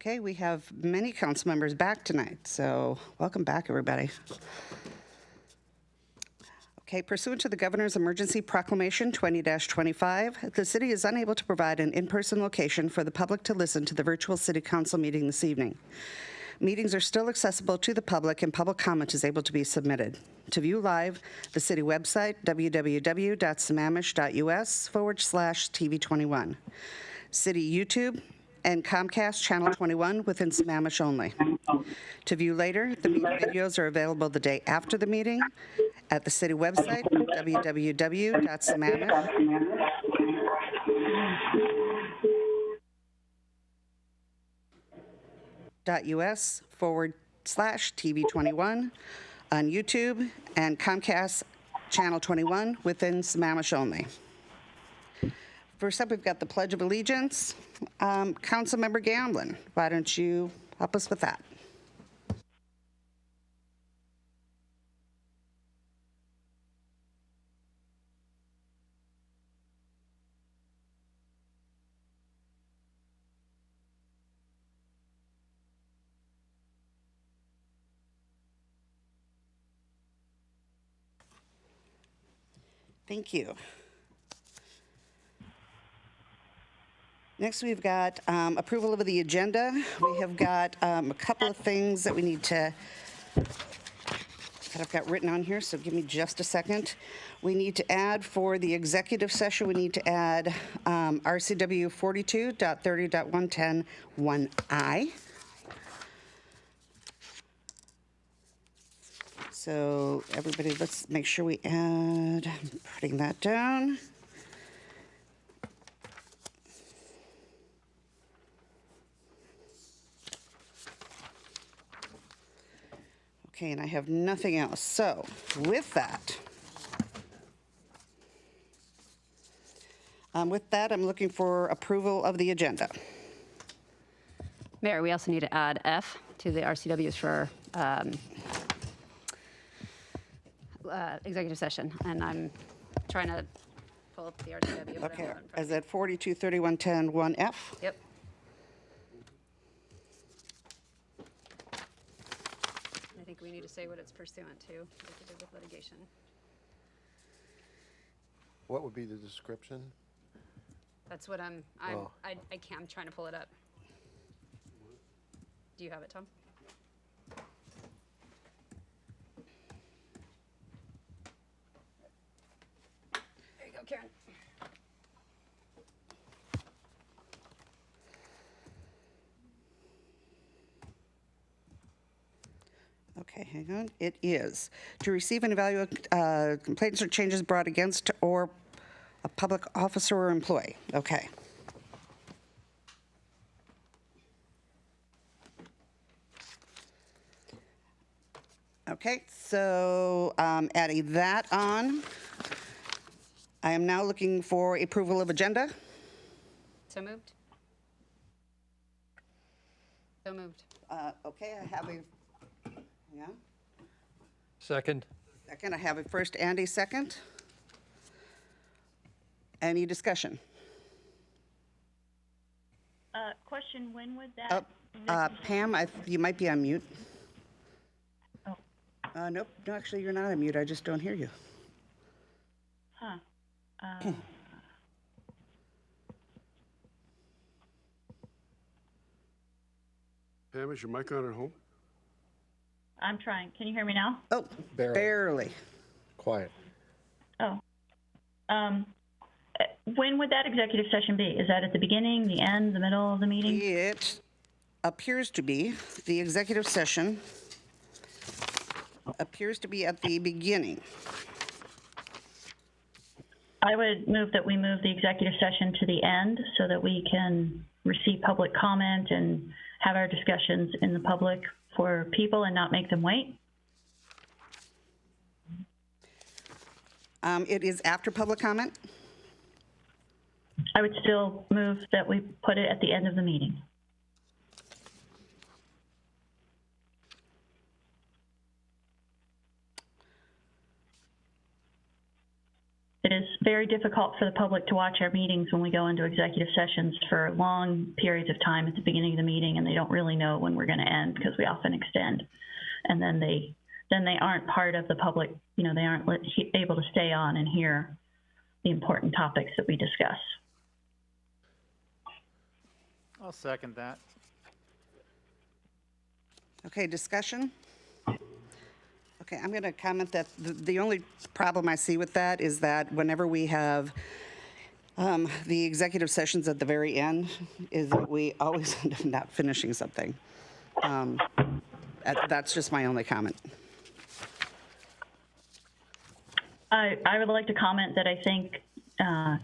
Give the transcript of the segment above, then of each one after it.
Okay, we have many council members back tonight, so welcome back, everybody. Okay, pursuant to the Governor's Emergency Proclamation 20-25, the city is unable to provide an in-person location for the public to listen to the virtual city council meeting this evening. Meetings are still accessible to the public and public comment is able to be submitted. To view live, the city website, www.sammamish.us/TV21. City YouTube and Comcast Channel 21 within Sammamish only. To view later, the meeting videos are available the day after the meeting at the city website, www.sammamish.us/TV21 on YouTube and Comcast Channel 21 within Sammamish only. First up, we've got the Pledge of Allegiance. Councilmember Gamblin, why don't you help us with that? Thank you. Next, we've got approval of the agenda. We have got a couple of things that we need to, that I've got written on here, so give me just a second. We need to add for the executive session, we need to add RCW 42.30.110(1I). So everybody, let's make sure we add, I'm putting that down. Okay, and I have nothing else. So with that, I'm looking for approval of the agenda. Mayor, we also need to add F to the RCWs for executive session, and I'm trying to pull up the RCW. Okay, is that 42.31.10(1F)? Yep. I think we need to say what it's pursuant to, like we did with litigation. What would be the description? That's what I'm trying to pull it up. Do you have it, Tom? There you go, Karen. Okay, hang on. It is to receive and evaluate complaints or changes brought against or a public officer or employee. Okay. Okay, so adding that on, I am now looking for approval of agenda. So moved. So moved. Okay, I have a, yeah, Second. second. I have a first and a second. Any discussion? Question, when would that? Pam, you might be on mute. Oh. Nope, no, actually, you're not on mute. I just don't hear you. Huh. Pam, is your mic on at home? I'm trying. Can you hear me now? Oh, barely. Quiet. Oh. When would that executive session be? Is that at the beginning, the end, the middle of the meeting? It appears to be, the executive session appears to be at the beginning. I would move that we move the executive session to the end so that we can receive public comment and have our discussions in the public for people and not make them wait. It is after public comment? I would still move that we put it at the end of the meeting. It is very difficult for the public to watch our meetings when we go into executive sessions for long periods of time at the beginning of the meeting, and they don't really know when we're going to end because we often extend. And then they aren't part of the public, they aren't able to stay on and hear the important topics that we discuss. I'll second that. Okay, discussion? Okay, I'm going to comment that the only problem I see with that is that whenever we have the executive sessions at the very end, is that we always end up not finishing something. That's just my only comment. I would like to comment that I think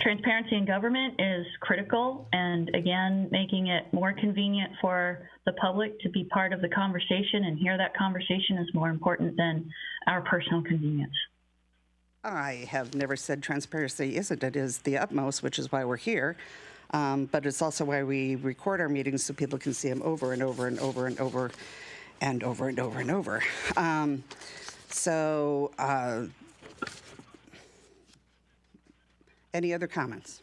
transparency in government is critical, and again, making it more convenient for the public to be part of the conversation and hear that conversation is more important than our personal convenience. I have never said transparency isn't. It is the utmost, which is why we're here. But it's also why we record our meetings so people can see them over and over and over and over and over and over and over. Any other comments?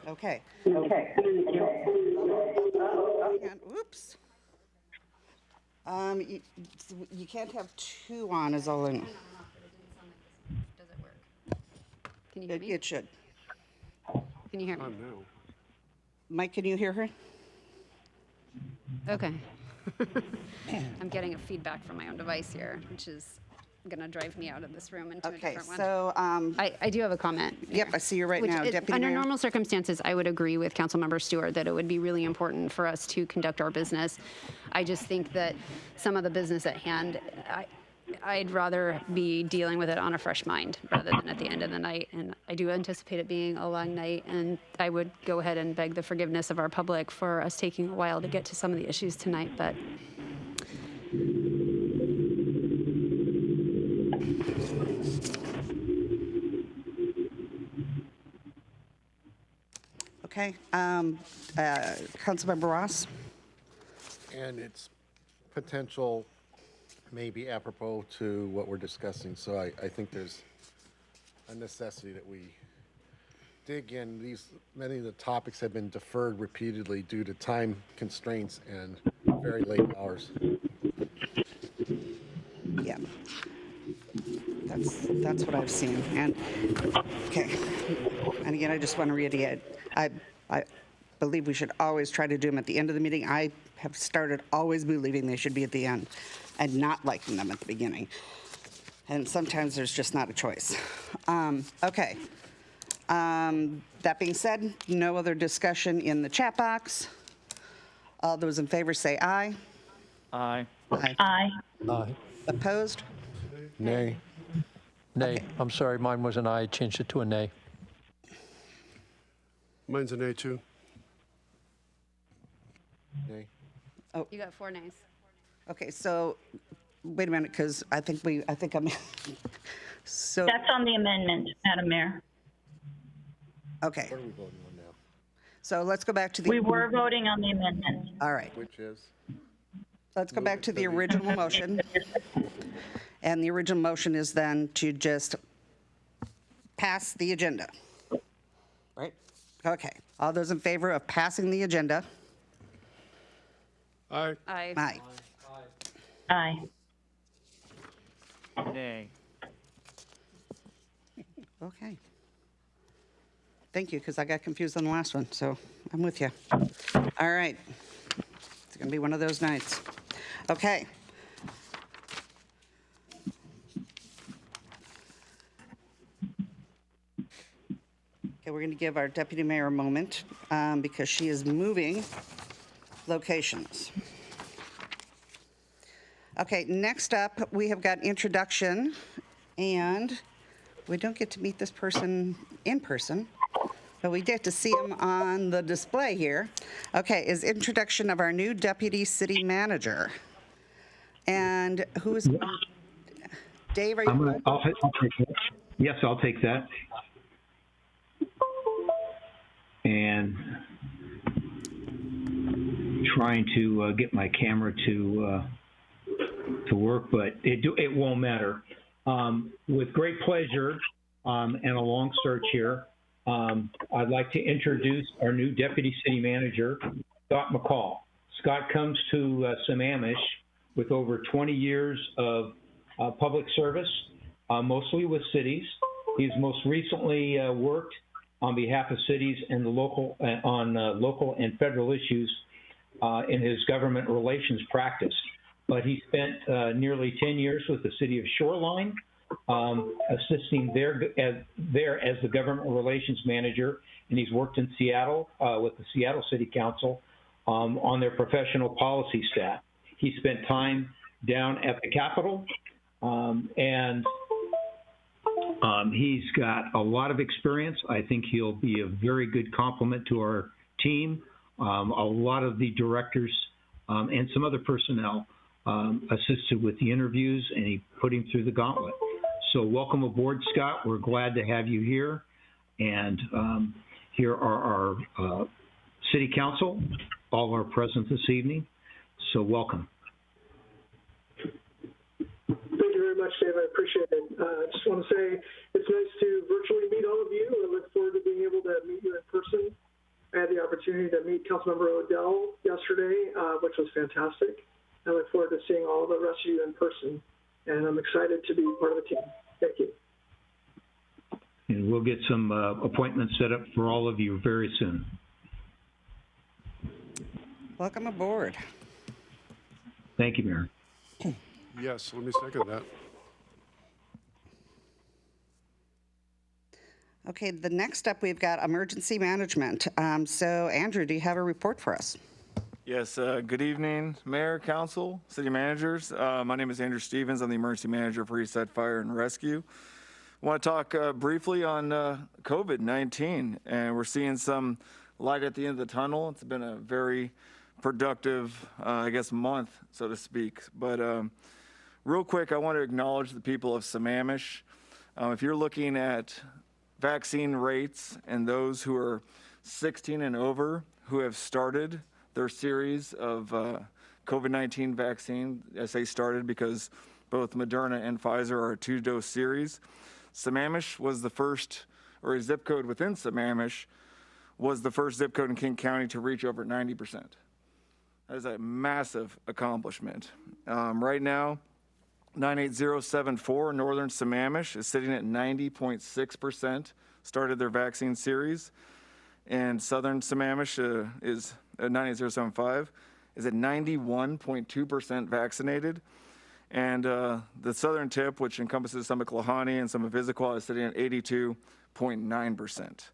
Okay. Oops. You can't have two on, is all I know. Does it work? Can you hear me? It should. Can you hear me? On now. Mike, can you hear her? Okay. I'm getting a feedback from my own device here, which is going to drive me out of this room into a Okay, different one. so, I do have a comment. yep, I see you right now, Deputy Under Mayor. normal circumstances, I would agree with Councilmember Stewart that it would be really important for us to conduct our business. I just think that some of the business at hand, I'd rather be dealing with it on a fresh mind rather than at the end of the night. And I do anticipate it being a long night, and I would go ahead and beg the forgiveness of our public for us taking a while to get to some of the issues tonight, but Okay, Councilmember Ross? And it's potential, maybe apropos to what we're discussing, so I think there's a necessity that we dig in. Many of the topics have been deferred repeatedly due to time constraints and very late hours. Yeah. That's what I've seen. And, okay. And again, I just want to reiterate, I believe we should always try to do them at the end of the meeting. I have started always believing they should be at the end and not liking them at the beginning. And sometimes there's just not a choice. Okay. That being said, no other discussion in the chat box. All those in favor say aye. Aye. Aye. Aye. Aye. Opposed? Nay. Nay. I'm sorry, mine was an aye. I changed it to a nay. Mine's an A2. Nay. you got 4 nays. Okay, so wait a minute, because I think I'm, so, That's on the amendment, Madam Mayor. okay. What are we voting on now? So let's go back to the. We were voting on the amendment. All right, Which is? let's go back to the original motion. And the original motion is then to just pass the agenda. Right? Okay. All those in favor of passing the agenda? Aye. Aye. Aye. Aye. Nay. Okay. Thank you, because I got confused on the last one, so I'm with you. All right. It's going to be one of those nights. Okay. Okay, we're going to give our deputy mayor a moment because she is moving locations. Okay, next up, we have got introduction, and we don't get to meet this person in person, but we get to see him on the display here. Okay, is introduction of our new deputy city manager. And who is, Dave, are you? I'll take that. Yes, I'll take that. And trying to get my camera to work, but it won't matter. With great pleasure and a long search here, I'd like to introduce our new Deputy City Manager, Scott McCall. Scott comes to Sammamish with over 20 years of public service, mostly with cities. He's most recently worked on behalf of cities and the local on local and federal issues in his government relations practice. But he spent nearly 10 years with the city of Shoreline, assisting there as the government relations manager, and he's worked in Seattle with the Seattle City Council on their professional policy staff. He spent time down at the Capitol, and he's got a lot of experience. I think he'll be a very good complement to our team. A lot of the directors and some other personnel assisted with the interviews, and he put him through the gauntlet. So welcome aboard, Scott. We're glad to have you here. And here are our city council. All are present this evening. So welcome. Thank you very much, Dave. I appreciate it. I just want to say it's nice to virtually meet all of you. I look forward to being able to meet you in person. I had the opportunity to meet Councilmember Odell yesterday, which was fantastic. I look forward to seeing all the rest of you in person, and I'm excited to be part of the team. Thank you. And we'll get some appointments set up for all of you very soon. Welcome aboard. Thank you, Mayor. Yes, let me second that. Okay, the next up, we've got emergency management. So, Andrew, do you have a report for us? Yes, good evening, Mayor, Council, City Managers. My name is Andrew Stevens. I'm the Emergency Manager for Eastside Fire and Rescue. I want to talk briefly on COVID-19, and we're seeing some light at the end of the tunnel. It's been a very productive, month, so to speak. But real quick, I want to acknowledge the people of Sammamish. If you're looking at vaccine rates and those who are 16 and over who have started their series of COVID-19 vaccine, I say started because both Moderna and Pfizer are a 2-dose series. Sammamish was the first, or a zip code within Sammamish was the first zip code in King County to reach over 90%. That is a massive accomplishment. Right now, 98074 Northern Sammamish is sitting at 90.6% started their vaccine series, and Southern Sammamish is 98075 is at 91.2% vaccinated, and the southern tip, which encompasses some of Klahani and some of Issaquah, is sitting at 82.9%.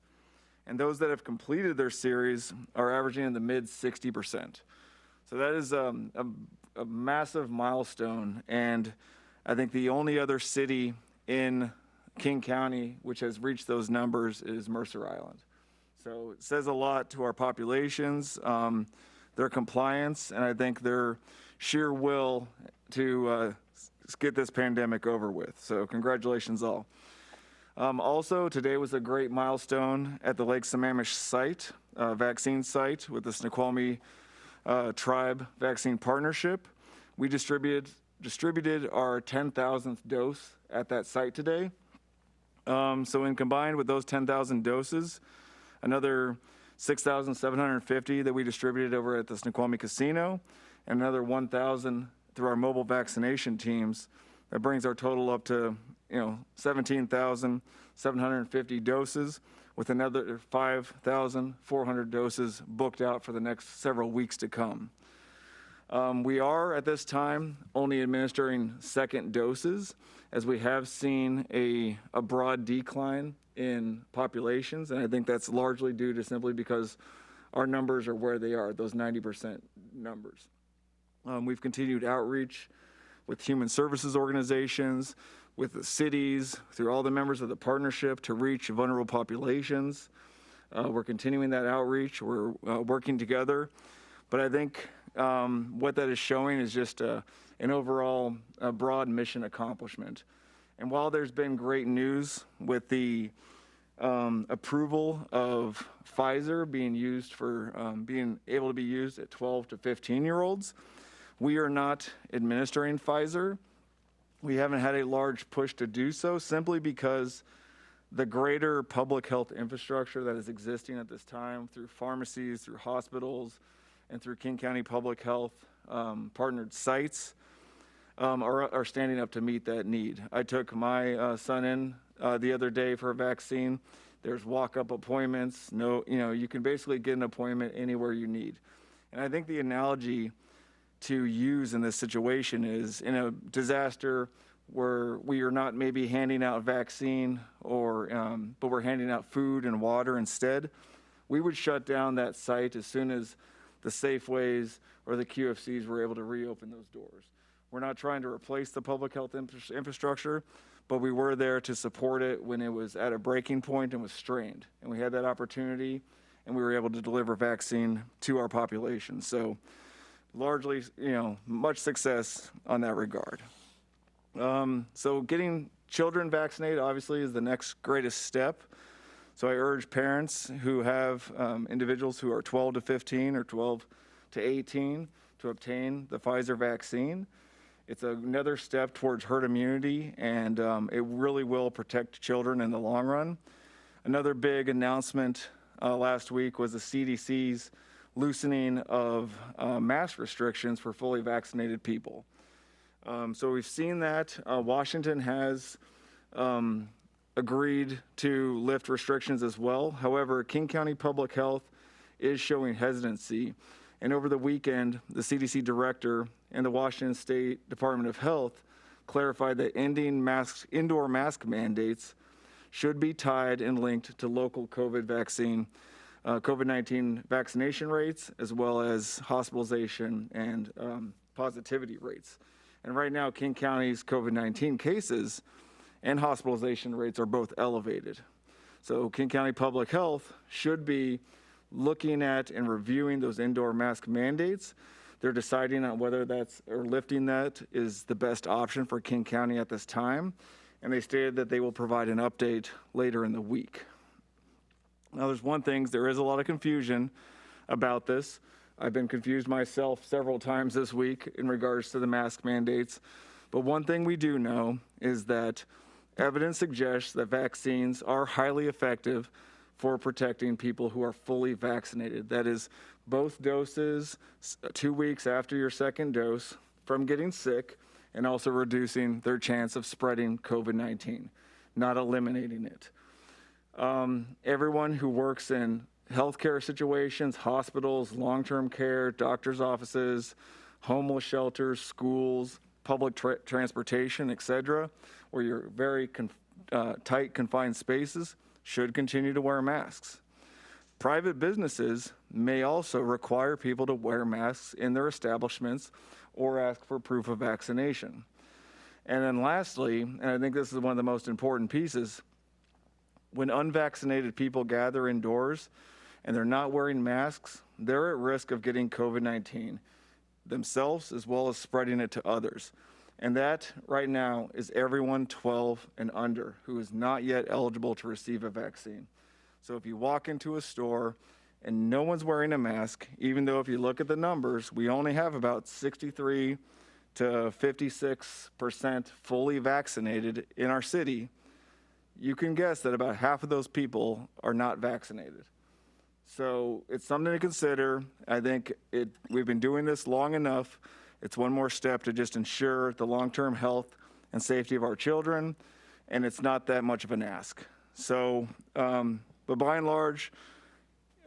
And those that have completed their series are averaging in the mid 60%. So that is a massive milestone, and I think the only other city in King County which has reached those numbers is Mercer Island. So it says a lot to our populations, their compliance, and I think their sheer will to get this pandemic over with. So congratulations all. Also, today was a great milestone at the Lake Sammamish site, vaccine site with the Snoqualmie Tribe Vaccine Partnership. We distributed our 10,000th dose at that site today. So in combined with those 10,000 doses, another 6,750 that we distributed over at the Snoqualmie Casino, and another 1,000 through our mobile vaccination teams. That brings our total up to 17,750 doses, with another 5,400 doses booked out for the next several weeks to come. We are at this time only administering second doses, as we have seen a broad decline in populations, and I think that's largely due to simply because our numbers are where they are, those 90% numbers. We've continued outreach with human services organizations, with the cities, through all the members of the partnership to reach vulnerable populations. We're continuing that outreach. We're working together. But I think what that is showing is just an overall broad mission accomplishment. And while there's been great news with the approval of Pfizer being used for being able to be used at 12 to 15-year-olds, we are not administering Pfizer. We haven't had a large push to do so simply because the greater public health infrastructure that is existing at this time through pharmacies, through hospitals, and through King County Public Health partnered sites are standing up to meet that need. I took my son in the other day for a vaccine. There's walk-up appointments. You can basically get an appointment anywhere you need. And I think the analogy to use in this situation is in a disaster where we are not maybe handing out vaccine but we're handing out food and water instead, we would shut down that site as soon as the Safeways or the QFCs were able to reopen those doors. We're not trying to replace the public health infrastructure, but we were there to support it when it was at a breaking point and was strained. And we had that opportunity, and we were able to deliver vaccine to our population. So largely, much success on that regard. So getting children vaccinated obviously is the next greatest step. So I urge parents who have individuals who are 12 to 15 or 12 to 18 to obtain the Pfizer vaccine. It's another step towards herd immunity, and it really will protect children in the long run. Another big announcement last week was the CDC's loosening of mask restrictions for fully vaccinated people. So we've seen that. Washington has agreed to lift restrictions as well. However, King County Public Health is showing hesitancy. And over the weekend, the CDC director and the Washington State Department of Health clarified that ending indoor mask mandates should be tied and linked to local COVID-19 vaccination rates, as well as hospitalization and positivity rates. And right now, King County's COVID-19 cases and hospitalization rates are both elevated. So King County Public Health should be looking at and reviewing those indoor mask mandates. They're deciding on whether lifting that is the best option for King County at this time. And they stated that they will provide an update later in the week. Now, there is a lot of confusion about this. I've been confused myself several times this week in regards to the mask mandates. But one thing we do know is that evidence suggests that vaccines are highly effective for protecting people who are fully vaccinated. That is, both doses 2 weeks after your second dose from getting sick, and also reducing their chance of spreading COVID-19, not eliminating it. Everyone who works in healthcare situations, hospitals, long-term care, doctor's offices, homeless shelters, schools, public transportation, etc., where you're very tight, confined spaces, should continue to wear masks. Private businesses may also require people to wear masks in their establishments or ask for proof of vaccination. And then lastly, and I think this is one of the most important pieces, when unvaccinated people gather indoors and they're not wearing masks, they're at risk of getting COVID-19 themselves, as well as spreading it to others. And that right now is everyone 12 and under who is not yet eligible to receive a vaccine. So if you walk into a store and no one's wearing a mask, even though if you look at the numbers, we only have about 63 to 56% fully vaccinated in our city, you can guess that about half of those people are not vaccinated. So it's something to consider. I think we've been doing this long enough. It's one more step to just ensure the long-term health and safety of our children, and it's not that much of an ask. So, but by and large,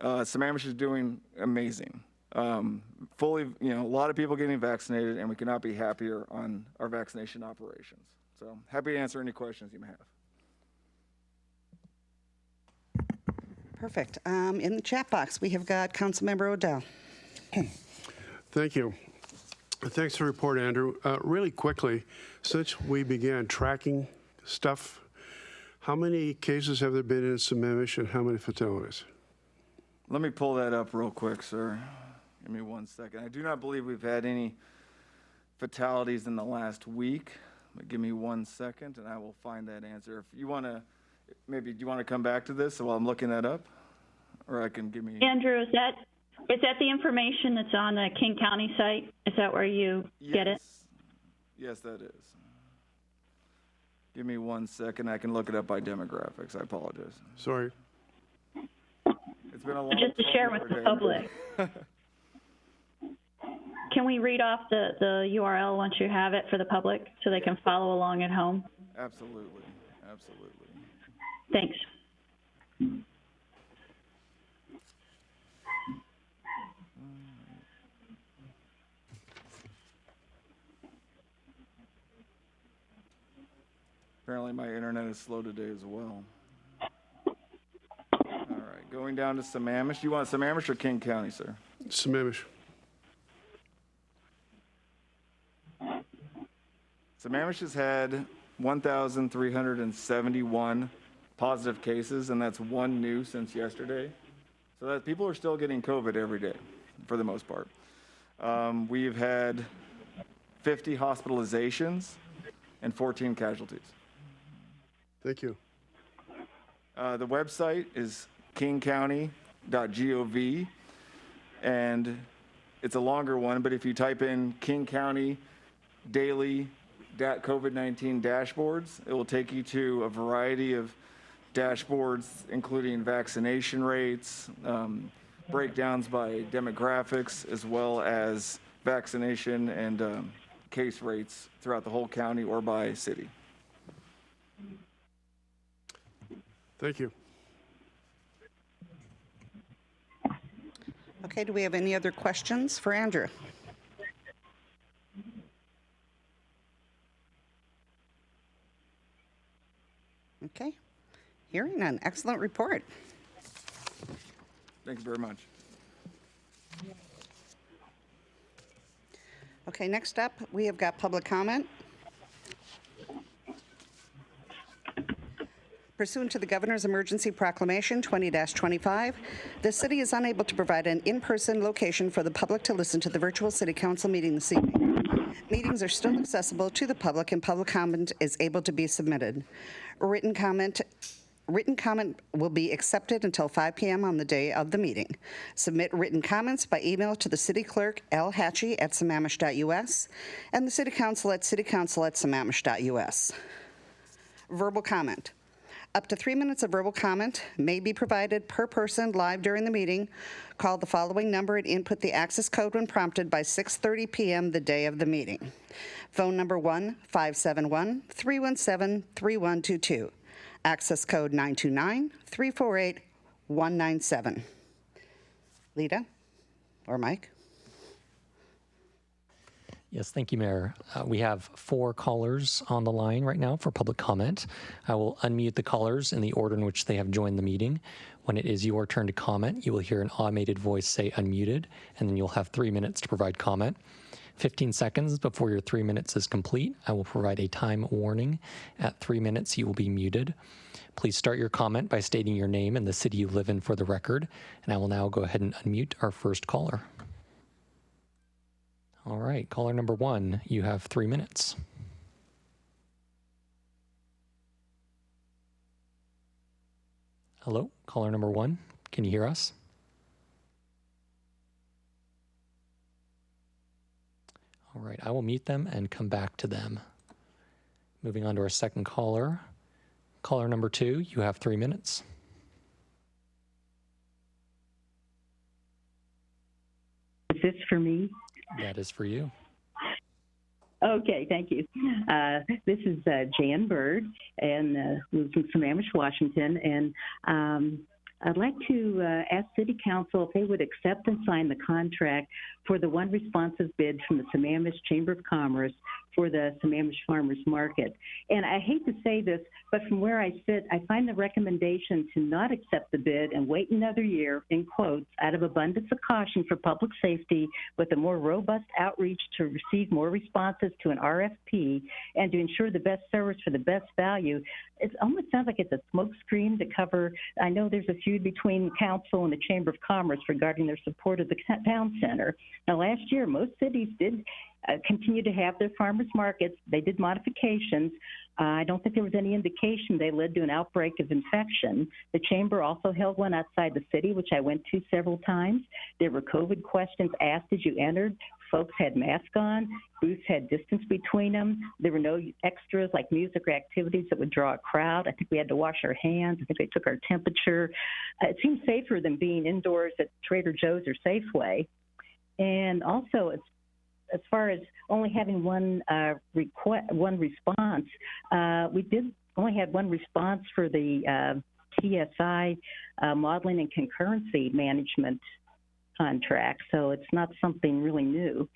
Sammamish is doing amazing. A lot of people getting vaccinated, and we could not be happier on our vaccination operations. So happy to answer any questions you may have. Perfect. In the chat box, we have got Councilmember Odell. Thank you. Thanks for the report, Andrew. Really quickly, since we began tracking stuff, how many cases have there been in Sammamish and how many fatalities? Let me pull that up real quick, sir. Give me 1 second. I do not believe we've had any fatalities in the last week. But give me 1 second, and I will find that answer. If you want to, maybe do you want to come back to this while I'm looking that up? Or I can give me... Andrew, is that the information that's on the King County site? Is that where you get it? Yes, that is. Give me 1 second. I can look it up by demographics. I apologize. Sorry. It's been a long Just to share with the day. public. Can we read off the URL once you have it for the public so they can follow along at home? Absolutely. Absolutely. Thanks. Apparently my internet is slow today as well. All right, going down to Sammamish. You want Sammamish or King County, sir? Sammamish. Sammamish has had 1,371 positive cases, and that's one new since yesterday. So that people are still getting COVID every day, for the most part. We've had 50 hospitalizations and 14 casualties. Thank you. The website is kingcounty.gov, and it's a longer one, but if you type in King County daily COVID-19 dashboards, it will take you to a variety of dashboards, including vaccination rates, breakdowns by demographics, as well as vaccination and case rates throughout the whole county or by city. Thank you. Okay, do we have any other questions for Andrew? Okay, hearing none. Excellent report. Thank you very much. Okay, next up, we have got public comment. Pursuant to the Governor's Emergency Proclamation 20-25, the city is unable to provide an in-person location for the public to listen to the virtual city council meeting this evening. Meetings are still accessible to the public, and public comment is able to be submitted. Written comment will be accepted until 5 p.m. on the day of the meeting. Submit written comments by email to the city clerk, lhatchie@sammamish.us, and the city council at citycouncil@sammamish.us. Verbal comment. Up to 3 minutes of verbal comment may be provided per person live during the meeting. Call the following number and input the access code when prompted by 6:30 p.m. the day of the meeting. Phone number 1-571-317-3122. Access code 929-348-197. Lita or Mike? Yes, thank you, Mayor. We have 4 callers on the line right now for public comment. I will unmute the callers in the order in which they have joined the meeting. When it is your turn to comment, you will hear an automated voice say unmuted, and then you'll have 3 minutes to provide comment. 15 seconds before your 3 minutes is complete, I will provide a time warning. At 3 minutes, you will be muted. Please start your comment by stating your name and the city you live in for the record, and I will now go ahead and unmute our first caller. All right, caller number 1, you have 3 minutes. Hello, caller number 1, can you hear us? All right, I will mute them and come back to them. Moving on to our second caller. Caller number 2, you have 3 minutes. Is this for me? That is for you. Okay, thank you. This is Jan Bird, and lives in Sammamish, Washington, and I'd like to ask City Council if they would accept and sign the contract for the one responsive bid from the Sammamish Chamber of Commerce for the Sammamish Farmers Market. And I hate to say this, but from where I sit, I find the recommendation to not accept the bid and wait another year, in quotes, out of abundance of caution for public safety with a more robust outreach to receive more responses to an RFP and to ensure the best service for the best value. It almost sounds like it's a smokescreen to cover. I know there's a feud between council and the Chamber of Commerce regarding their support of the town center. Now, last year, most cities did continue to have their farmers markets. They did modifications. I don't think there was any indication they led to an outbreak of infection. The chamber also held one outside the city, which I went to several times. There were COVID questions asked as you entered. folks had masks on. Booths had distance between them. There were no extras like music or activities that would draw a crowd. I think we had to wash our hands. I think they took our temperature. It seemed safer than being indoors at Trader Joe's or Safeway. And also, as far as only having one response, we did only had one response for the TSI modeling and concurrency management contract, so it's not something really new.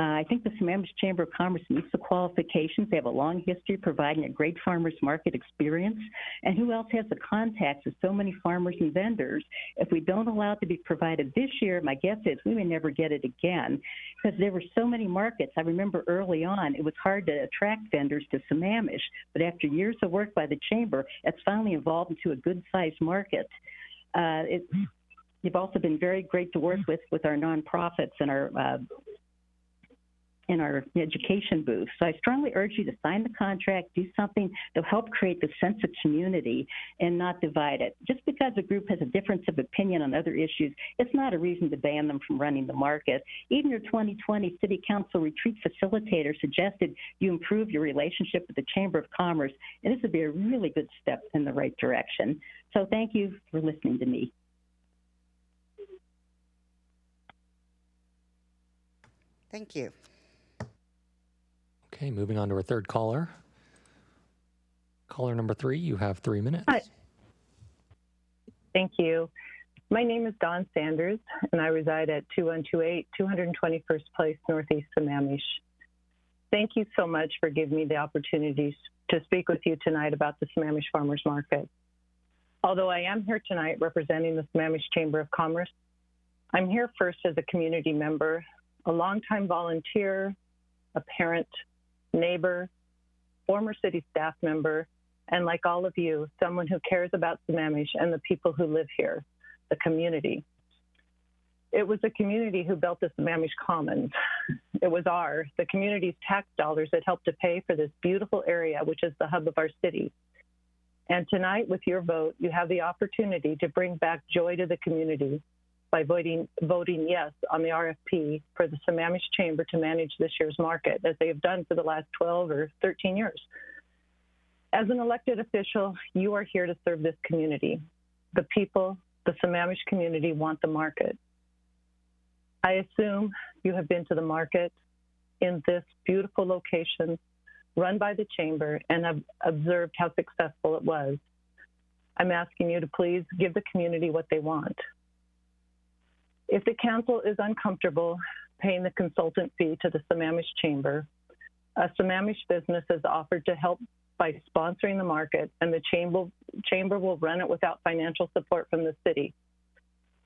I think the Sammamish Chamber of Commerce meets the qualifications. They have a long history providing a great farmers market experience. And who else has the contacts of so many farmers and vendors? If we don't allow it to be provided this year, my guess is we may never get it again because there were so many markets. I remember early on, it was hard to attract vendors to Sammamish, but after years of work by the Chamber, it's finally evolved into a good-sized market. You've also been very great to work with our nonprofits and our education booth. So I strongly urge you to sign the contract, do something to help create the sense of community and not divide it. Just because a group has a difference of opinion on other issues, it's not a reason to ban them from running the market. Even your 2020 City Council retreat facilitator suggested you improve your relationship with the Chamber of Commerce, and this would be a really good step in the right direction. So thank you for listening to me. Thank you. Okay, moving on to our third caller. Caller number 3, you have 3 minutes. Hi. Thank you. My name is Dawn Sanders, and I reside at 2128 221st Place, Northeast Sammamish. Thank you so much for giving me the opportunity to speak with you tonight about the Sammamish Farmers Market. Although I am here tonight representing the Sammamish Chamber of Commerce, I'm here first as a community member, a longtime volunteer, a parent, neighbor, former city staff member, and like all of you, someone who cares about Sammamish and the people who live here, the community. It was the community who built the Sammamish Commons. It was the community's tax dollars that helped to pay for this beautiful area, which is the hub of our city. And tonight, with your vote, you have the opportunity to bring back joy to the community by voting yes on the RFP for the Sammamish Chamber to manage this year's market, as they have done for the last 12 or 13 years. As an elected official, you are here to serve this community. The people, the Sammamish community, want the market. I assume you have been to the market in this beautiful location run by the Chamber and have observed how successful it was. I'm asking you to please give the community what they want. If the council is uncomfortable paying the consultant fee to the Sammamish Chamber, a Sammamish business has offered to help by sponsoring the market, and the chamber will run it without financial support from the city.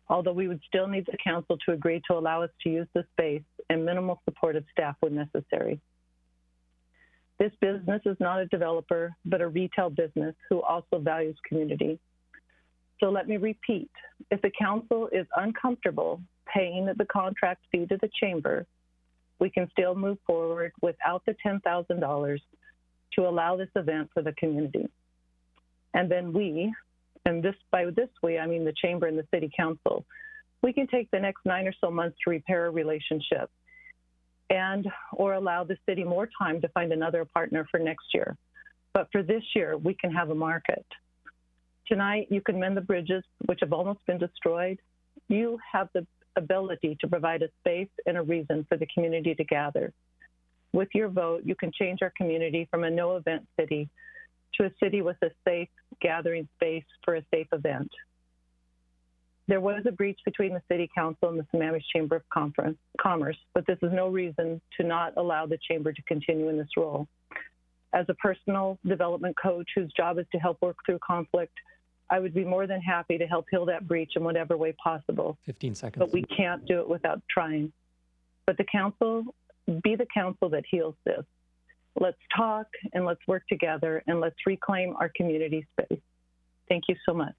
Although we would still need the council to agree to allow us to use the space and minimal support of staff when necessary. This business is not a developer, but a retail business who also values community. So let me repeat, if the council is uncomfortable paying the contract fee to the chamber, we can still move forward without the $10,000 to allow this event for the community. And then we, and by this we, I mean the chamber and the city council, we can take the next 9 or so months to repair a relationship or allow the city more time to find another partner for next year. But for this year, we can have a market. Tonight, you can mend the bridges, which have almost been destroyed. You have the ability to provide a space and a reason for the community to gather. With your vote, you can change our community from a no-event city to a city with a safe gathering space for a safe event. There was a breach between the City Council and the Sammamish Chamber of Commerce, but this is no reason to not allow the Chamber to continue in this role. As a personal development coach whose job is to help work through conflict, I would be more than happy to help heal that breach in whatever way possible. 15 seconds. But we can't do it without trying. But the council, be the council that heals this. Let's talk and let's work together and let's reclaim our community space. Thank you so much.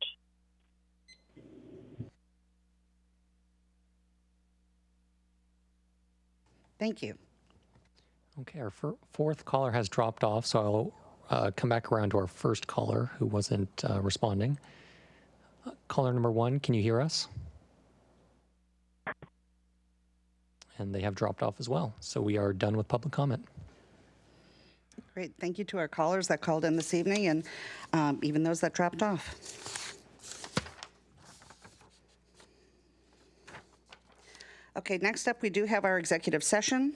Thank you. Okay, our fourth caller has dropped off, so I'll come back around to our first caller who wasn't responding. Caller number 1, can you hear us? and they have dropped off as well. So we are done with public comment. Great. Thank you to our callers that called in this evening and even those that dropped off. Okay, next up, we do have our executive session,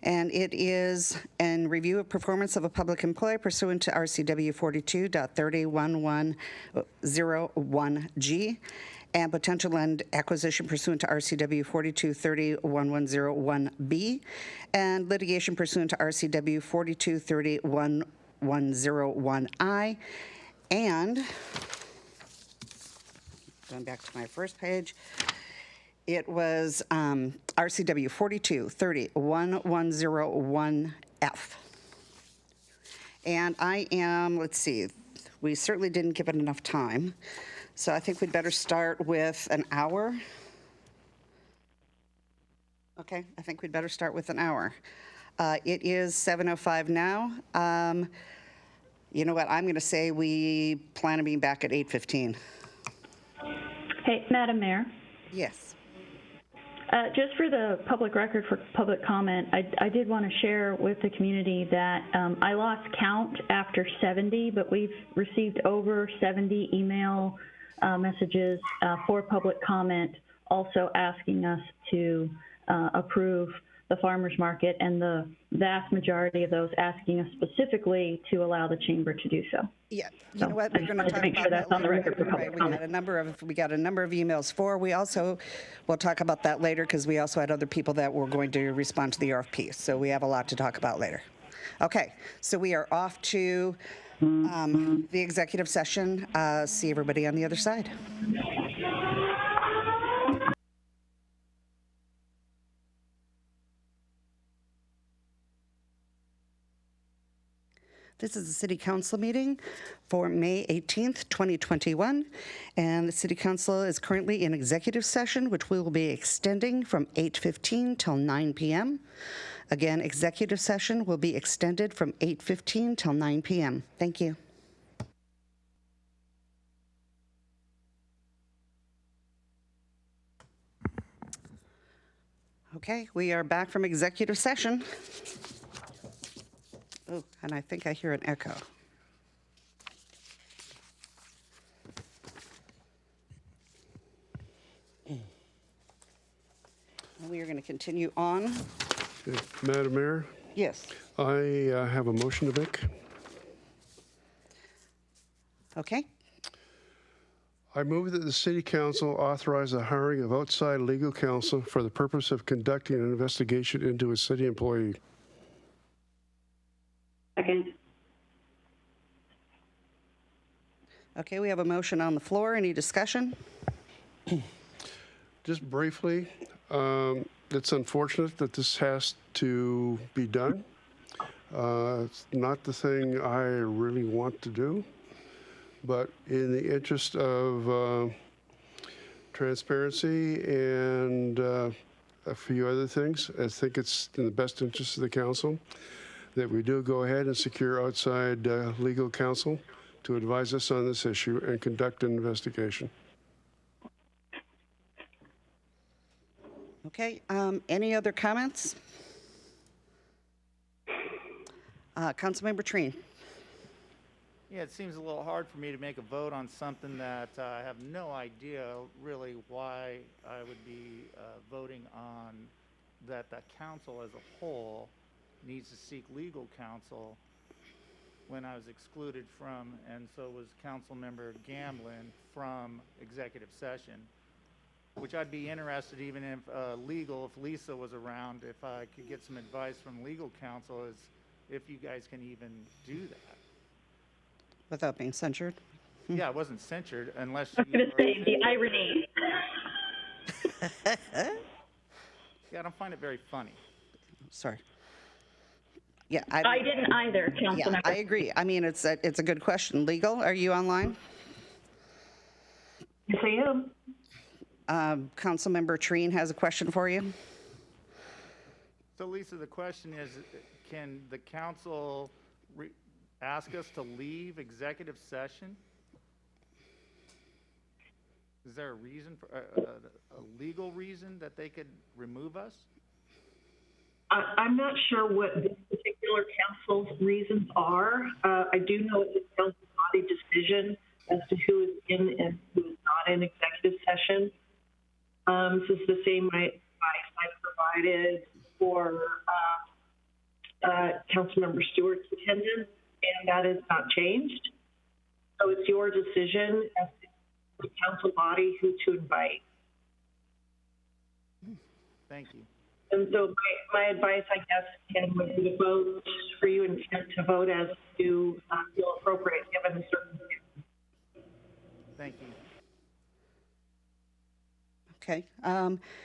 and it is in review of performance of a public employee pursuant to RCW 42.3011G and potential land acquisition pursuant to RCW 42.301101B and litigation pursuant to RCW 42.301101I. And going back to my first page, it was RCW 42.301101F. And I am, let's see, we certainly didn't give it enough time. So I think we'd better start with an hour. Okay, I think we'd better start with an hour. It is 7:05 now. You know what, I'm going to say we plan on being back at 8:15. Hey, Madam Mayor. Yes. Just for the public record for public comment, I did want to share with the community that I lost count after 70, but we've received over 70 email messages for public comment, also asking us to approve the farmers market, and the vast majority of those asking us specifically to allow the chamber to do so. Yeah, you know what, we're going to talk make about sure that's that on the later. record for public We comment. got a number of emails for. We'll talk about that later because we also had other people that were going to respond to the RFP. So we have a lot to talk about later. Okay, so we are off to the executive session. See everybody on the other side. This is the City Council meeting for May 18th, 2021, and the City Council is currently in executive session, which we will be extending from 8:15 till 9 p.m. Again, executive session will be extended from 8:15 till 9 p.m. Thank you. Okay, we are back from executive session. Oh, and I think I hear an echo. And we are going to continue on. Madam Mayor, Yes. I have a motion to make. Okay. I move that the City Council authorize the hiring of outside legal counsel for the purpose of conducting an investigation into a city employee. Second. Okay, we have a motion on the floor. Any discussion? Just briefly, it's unfortunate that this has to be done. It's not the thing I really want to do, but in the interest of transparency and a few other things, I think it's in the best interest of the council that we do go ahead and secure outside legal counsel to advise us on this issue and conduct an investigation. Okay, any other comments? Councilmember Treen. Yeah, it seems a little hard for me to make a vote on something that I have no idea really why I would be voting on, that the council as a whole needs to seek legal counsel when I was excluded from, and so was Councilmember Gamblin, from executive session, which I'd be interested, even if if Lisa was around, if I could get some advice from legal counsel, as if you guys can even do that. Without being censured? Yeah, I wasn't censured unless I was going to say the irony. Yeah, I don't find it very funny. Sorry. Yeah, I didn't either, Councilmember. Yeah, I agree. I mean, it's a good question. Legal, are you online? Yes, I am. Councilmember Treen has a question for you. So Lisa, the question is, can the council ask us to leave executive session? Is there a reason, for a legal reason that they could remove us? I'm not sure what this particular council's reasons are. I do know it's a council body decision as to who is in and who is not in executive session. This is the same advice I provided for Councilmember Stewart's attendance, and that has not changed. So it's your decision as the council body who to invite. Thank you. And so my advice, I guess, Ken, would be to vote for you and to vote as you feel appropriate given the circumstances. Thank you. Okay.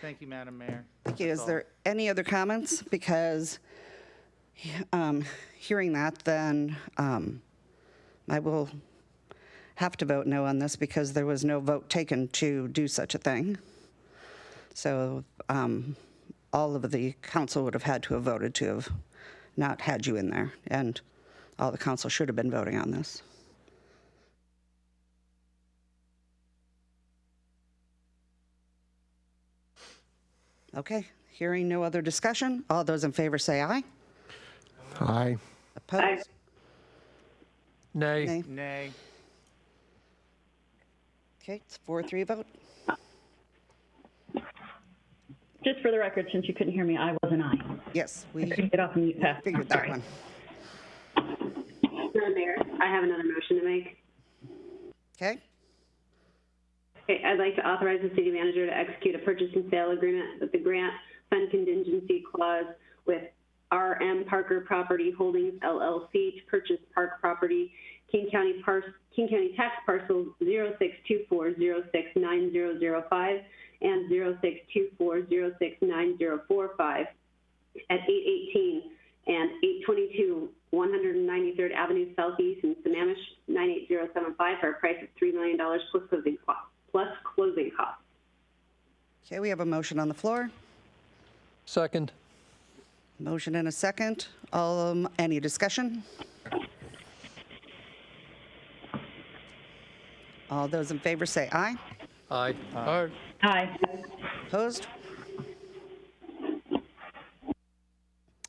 Thank you, Madam Mayor. Thank you. That's Is there any other comments? Because hearing that, then I will have to vote no on this because there was no vote taken to do such a thing. So all of the council would have had to have voted to have not had you in there, and all the council should have been voting on this. Okay, hearing no other discussion, all those in favor say aye. Aye. Opposed? Aye. Nay. Nay. Nay. Okay, it's 4-3 vote. Just for the record, since you couldn't hear me, I was an aye. Yes, I we couldn't get off mute fast. figured that Sorry. one. Madam Mayor, I have another motion to make. Okay, Okay, I'd like to authorize the city manager to execute a purchase and sale agreement with the grant fund contingency clause with RM Parker Property Holdings LLC to purchase park property, King County tax parcel 0624069005 and 0624069045 at 818 and 822 193rd Avenue Southeast in Sammamish 98075 for a price of $3 million plus closing costs. okay, we have a motion on the floor. Second. Motion and a second. Any discussion? All those in favor say aye. Aye. Aye. Aye. Opposed?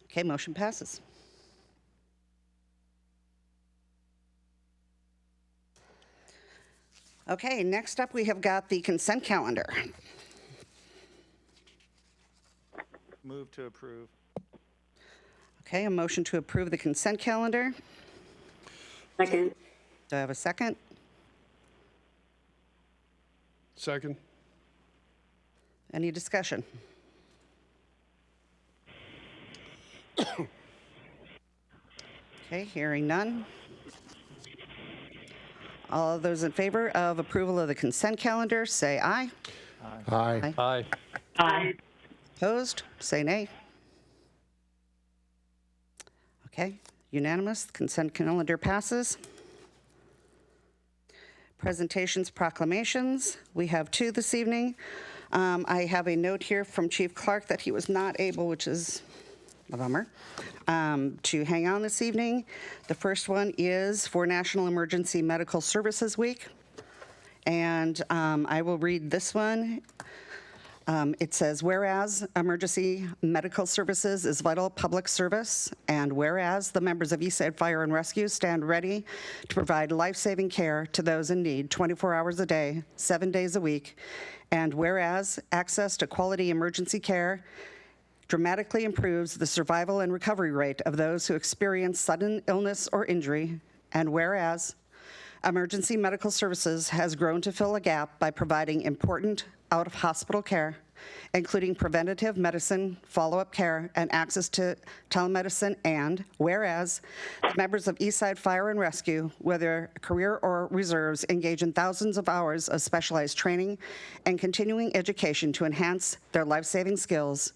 Okay, motion passes. Okay, next up we have got the consent calendar. Move to approve. Okay, a motion to approve the consent calendar. Second. Do I have a second? Second. Any discussion? Okay, hearing none. All those in favor of approval of the consent calendar, say aye. Aye. Aye. Aye. Opposed, say nay. Okay, unanimous, consent calendar passes. Presentations, proclamations, we have two this evening. I have a note here from Chief Clark that he was not able, which is a bummer, to hang on this evening. The first one is for National Emergency Medical Services Week. And I will read this one. It says, whereas emergency medical services is vital public service, and whereas the members of Eastside Fire and Rescue stand ready to provide life-saving care to those in need 24 hours a day, 7 days a week, and whereas access to quality emergency care dramatically improves the survival and recovery rate of those who experience sudden illness or injury, and whereas emergency medical services has grown to fill a gap by providing important out-of-hospital care, including preventative medicine, follow-up care, and access to telemedicine, and whereas the members of Eastside Fire and Rescue, whether career or reserves, engage in thousands of hours of specialized training and continuing education to enhance their life-saving skills,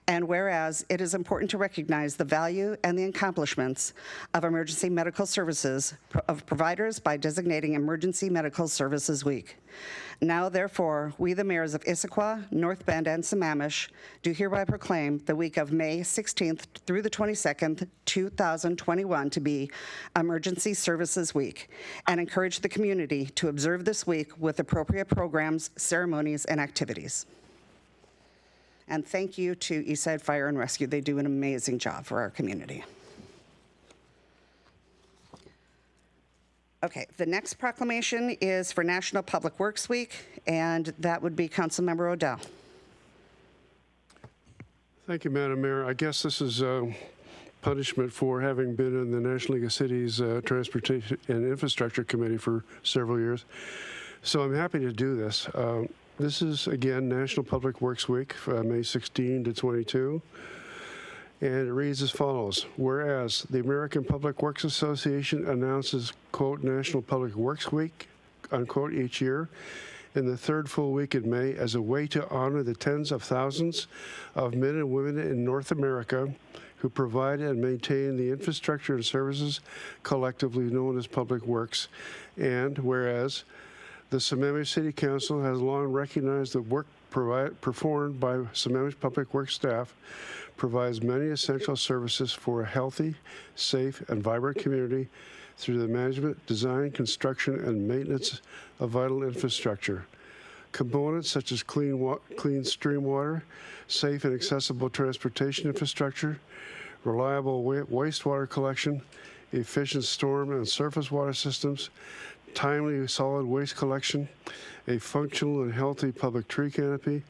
and whereas it is important to recognize the value and the accomplishments of emergency medical services of providers by designating Emergency Medical Services Week. Now, therefore, we, the mayors of Issaquah, North Bend, and Sammamish, do hereby proclaim the week of May 16th through the 22nd, 2021 to be Emergency Services Week, and encourage the community to observe this week with appropriate programs, ceremonies, and activities. And thank you to Eastside Fire and Rescue. They do an amazing job for our community. Okay, the next proclamation is for National Public Works Week, and that would be Councilmember Odell. Thank you, Madam Mayor. I guess this is punishment for having been in the National League of Cities Transportation and Infrastructure Committee for several years. So I'm happy to do this. This is, again, National Public Works Week, May 16 to 22. And it reads as follows. Whereas the American Public Works Association announces, quote, National Public Works Week, unquote, each year in the third full week in May as a way to honor the tens of thousands of men and women in North America who provide and maintain the infrastructure and services collectively known as public works. And whereas the Sammamish City Council has long recognized that work performed by Sammamish Public Works staff provides many essential services for a healthy, safe, and vibrant community through the management, design, construction, and maintenance of vital infrastructure. Components such as clean stream water, safe and accessible transportation infrastructure, reliable wastewater collection, efficient storm and surface water systems, timely solid waste collection, a functional and healthy public tree canopy,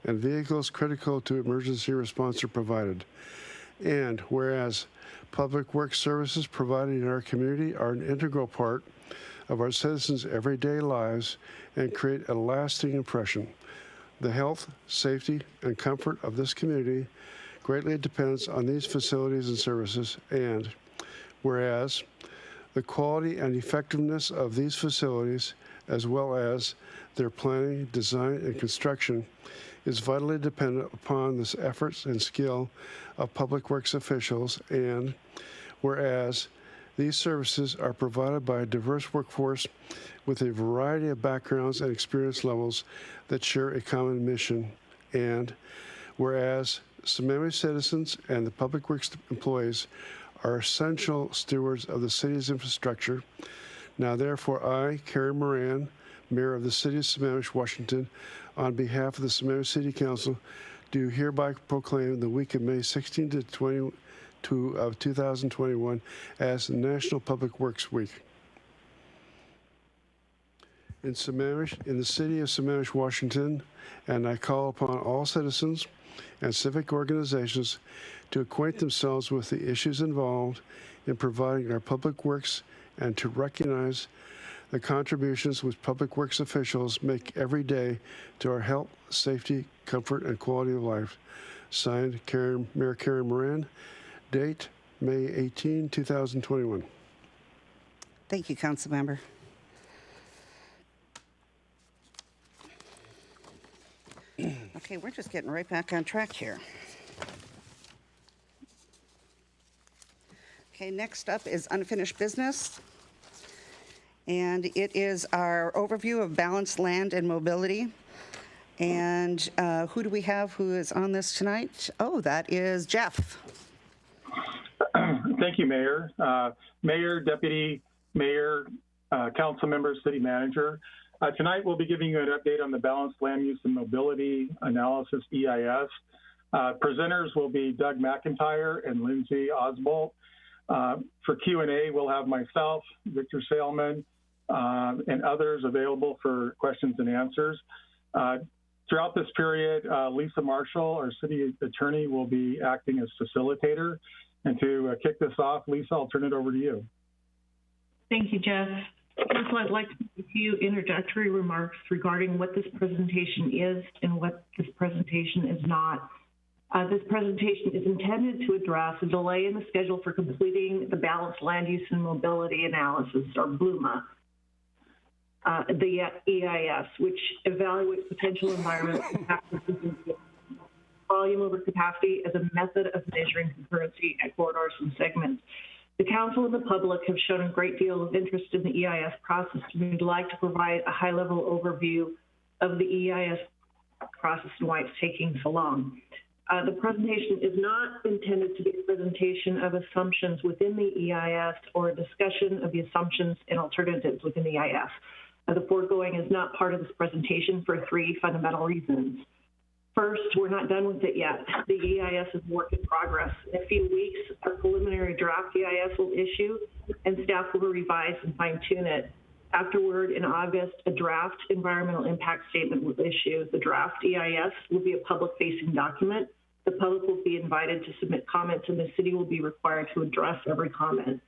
and vehicles critical to emergency response are provided. And whereas public works services provided in our community are an integral part of our citizens' everyday lives and create a lasting impression. The health, safety, and comfort of this community greatly depends on these facilities and services. And whereas the quality and effectiveness of these facilities, as well as their planning, design, and construction, is vitally dependent upon the efforts and skill of public works officials. And whereas these services are provided by a diverse workforce with a variety of backgrounds and experience levels that share a common mission. And whereas Sammamish citizens and the public works employees are essential stewards of the city's infrastructure. Now, therefore, I, Carrie Moran, Mayor of the City of Sammamish, Washington, on behalf of the Sammamish City Council, do hereby proclaim the week of May 16 to 22 of 2021 as National Public Works Week. In Sammamish, in the City of Sammamish, Washington, and I call upon all citizens and civic organizations to acquaint themselves with the issues involved in providing our public works and to recognize the contributions which public works officials make every day to our health, safety, comfort, and quality of life. Signed, Mayor Carrie Moran. Date, May 18, 2021. Thank you, Councilmember. Okay, we're just getting right back on track here. Okay, next up is unfinished business. And it is our overview of balanced land and mobility. And who do we have who is on this tonight? Oh, that is Jeff. Thank you, Mayor. Mayor, Deputy Mayor, Council Member, City Manager. Tonight we'll be giving you an update on the Balanced Land Use and Mobility Analysis, EIS. Presenters will be Doug McIntyre and Lindsay Osbolt. For Q&A, we'll have myself, Victor Sailman, and others available for questions and answers. Throughout this period, Lisa Marshall, our city attorney, will be acting as facilitator. And to kick this off, Lisa, I'll turn it over to you. Thank you, Jeff. First, I'd like to make a few introductory remarks regarding what this presentation is and what this presentation is not. This presentation is intended to address a delay in the schedule for completing the Balanced Land Use and Mobility Analysis, or BLUMA, the EIS, which evaluates potential environmental volume over capacity as a method of measuring concurrency at corridors and segments. The Council and the public have shown a great deal of interest in the EIS process, and we'd like to provide a high-level overview of the EIS process and why it's taking so long. The presentation is not intended to be a presentation of assumptions within the EIS or a discussion of the assumptions and alternatives within the EIS. The foregoing is not part of this presentation for three fundamental reasons. First, we're not done with it yet. The EIS is work in progress. In a few weeks, a preliminary draft EIS will issue, and staff will revise and fine-tune it. Afterward, in August, a draft environmental impact statement will issue. The draft EIS will be a public-facing document. The public will be invited to submit comments, and the city will be required to address every comment.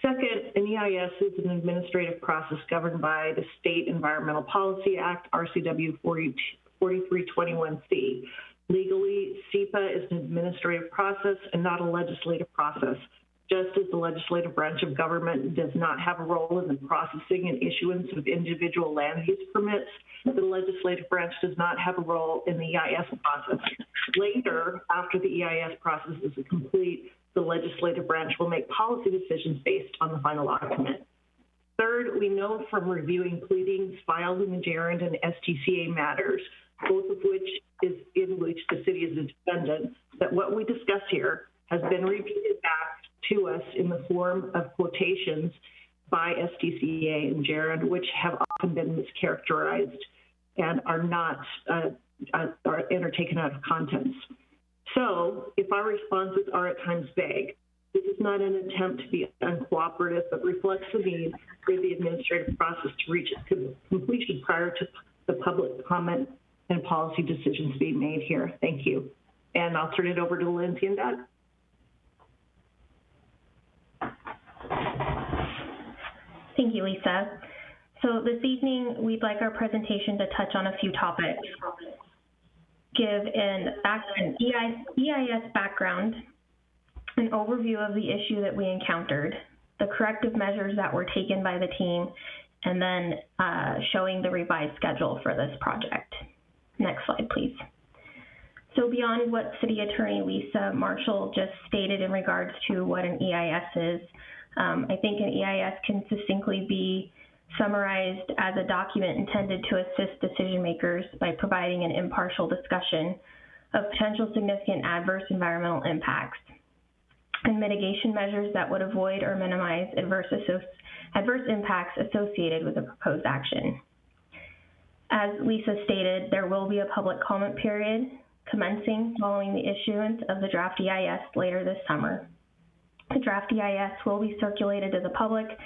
Second, an EIS is an administrative process governed by the State Environmental Policy Act, RCW 4321C. Legally, SEPA is an administrative process and not a legislative process. Just as the legislative branch of government does not have a role in the processing and issuance of individual land use permits, the legislative branch does not have a role in the EIS process. Later, after the EIS process is complete, the legislative branch will make policy decisions based on the final document. Third, we know from reviewing pleadings filed in the gerund and STCA matters, both of which is in which the city is a defendant, that what we discuss here has been repeated back to us in the form of quotations by STCA and gerund, which have often been mischaracterized and are not taken out of context. So if our responses are at times vague, this is not an attempt to be uncooperative, but reflects the need for the administrative process to reach its completion prior to the public comment and policy decisions being made here. Thank you. And I'll turn it over to Lindsay and Doug. Thank you, Lisa. So this evening, we'd like our presentation to touch on a few topics. Give an EIS background, an overview of the issue that we encountered, the corrective measures that were taken by the team, and then showing the revised schedule for this project. Next slide, please. So beyond what City Attorney Lisa Marshall just stated in regards to what an EIS is, I think an EIS can succinctly be summarized as a document intended to assist decision makers by providing an impartial discussion of potential significant adverse environmental impacts and mitigation measures that would avoid or minimize adverse impacts associated with a proposed action. As Lisa stated, there will be a public comment period commencing following the issuance of the draft EIS later this summer. The draft EIS will be circulated to the public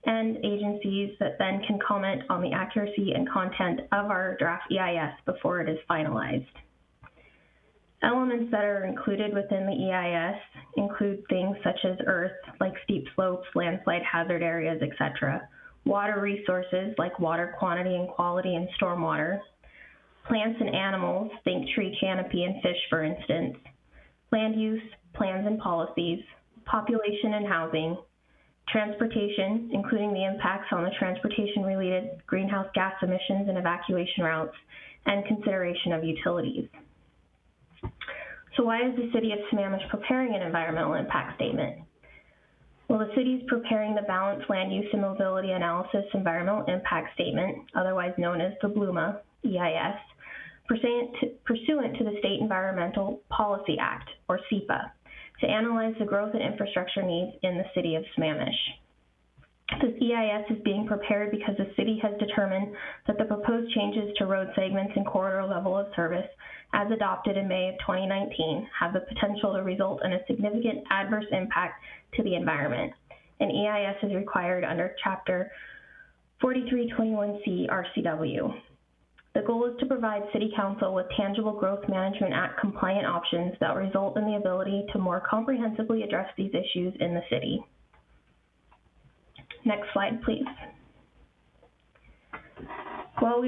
and agencies that then can comment on the accuracy and content of our draft EIS before it is finalized. Elements that are included within the EIS include things such as earth, like steep slopes, landslide hazard areas, etc., water resources like water quantity and quality and stormwater, plants and animals, think tree canopy and fish, for instance, land use, plans and policies, population and housing, transportation, including the impacts on the transportation-related greenhouse gas emissions and evacuation routes, and consideration of utilities. So why is the City of Sammamish preparing an environmental impact statement? Well, the city is preparing the Balanced Land Use and Mobility Analysis Environmental Impact Statement, otherwise known as the BLUMA EIS, pursuant to the State Environmental Policy Act, or SEPA, to analyze the growth and infrastructure needs in the City of Sammamish. This EIS is being prepared because the city has determined that the proposed changes to road segments and corridor level of service, as adopted in May of 2019, have the potential to result in a significant adverse impact to the environment. An EIS is required under Chapter 4321C RCW. The goal is to provide City Council with tangible Growth Management Act compliant options that result in the ability to more comprehensively address these issues in the city. Next slide, please. While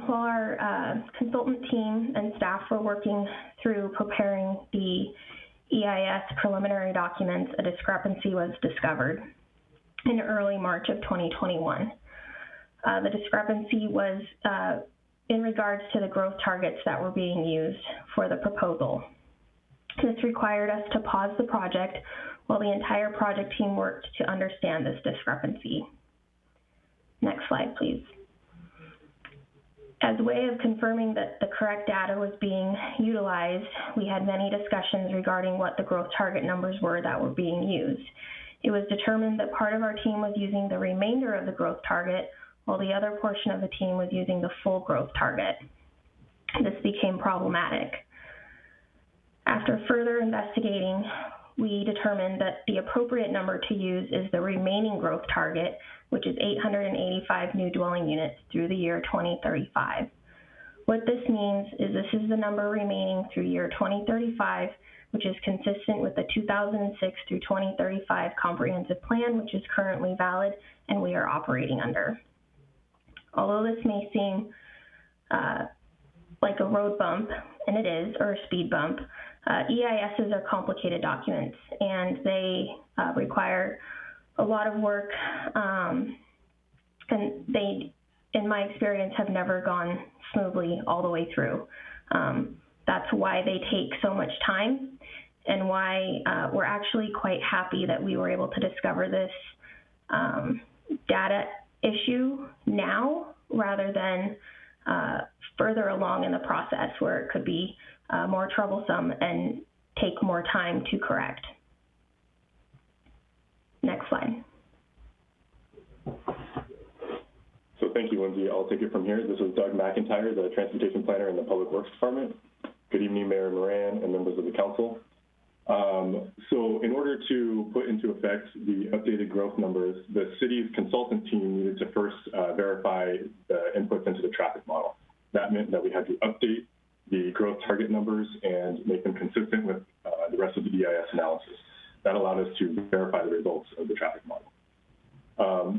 our consultant team and staff were working through preparing the EIS preliminary documents, a discrepancy was discovered in early March of 2021. The discrepancy was in regards to the growth targets that were being used for the proposal. This required us to pause the project while the entire project team worked to understand this discrepancy. Next slide, please. As a way of confirming that the correct data was being utilized, we had many discussions regarding what the growth target numbers were that were being used. It was determined that part of our team was using the remainder of the growth target, while the other portion of the team was using the full growth target. this became problematic. After further investigating, we determined that the appropriate number to use is the remaining growth target, which is 885 new dwelling units through the year 2035. What this means is this is the number remaining through year 2035, which is consistent with the 2006 through 2035 comprehensive plan, which is currently valid and we are operating under. Although this may seem like a road bump, and it is, or a speed bump, EISs are complicated documents and they require a lot of work, and they, in my experience, have never gone smoothly all the way through. That's why they take so much time and why we're actually quite happy that we were able to discover this data issue now rather than further along in the process where it could be more troublesome and take more time to correct. Next slide. So thank you, Lindsay. I'll take it from here. This is Doug McIntyre, the Transportation Planner in the Public Works Department. Good evening, Mayor Moran and members of the council. So in order to put into effect the updated growth numbers, the city's consultant team needed to first verify the inputs into the traffic model. That meant that we had to update the growth target numbers and make them consistent with the rest of the EIS analysis. That allowed us to verify the results of the traffic model.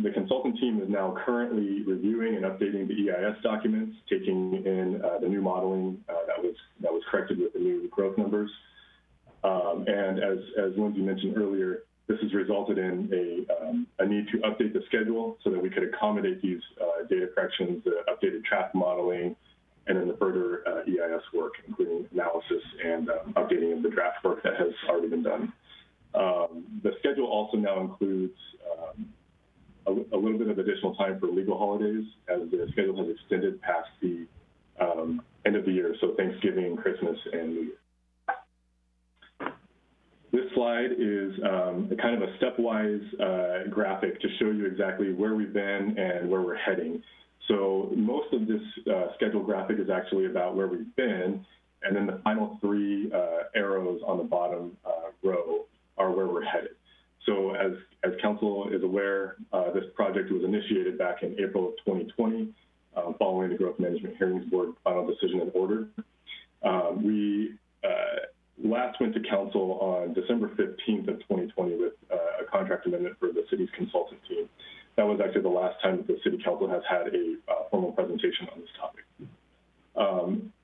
The consultant team is now currently reviewing and updating the EIS documents, taking in the new modeling that was corrected with the new growth numbers. And as Lindsay mentioned earlier, this has resulted in a need to update the schedule so that we could accommodate these data corrections, the updated traffic modeling, and then the further EIS work, including analysis and updating of the draft work that has already been done. The schedule also now includes a little bit of additional time for legal holidays, as the schedule has extended past the end of the year, so Thanksgiving, Christmas, and New Year. This slide is kind of a stepwise graphic to show you exactly where we've been and where we're heading. So most of this schedule graphic is actually about where we've been, and then the final three arrows on the bottom row are where we're headed. So as council is aware, this project was initiated back in April of 2020, following the Growth Management Hearings Board final decision and order. We last went to council on December 15th of 2020 with a contract amendment for the city's consultant team. That was actually the last time that the city council has had a formal presentation on this topic.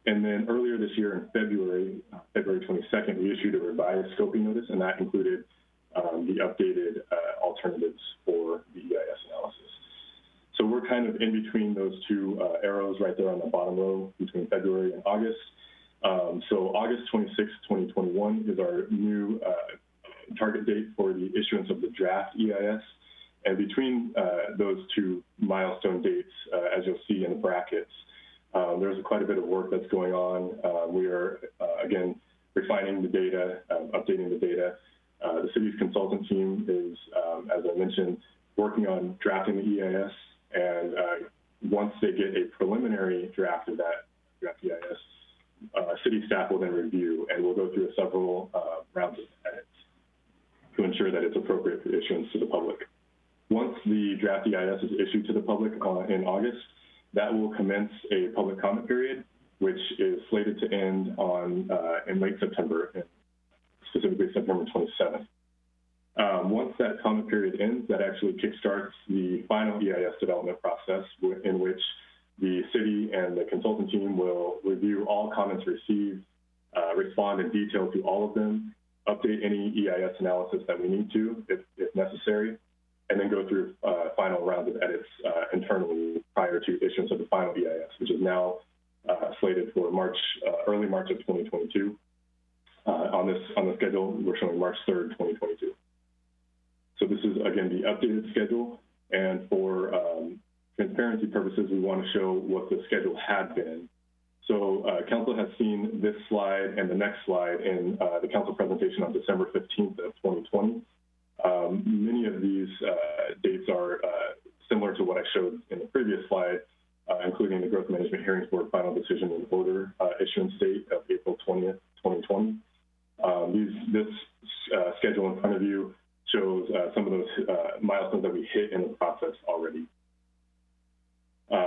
And then earlier this year in February 22nd, we issued a revised scoping notice, and that included the updated alternatives for the EIS analysis. So we're kind of in between those two arrows right there on the bottom row between February and August. So August 26, 2021 is our new target date for the issuance of the draft EIS. And between those two milestone dates, as you'll see in the brackets, there's quite a bit of work that's going on. We are, again, refining the data, updating the data. The city's consultant team is, as I mentioned, working on drafting the EIS. And once they get a preliminary draft of that draft EIS, city staff will then review, and we'll go through several rounds of edits to ensure that it's appropriate for issuance to the public. Once the draft EIS is issued to the public in August, that will commence a public comment period, which is slated to end in late September, specifically September 27th. Once that comment period ends, that actually kickstarts the final EIS development process, in which the city and the consultant team will review all comments received, respond in detail to all of them, update any EIS analysis that we need to, if necessary, and then go through final rounds of edits internally prior to issuance of the final EIS, which is now slated for early March of 2022. On the schedule, we're showing March 3rd, 2022. So this is, again, the updated schedule, and for transparency purposes, we want to show what the schedule had been. So council has seen this slide and the next slide in the council presentation on December 15th of 2020. Many of these dates are similar to what I showed in the previous slide, including the Growth Management Hearings Board final decision and order issuance date of April 20th, 2020. This schedule in front of you shows some of those milestones that we hit in the process already.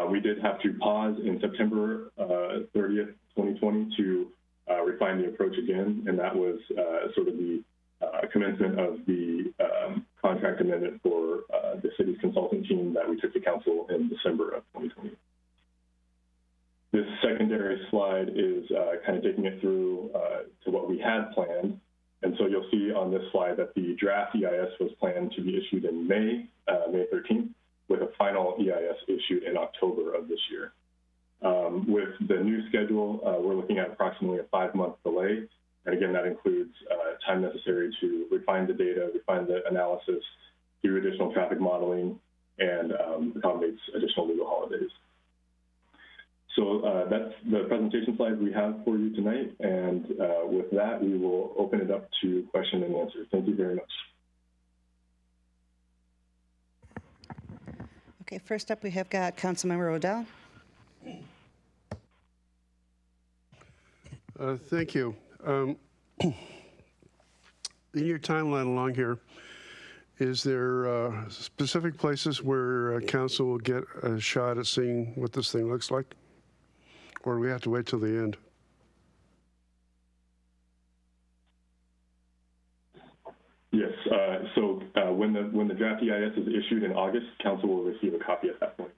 We did have to pause in September 30th, 2020 to refine the approach again, and that was sort of the commencement of the contract amendment for the city's consulting team that we took to council in December of 2020. This secondary slide is kind of taking it through to what we had planned. And so you'll see on this slide that the draft EIS was planned to be issued in May 13th, with a final EIS issued in October of this year. With the new schedule, we're looking at approximately a 5-month delay. And again, that includes time necessary to refine the data, refine the analysis, do additional traffic modeling, and accommodates additional legal holidays. So that's the presentation slides we have for you tonight. And with that, we will open it up to question and answer. Thank you very much. Okay, first up, we have got Councilmember Odell. Thank you. In your timeline along here, is there specific places where council will get a shot at seeing what this thing looks like? Or do we have to wait till the end? Yes. So when the draft EIS is issued in August, council will receive a copy at that point.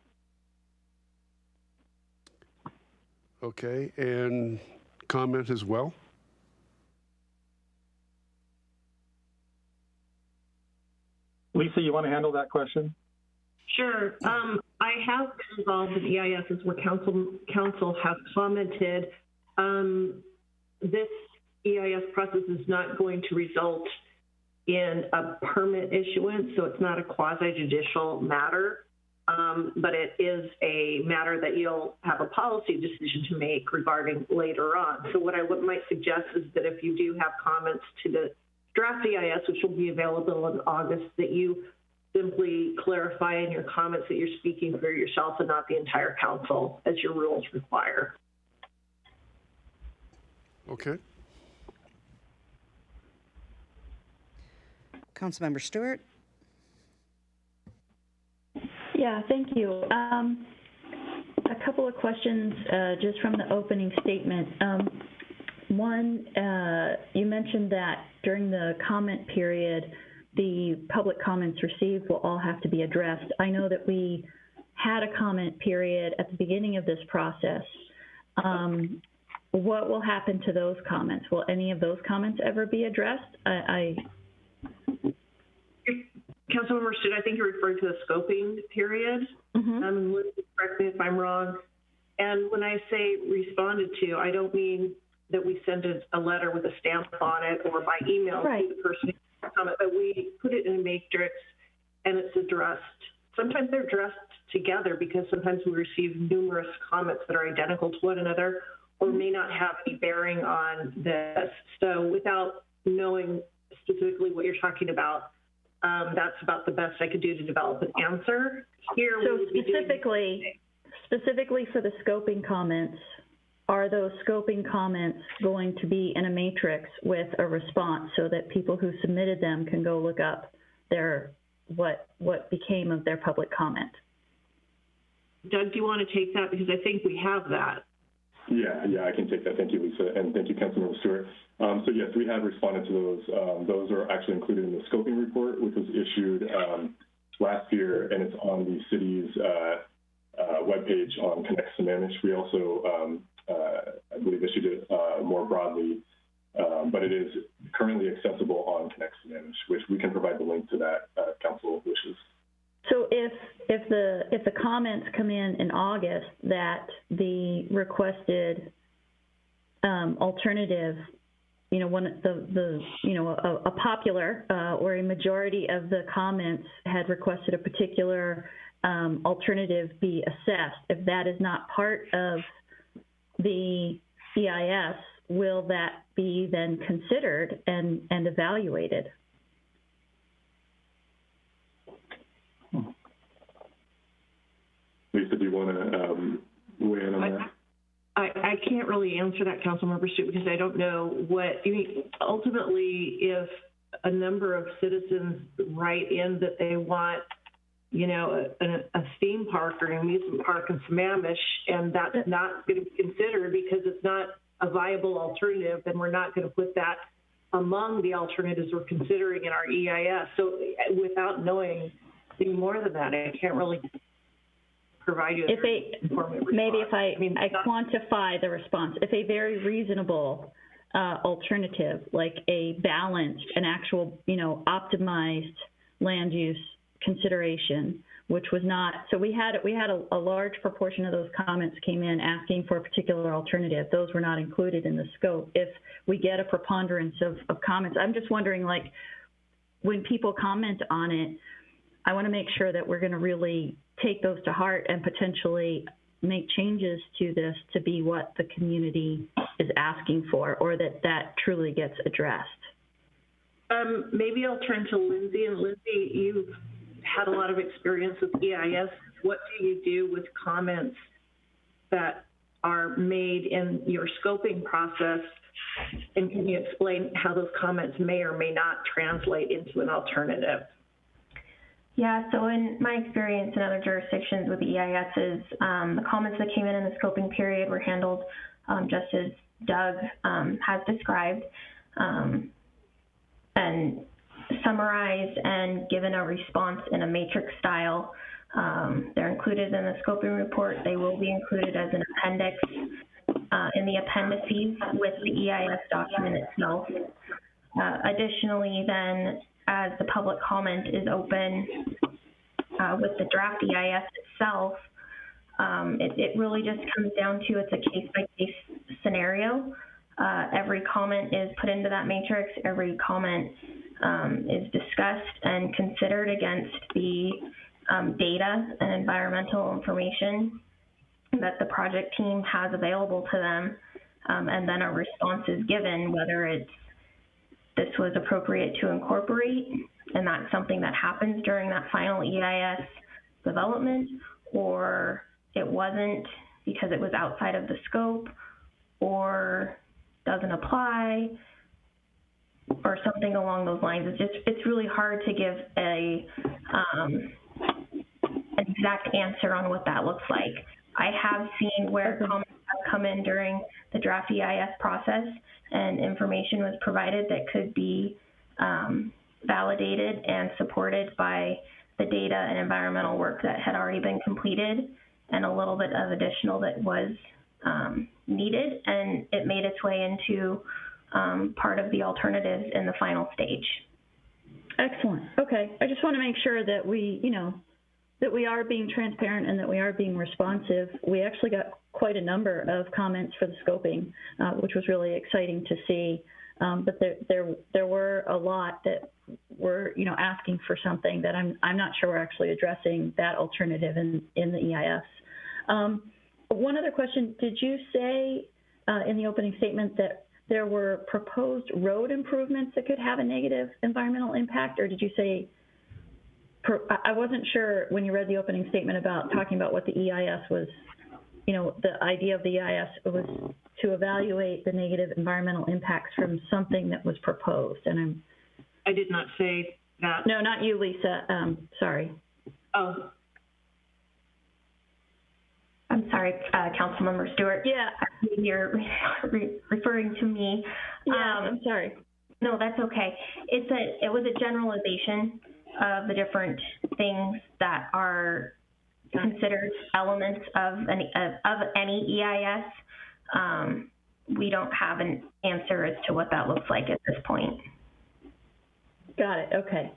Okay, and comment as well? Lisa, you want to handle that question? Sure. I have been involved in EISs where council has commented. This EIS process is not going to result in a permit issuance, so it's not a quasi-judicial matter, but it is a matter that you'll have a policy decision to make regarding later on. So what I might suggest is that if you do have comments to the draft EIS, which will be available in August, that you simply clarify in your comments that you're speaking for yourself and not the entire council, as your rules require. Okay. Councilmember Stewart. Yeah, thank you. A couple of questions just from the opening statement. One, you mentioned that during the comment period, the public comments received will all have to be addressed. I know that we had a comment period at the beginning of this process. What will happen to those comments? Will any of those comments ever be addressed? Councilmember Stewart, I think you're referring to the scoping period. Correct me if I'm wrong. And when I say responded to, I don't mean that we send a letter with a stamp on it or by email to the person who comment, but we put it in a matrix and it's addressed. Sometimes they're addressed together because sometimes we receive numerous comments that are identical to one another or may not have any bearing on this. So without knowing specifically what you're talking about, that's about the best I could do to develop an answer. Here, so specifically for the scoping comments, are those scoping comments going to be in a matrix with a response so that people who submitted them can go look up what became of their public comment? Doug, do you want to take that? Because I think we have that. Yeah, I can take that. Thank you, Lisa, and thank you, Councilmember Stewart. So yes, we have responded to those. Those are actually included in the scoping report, which was issued last year, and it's on the city's webpage on Connect Sammamish. We also, I believe, issued it more broadly, but it is currently accessible on Connect Sammamish, which we can provide the link to that council wishes. So if the comments come in August that the requested alternative, a popular or a majority of the comments had requested a particular alternative be assessed, if that is not part of the EIS, will that be then considered and evaluated? Lisa, did you want to weigh in on that? I can't really answer that, Councilmember Stewart, because I don't know what, I mean, ultimately, if a number of citizens write in that they want, you know, a theme park or an amusement park in Sammamish, and that's not going to be considered because it's not a viable alternative, then we're not going to put that among the alternatives we're considering in our EIS. So without knowing any more than that, I can't really provide you. Maybe if I quantify the response, if a very reasonable alternative, like a balanced, an actual, you know, optimized land use consideration, which was not, so we had a large proportion of those comments came in asking for a particular alternative. Those were not included in the scope. If we get a preponderance of comments, I'm just wondering, like, when people comment on it, I want to make sure that we're going to really take those to heart and potentially make changes to this to be what the community is asking for, or that truly gets addressed. Maybe I'll turn to Lindsay. And Lindsay, you've had a lot of experience with EIS. What do you do with comments that are made in your scoping process? And can you explain how those comments may or may not translate into an alternative? Yeah, so in my experience in other jurisdictions with the EISs, the comments that came in the scoping period were handled just as Doug has described, and summarized and given a response in a matrix style. They're included in the scoping report. They will be included as an appendix in the appendices with the EIS document itself. Additionally, then, as the public comment is open with the draft EIS itself, it really just comes down to it's a case-by-case scenario. Every comment is put into that matrix. Every comment is discussed and considered against the data and environmental information that the project team has available to them, and then a response is given, whether this was appropriate to incorporate, and that's something that happens during that final EIS development, or it wasn't because it was outside of the scope, or doesn't apply, or something along those lines. It's really hard to give an exact answer on what that looks like. I have seen where comments have come in during the draft EIS process and information was provided that could be validated and supported by the data and environmental work that had already been completed, and a little bit of additional that was needed, and it made its way into part of the alternatives in the final stage. Excellent. Okay. I just want to make sure that we, that we are being transparent and that we are being responsive. We actually got quite a number of comments for the scoping, which was really exciting to see. But there were a lot that were, asking for something that I'm not sure we're actually addressing that alternative in the EIS. One other question, did you say in the opening statement that there were proposed road improvements that could have a negative environmental impact, or did you say, I wasn't sure when you read the opening statement about talking about what the EIS was, the idea of the EIS was to evaluate the negative environmental impacts from something that was proposed, and I did not say that. No, not you, Lisa. Sorry. Oh. I'm sorry, Councilmember Stewart. Yeah. You're referring to me. Yeah, I'm sorry. No, that's okay. It was a generalization of the different things that are considered elements of any EIS. We don't have an answer as to what that looks like at this point. Got it. Okay.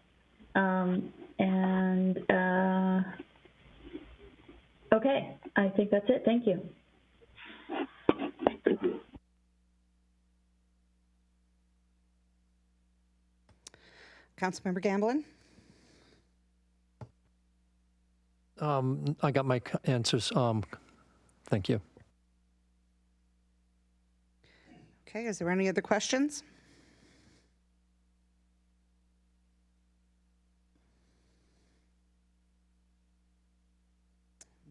Okay, I think that's it. Thank you. Thank you. Councilmember Gamblin? I got my answers. Thank you. Okay, is there any other questions?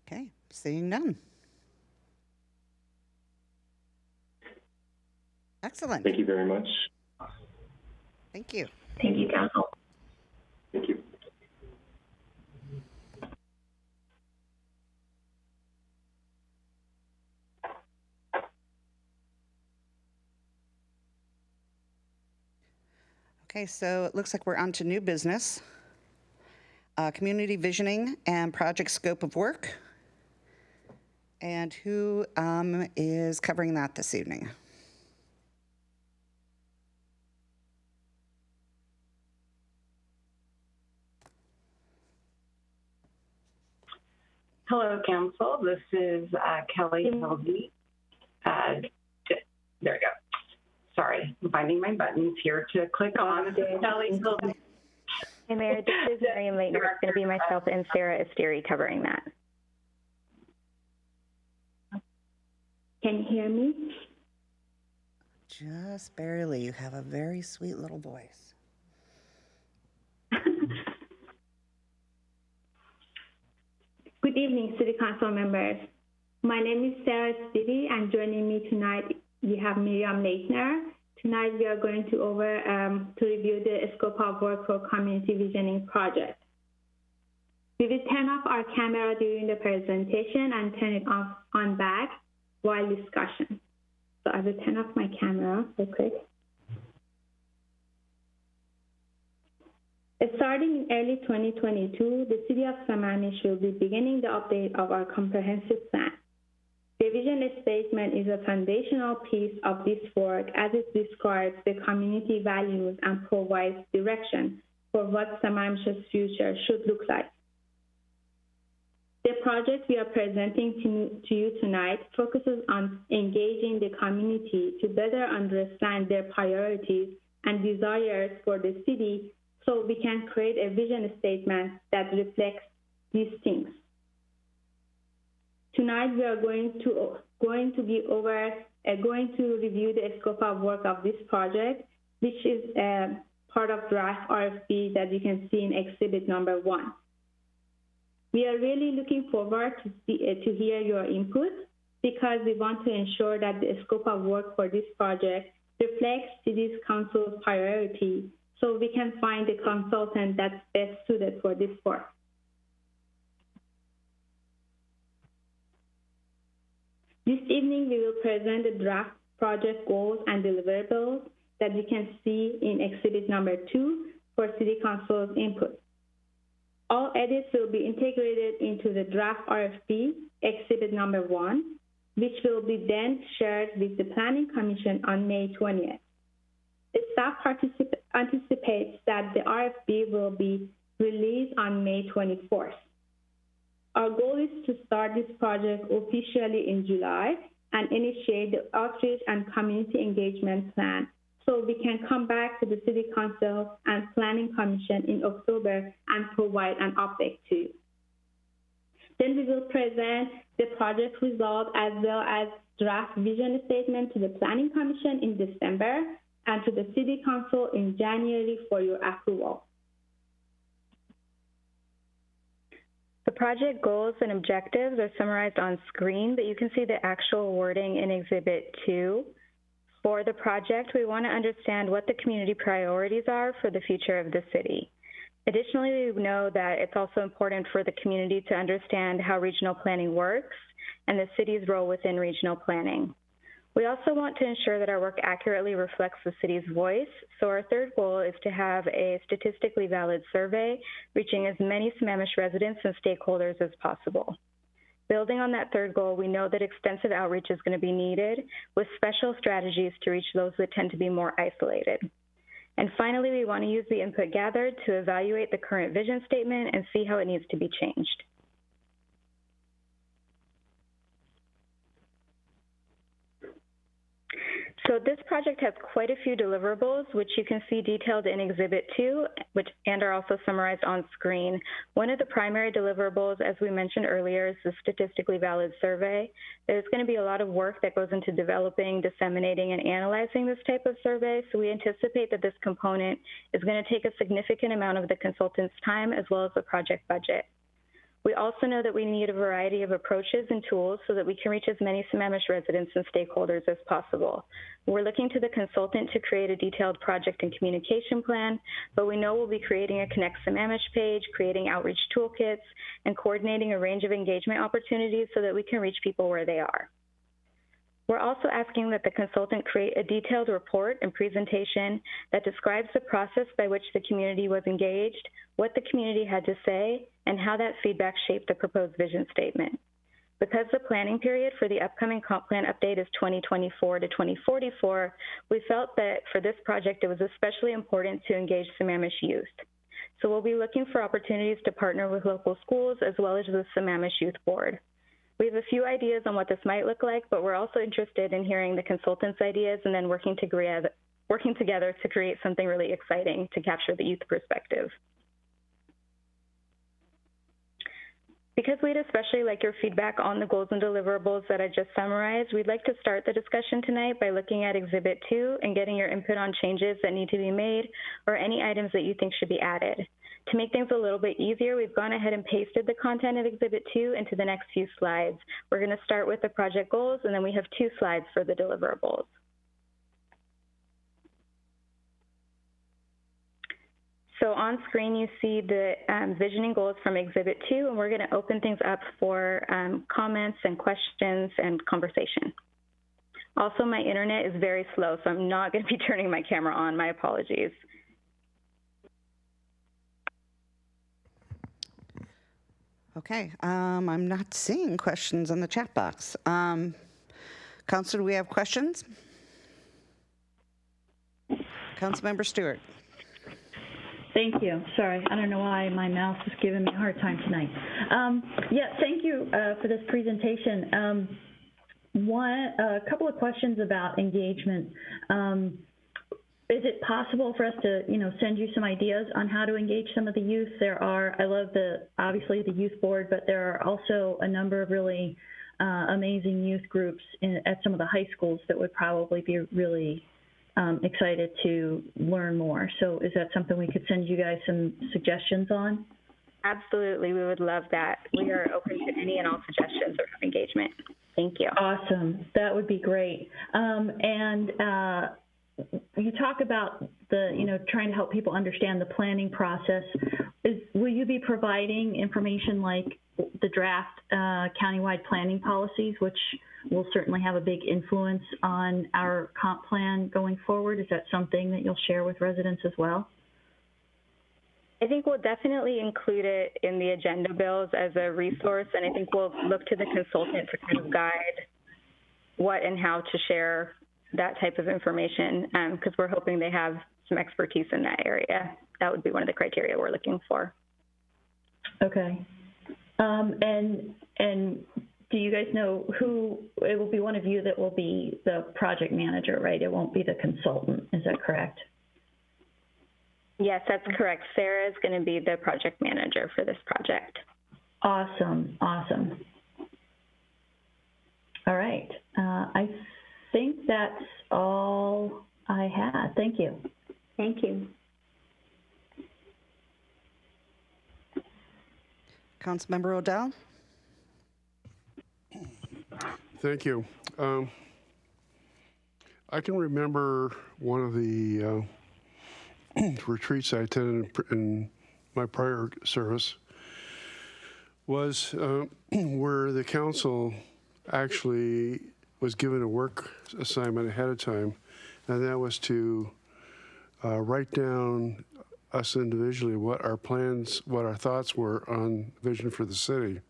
Okay, Seeing none. Excellent. Thank you very much. Thank you. Thank you, Council. Thank you. Okay, so it looks like we're on to new business. Community visioning and project scope of work. And who is covering that this evening? Hello, Council. This is Kelly Hildy. There we go. Sorry, I'm finding my buttons here to click on. Kelly Hildy. Hey, Mayor, this is Marion Leitner. It's going to be myself and Sarah Esteri covering that. Can you hear me? Just barely. You have a very sweet little voice. Good evening, City Council members. My name is Sarah Esteri, and joining me tonight, we have Miriam Leitner. Tonight, we are going to review the scope of work for community visioning project. We will turn off our camera during the presentation and turn it on back while discussion. So I will turn off my camera real quick. Starting in early 2022, the City of Sammamish will be beginning the update of our comprehensive plan. The vision statement is a foundational piece of this work as it describes the community values and provides direction for what Sammamish's future should look like. The project we are presenting to you tonight focuses on engaging the community to better understand their priorities and desires for the city so we can create a vision statement that reflects these things. Tonight we are going to review the scope of work of this project, which is part of draft RFP that you can see in exhibit number 1. We are really looking forward to hear your input because we want to ensure that the scope of work for this project reflects City Council's priority so we can find a consultant that's best suited for this work. This evening, we will present the draft project goals and deliverables that you can see in exhibit number 2 for City Council's input. All edits will be integrated into the draft RFP, exhibit number 1, which will be then shared with the Planning Commission on May 20th. The staff anticipates that the RFP will be released on May 24th. Our goal is to start this project officially in July and initiate the outreach and community engagement plan so we can come back to the City Council and Planning Commission in October and provide an update to you. Then we will present the project result as well as draft vision statement to the Planning Commission in December and to the City Council in January for your approval. The project goals and objectives are summarized on screen, but you can see the actual wording in Exhibit 2. For the project, we want to understand what the community priorities are for the future of the city. Additionally, we know that it's also important for the community to understand how regional planning works and the city's role within regional planning. We also want to ensure that our work accurately reflects the city's voice, so our third goal is to have a statistically valid survey reaching as many Sammamish residents and stakeholders as possible. Building on that third goal, we know that extensive outreach is going to be needed with special strategies to reach those that tend to be more isolated. And finally, we want to use the input gathered to evaluate the current vision statement and see how it needs to be changed. So this project has quite a few deliverables, which you can see detailed in Exhibit 2, and are also summarized on screen. One of the primary deliverables, as we mentioned earlier, is the statistically valid survey. There's going to be a lot of work that goes into developing, disseminating, and analyzing this type of survey, so we anticipate that this component is going to take a significant amount of the consultant's time as well as the project budget. We also know that we need a variety of approaches and tools so that we can reach as many Sammamish residents and stakeholders as possible. We're looking to the consultant to create a detailed project and communication plan, but we know we'll be creating a Connect Sammamish page, creating outreach toolkits, and coordinating a range of engagement opportunities so that we can reach people where they are. We're also asking that the consultant create a detailed report and presentation that describes the process by which the community was engaged, what the community had to say, and how that feedback shaped the proposed vision statement. Because the planning period for the upcoming comp plan update is 2024 to 2044, we felt that for this project it was especially important to engage Sammamish youth. So we'll be looking for opportunities to partner with local schools as well as the Sammamish Youth Board. We have a few ideas on what this might look like, but we're also interested in hearing the consultants' ideas and then working together to create something really exciting to capture the youth perspective. Because we'd especially like your feedback on the goals and deliverables that I just summarized, we'd like to start the discussion tonight by looking at Exhibit 2 and getting your input on changes that need to be made or any items that you think should be added. To make things a little bit easier, we've gone ahead and pasted the content of Exhibit 2 into the next few slides. We're going to start with the project goals, and then we have 2 slides for the deliverables. So on screen, you see the visioning goals from Exhibit 2, and we're going to open things up for comments and questions and conversation. Also, my internet is very slow, so I'm not going to be turning my camera on. My apologies. Okay, I'm not seeing questions in the chat box. Councilor, do we have questions? Councilmember Stewart. Thank you. Sorry, I don't know why my mouse is giving me a hard time tonight. Yeah, thank you for this presentation. A couple of questions about engagement. Is it possible for us to, send you some ideas on how to engage some of the youth? I love obviously the youth board, but there are also a number of really amazing youth groups at some of the high schools that would probably be really excited to learn more. So is that something we could send you guys some suggestions on? Absolutely, we would love that. We are open to any and all suggestions of engagement. Thank you. Awesome, that would be great. You talk about trying to help people understand the planning process. Will you be providing information like the draft countywide planning policies, which will certainly have a big influence on our comp plan going forward? Is that something that you'll share with residents as well? I think we'll definitely include it in the agenda bills as a resource, and I think we'll look to the consultant to kind of guide what and how to share that type of information, because we're hoping they have some expertise in that area. That would be one of the criteria we're looking for. Okay. And do you guys know who, it will be one of you that will be the project manager, right? It won't be the consultant, is that correct? Yes, that's correct. Sarah is going to be the project manager for this project. Awesome, awesome. All right, I think that's all I had. Thank you. Thank you. Councilmember O'Dell. Thank you. I can remember one of the retreats I attended in my prior service was where the council actually was given a work assignment ahead of time, and that was to write down us individually what our plans, what our thoughts were on vision for the city.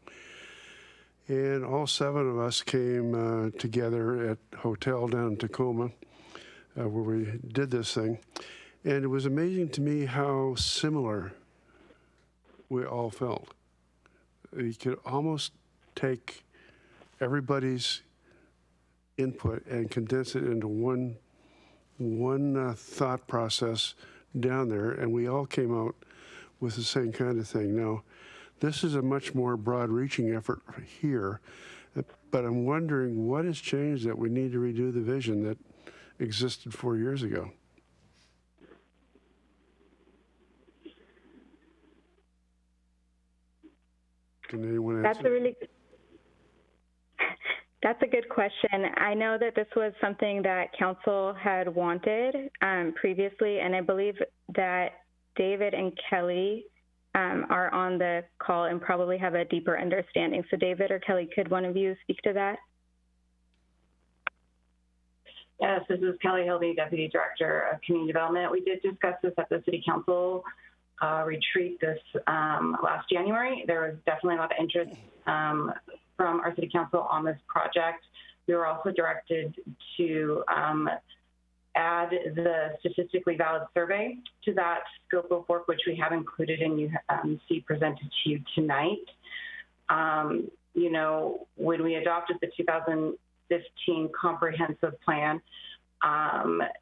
And all 7 of us came together at a hotel down in Tacoma where we did this thing. And it was amazing to me how similar we all felt. You could almost take everybody's input and condense it into one thought process down there, and we all came out with the same kind of thing. Now, this is a much more broad-reaching effort here, but I'm wondering what has changed that we need to redo the vision that existed 4 years ago. Can anyone That's answer? That's a good question. I know that this was something that council had wanted previously, and I believe that David and Kelly are on the call and probably have a deeper understanding. So David or Kelly, could one of you speak to that? Yes, this is Kelly Hilby, Deputy Director of Community Development. We did discuss this at the City Council retreat this last January. There was definitely a lot of interest from our City Council on this project. We were also directed to add the statistically valid survey to that scope of work, which we have included and you see presented to you tonight. You know, when we adopted the 2015 comprehensive plan,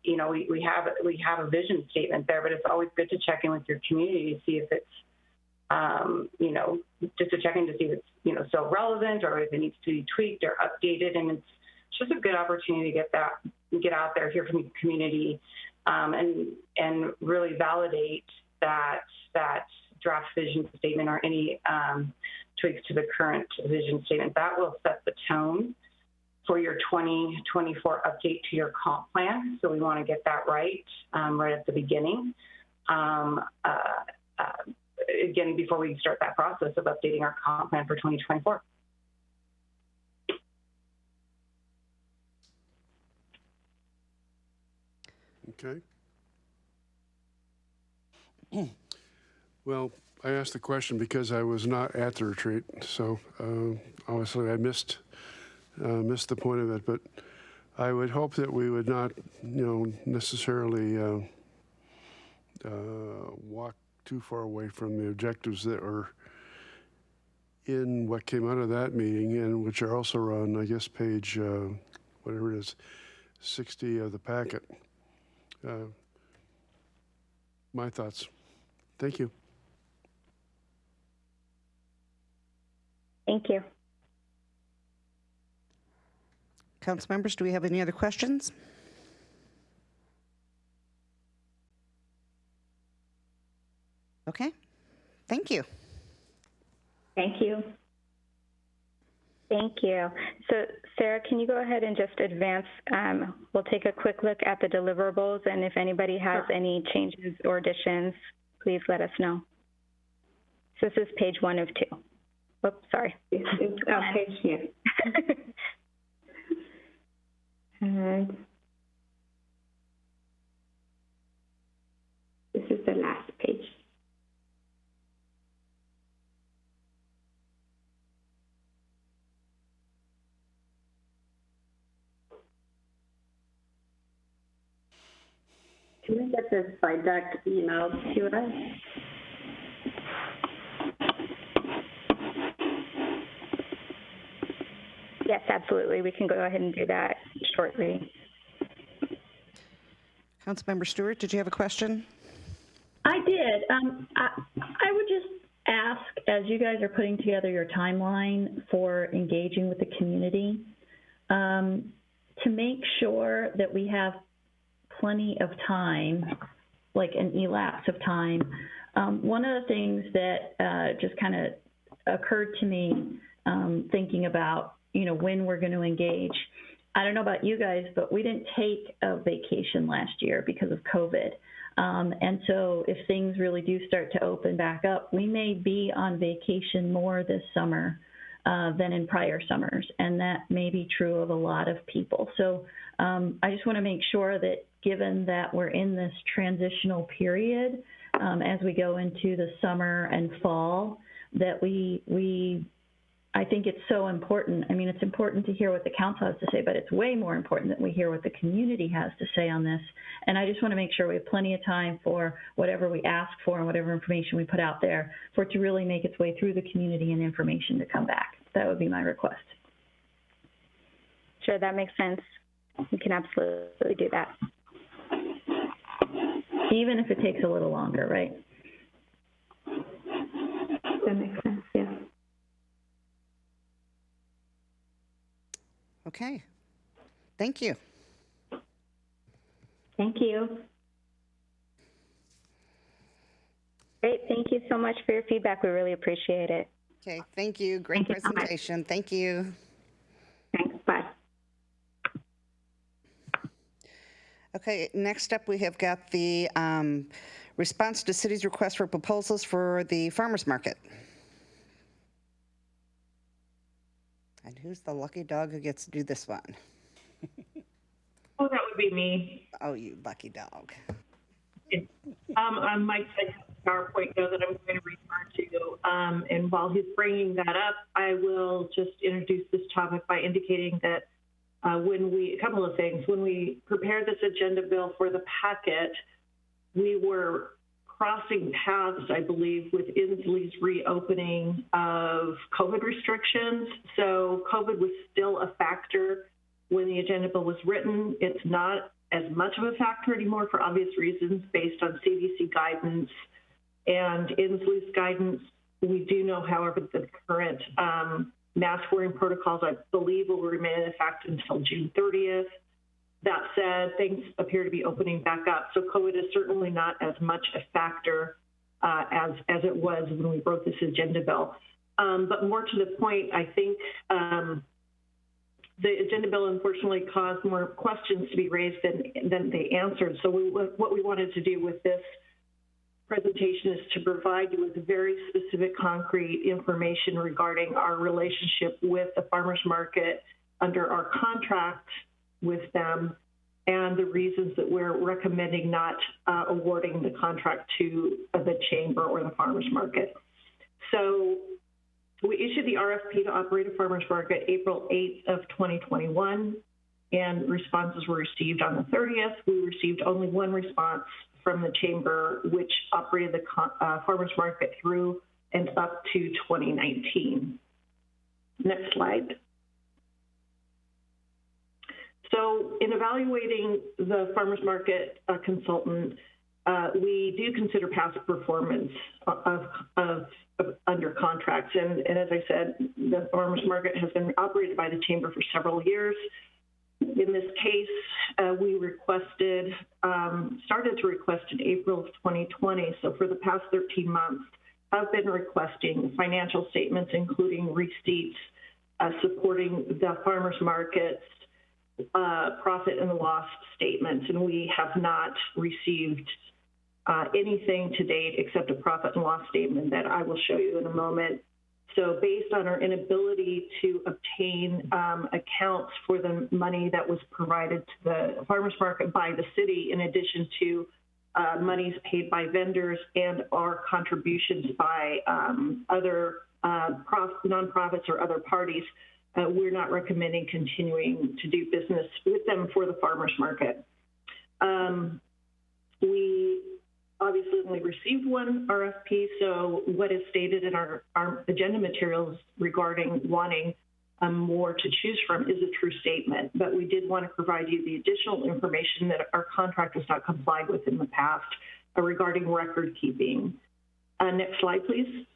you know, we have a vision statement there, but it's always good to check in with your community to see if it's, you know, just to check in to see if it's, you know, still relevant or if it needs to be tweaked or updated. And it's just a good opportunity to get out there, hear from the community, and really validate that draft vision statement or any tweaks to the current vision statement. That will set the tone for your 2024 update to your comp plan. So we want to get that right right at the beginning. Again, before we start that process of updating our comp plan for 2024. Okay. Well, I asked the question because I was not at the retreat, so obviously I missed the point of it. But I would hope that we would not, you know, necessarily walk too far away from the objectives that are in what came out of that meeting, and which are also on, I guess, page whatever it is, 60 of the packet. My thoughts. Thank you. Thank you. Council members, do we have any other questions? Okay. Thank you. Thank you. Thank you. So, Sarah, can you go ahead and just advance? We'll take a quick look at the deliverables, and if anybody has any changes or additions, please let us know. So this is page 1 of 2. Oops, sorry. Page 2. And this is the last page. Can we get this slide deck emailed to us? yes, absolutely. We can go ahead and do that shortly. Councilmember Stewart, did you have a question? I did. I would just ask, as you guys are putting together your timeline for engaging with the community, to make sure that we have plenty of time, like an elapse of time. One of the things that just kind of occurred to me thinking about, when we're going to engage. I don't know about you guys, but we didn't take a vacation last year because of COVID. And so if things really do start to open back up, we may be on vacation more this summer than in prior summers. And that may be true of a lot of people. So I just want to make sure that given that we're in this transitional period as we go into the summer and fall, that I think it's so important. I mean, it's important to hear what the council has to say, but it's way more important that we hear what the community has to say on this. And I just want to make sure we have plenty of time for whatever we ask for and whatever information we put out there for it to really make its way through the community and information to come back. That would be my request. Sure, that makes sense. We can absolutely do that. Even if it takes a little longer, right? That makes sense, yeah. Okay. Thank you. Thank you. Great. Thank you so much for your feedback. We really appreciate it. Okay, thank you. Great presentation. Thank you. Thanks. Bye. Okay, next up we have got the response to city's request for proposals for the farmers market. And who's the lucky dog who gets to do this one? Oh, that would be me. Oh, you lucky dog. On Mike's PowerPoint, though, that I'm going to refer to, and while he's bringing that up, I will just introduce this topic by indicating that a couple of things. When we prepared this agenda bill for the packet, we were crossing paths, I believe, with Inslee's reopening of COVID restrictions. So COVID was still a factor when the agenda bill was written. It's not as much of a factor anymore for obvious reasons based on CDC guidance and Inslee's guidance. We do know, however, that the current mask wearing protocols, I believe, will remain in effect until June 30th. That said, things appear to be opening back up. So COVID is certainly not as much a factor as it was when we wrote this agenda bill. But more to the point, I think the agenda bill unfortunately caused more questions to be raised than they answered. So what we wanted to do with this presentation is to provide you with very specific, concrete information regarding our relationship with the farmers market under our contract with them and the reasons that we're recommending not awarding the contract to the chamber or the farmers market. So we issued the RFP to operate a farmers market April 8th of 2021, and responses were received on the 30th. We received only one response from the chamber, which operated the farmers market through and up to 2019. Next slide. So in evaluating the farmers market consultant, we do consider past performance of under contracts. And as I said, the farmers market has been operated by the chamber for several years. In this case, we started to request in April of 2020. So for the past 13 months, I've been requesting financial statements, including receipts, supporting the farmers market's profit and loss statements. And we have not received anything to date except a profit and loss statement that I will show you in a moment. So based on our inability to obtain accounts for the money that was provided to the farmers market by the city, in addition to monies paid by vendors and our contributions by other nonprofits or other parties, we're not recommending continuing to do business with them for the farmers market. We obviously only received one RFP, so what is stated in our agenda materials regarding wanting more to choose from is a true statement, but we did want to provide you the additional information that our contract has not complied with in the past regarding record keeping. Next slide, please.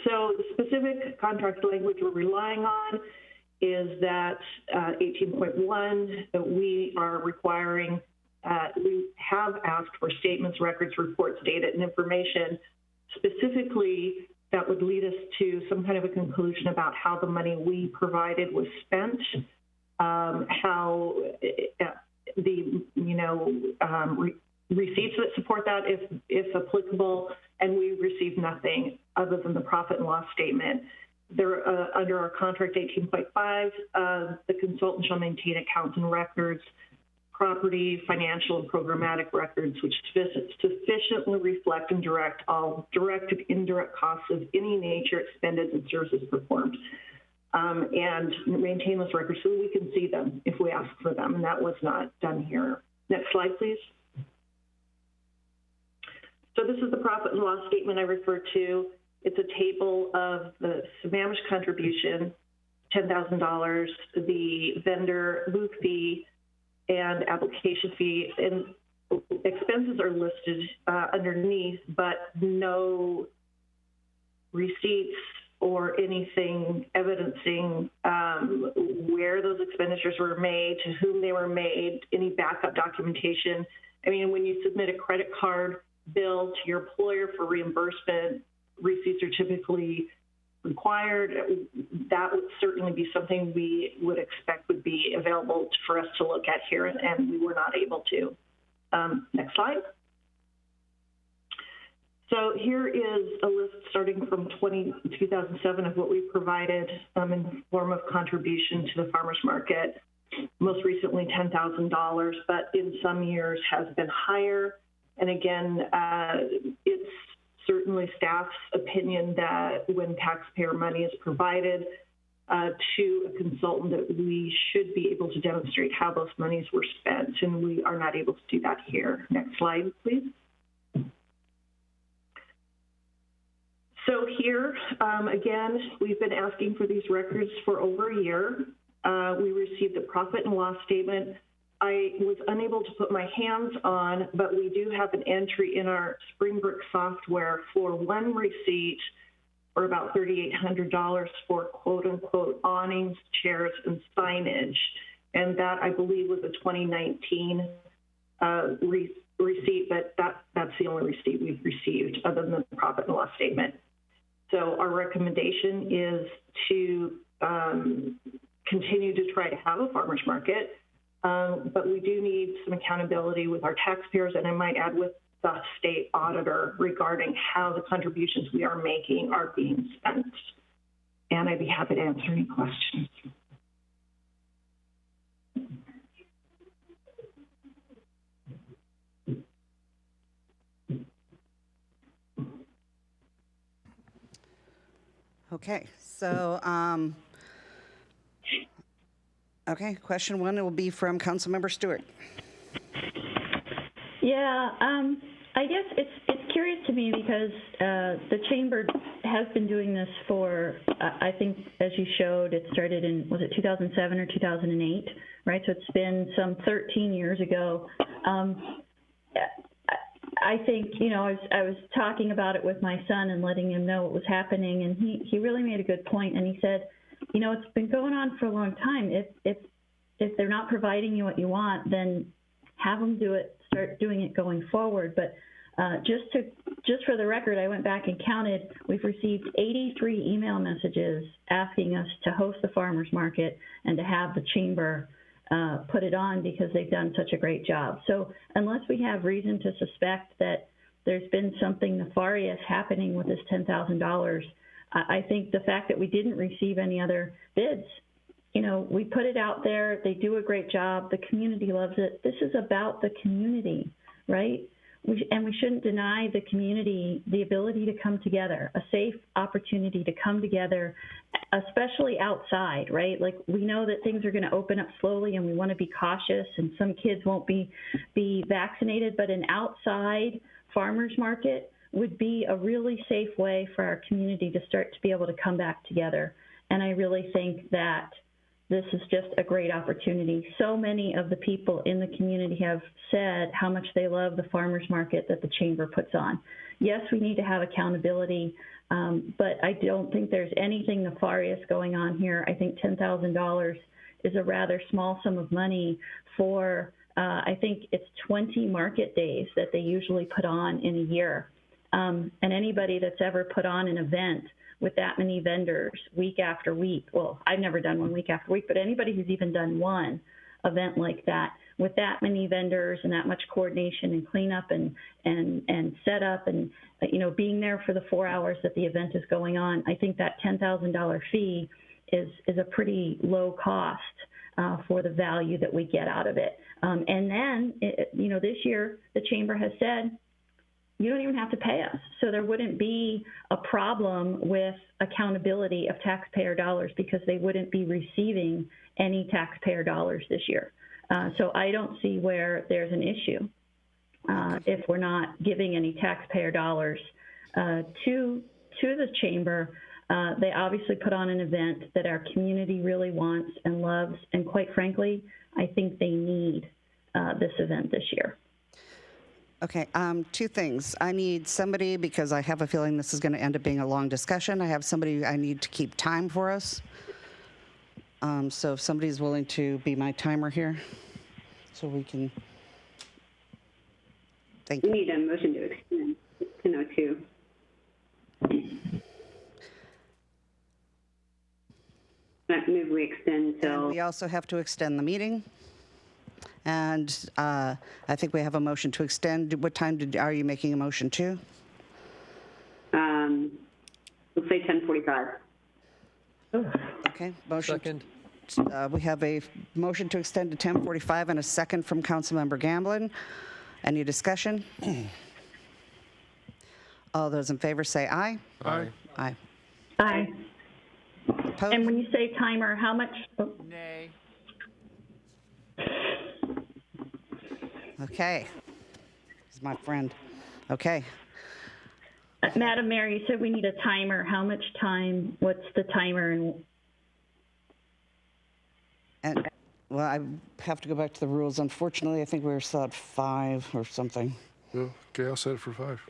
So the specific contract language we're relying on is that 18.1, that we are requiring, we have asked for statements, records, reports, data, and information. Specifically, that would lead us to some kind of a conclusion about how the money we provided was spent, how the receipts that support that, if applicable, and we received nothing other than the profit and loss statement. There, under our contract 18.5, the consultant shall maintain accounts and records, property, financial, and programmatic records, which sufficiently reflect and direct all direct and indirect costs of any nature expended and services performed, and maintain those records so we can see them if we ask for them, and that was not done here. Next slide, please. So this is the profit and loss statement I referred to. It's a table of the Sammamish contribution, $10,000, the vendor booth fee, and application fee, and expenses are listed underneath, but no receipts or anything evidencing where those expenditures were made, to whom they were made, any backup documentation. I mean, when you submit a credit card bill to your employer for reimbursement receipts are typically required, that would certainly be something we would expect would be available for us to look at here, and we were not able to. Next slide. So here is a list starting from 2007 of what we provided in the form of contribution to the farmers market. Most recently $10,000, but in some years has been higher. And again, it's certainly staff's opinion that when taxpayer money is provided to a consultant, that we should be able to demonstrate how those monies were spent, and we are not able to do that here. Next slide, please. So here, again, we've been asking for these records for over a year. We received a profit and loss statement. I was unable to put my hands on, but we do have an entry in our Springbrook software for one receipt for about $3,800 for quote unquote awnings, chairs, and signage. And that, I believe, was a 2019 receipt, but that's the only receipt we've received other than the profit and loss statement. So our recommendation is to continue to try to have a farmer's market, but we do need some accountability with our taxpayers, and I might add with the state auditor regarding how the contributions we are making are being spent. And I'd be happy to answer any questions. Okay, so, okay, question one will be from Councilmember Stewart. Yeah, I guess it's curious to me because the chamber has been doing this for, I think, as you showed, it started in, was it 2007 or 2008, right? So it's been some 13 years ago. I think, you know, I was talking about it with my son and letting him know what was happening, and he really made a good point, and he said, you know, it's been going on for a long time. If they're not providing you what you want, then have them do it, start doing it going forward. But just for the record, I went back and counted. We've received 83 email messages asking us to host the farmers market and to have the chamber put it on because they've done such a great job. So unless we have reason to suspect that there's been something nefarious happening with this $10,000, I think the fact that we didn't receive any other bids, you know, we put it out there, they do a great job, the community loves it. This is about the community, right? And we shouldn't deny the community the ability to come together, a safe opportunity to come together, especially outside, right? Like, we know that things are going to open up slowly and we want to be cautious, and some kids won't be vaccinated, but an outside farmers market would be a really safe way for our community to start to be able to come back together. And I really think that this is just a great opportunity. So many of the people in the community have said how much they love the farmers market that the chamber puts on. Yes, we need to have accountability, but I don't think there's anything nefarious going on here. I think $10,000 is a rather small sum of money for, I think it's 20 market days that they usually put on in a year. And anybody that's ever put on an event with that many vendors week after week, well, I've never done one week after week, but anybody who's even done one event like that with that many vendors and that much coordination and cleanup and setup and, you know, being there for the 4 hours that the event is going on, I think that $10,000 fee is a pretty low cost for the value that we get out of it. And then, you know, this year the chamber has said, you don't even have to pay us. So there wouldn't be a problem with accountability of taxpayer dollars because they wouldn't be receiving any taxpayer dollars this year. So I don't see where there's an issue if we're not giving any taxpayer dollars to the chamber. They obviously put on an event that our community really wants and loves, and quite frankly, I think they need this event this year. Okay, two things. I need somebody, because I have a feeling this is going to end up being a long discussion. I have somebody I need to keep time for us. So if somebody's willing to be my timer here, so we can. Thank you. We need a motion to extend to 10:02. I move we extend And till, we also have to extend the meeting. And I think we have a motion to extend. What time are you making a motion to? let's say 10:45. Okay, motion. Second. We have a motion to extend to 10:45 and a second from Councilmember Gamblin. Any discussion? All those in favor say aye. Aye. Aye. Aye. Opposed? And when you say timer, how much? Nay. Okay. He's my friend. Okay. Madam Mayor, you said we need a timer. How much time? What's the timer? And, well, I have to go back to the rules. Unfortunately, I think we were still at 5 or something. No, okay, I'll set it for 5.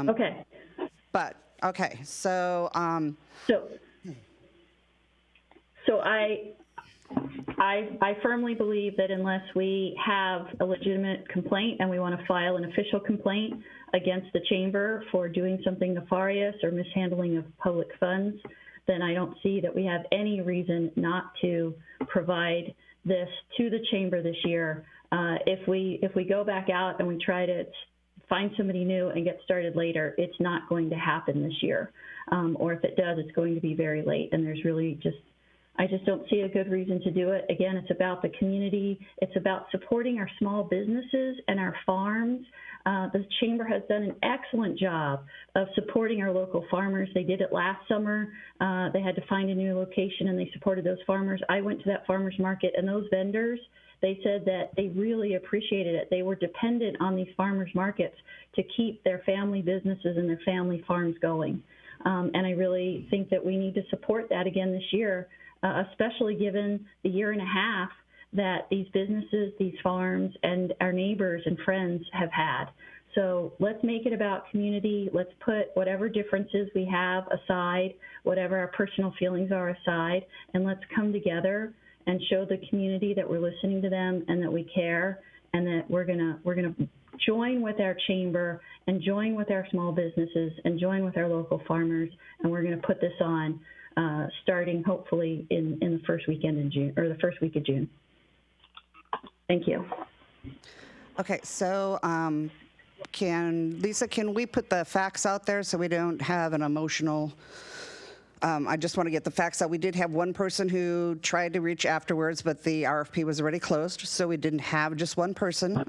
Okay. But, okay, so, So I firmly believe that unless we have a legitimate complaint and we want to file an official complaint against the chamber for doing something nefarious or mishandling of public funds, then I don't see that we have any reason not to provide this to the chamber this year. If we go back out and we try to find somebody new and get started later, it's not going to happen this year. Or if it does, it's going to be very late. And there's really I just don't see a good reason to do it. Again, it's about the community. It's about supporting our small businesses and our farms. The chamber has done an excellent job of supporting our local farmers. They did it last summer. They had to find a new location and they supported those farmers. I went to that farmers market and those vendors, they said that they really appreciated it. They were dependent on these farmers markets to keep their family businesses and their family farms going. And I really think that we need to support that again this year, especially given the year and a half that these businesses, these farms, and our neighbors and friends have had. So let's make it about community. Let's put whatever differences we have aside, whatever our personal feelings are aside, and let's come together and show the community that we're listening to them and that we care and that we're gonna join with our chamber and join with our small businesses and join with our local farmers, and we're gonna put this on starting hopefully in the first weekend in June, or the first week of June. Thank you. okay, so Lisa, can we put the facts out there so we don't have an emotional, I just want to get the facts out. We did have one person who tried to reach afterwards, but the RFP was already closed, so we didn't have just one person.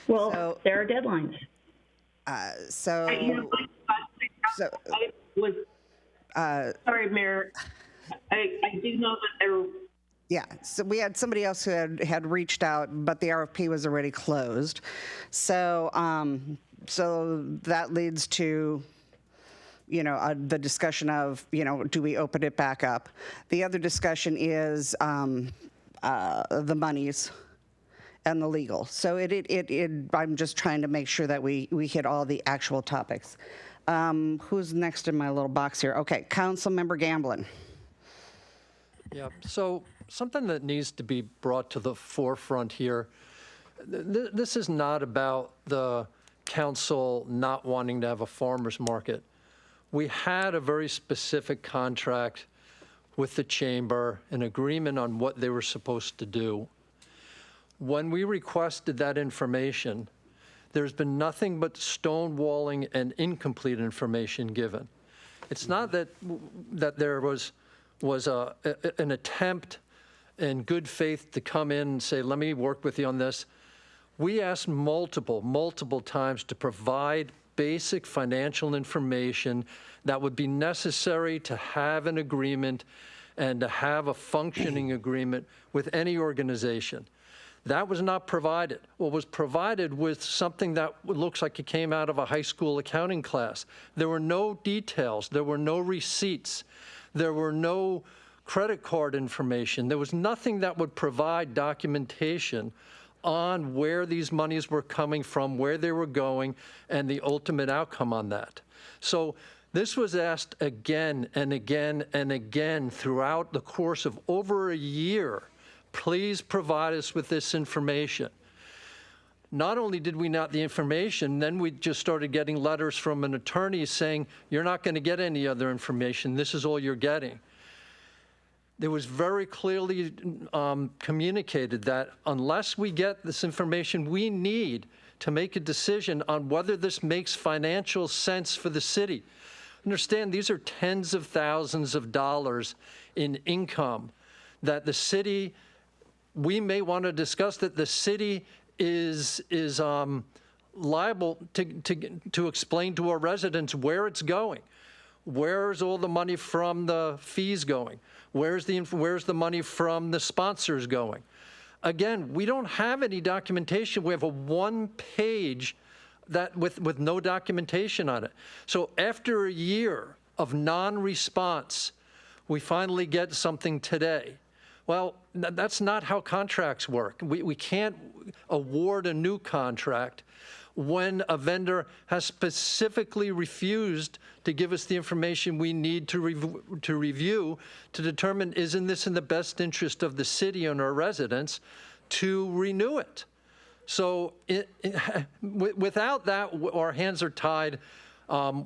Well, there are deadlines. Sorry, Mayor. I do know that there. Yeah, so we had somebody else who had reached out, but the RFP was already closed. So, so that leads to, the discussion of, do we open it back up? The other discussion is the monies and the legal. So I'm just trying to make sure that we hit all the actual topics. Who's next in my little box here? Okay, Councilmember Gamblin. Yeah, so something that needs to be brought to the forefront here, this is not about the council not wanting to have a farmer's market. We had a very specific contract with the chamber, an agreement on what they were supposed to do. When we requested that information, there's been nothing but stonewalling and incomplete information given. It's not that there was an attempt in good faith to come in and say, let me work with you on this. We asked multiple times to provide basic financial information that would be necessary to have an agreement and to have a functioning agreement with any organization. That was not provided. What was provided was something that looks like it came out of a high school accounting class. There were no details. There were no receipts. There were no credit card information. There was nothing that would provide documentation on where these monies were coming from, where they were going, and the ultimate outcome on that. So this was asked again and again and again throughout the course of over a year. Please provide us with this information. not only did we not the information, then we just started getting letters from an attorney saying, you're not going to get any other information. This is all you're getting. There was very clearly communicated that unless we get this information we need to make a decision on whether this makes financial sense for the city. Understand, these are tens of thousands of dollars in income that the city, we may want to discuss that the city is liable to explain to our residents where it's going. Where's all the money from the fees going? Where's the money from the sponsors going? Again, we don't have any documentation. We have a one-page that with no documentation on it. So after a year of non-response, we finally get something today. Well, that's not how contracts work. We can't award a new contract when a vendor has specifically refused to give us the information we need to review to determine, isn't this in the best interest of the city and our residents to renew it? So without that, our hands are tied.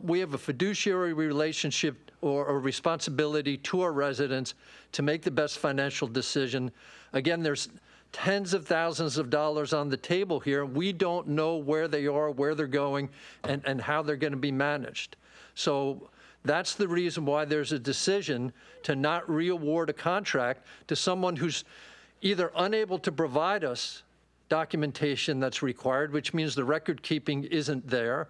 We have a fiduciary relationship or responsibility to our residents to make the best financial decision. Again, there's tens of thousands of dollars on the table here. We don't know where they are, where they're going, and how they're going to be managed. So that's the reason why there's a decision to not re-award a contract to someone who's either unable to provide us documentation that's required, which means the record keeping isn't there,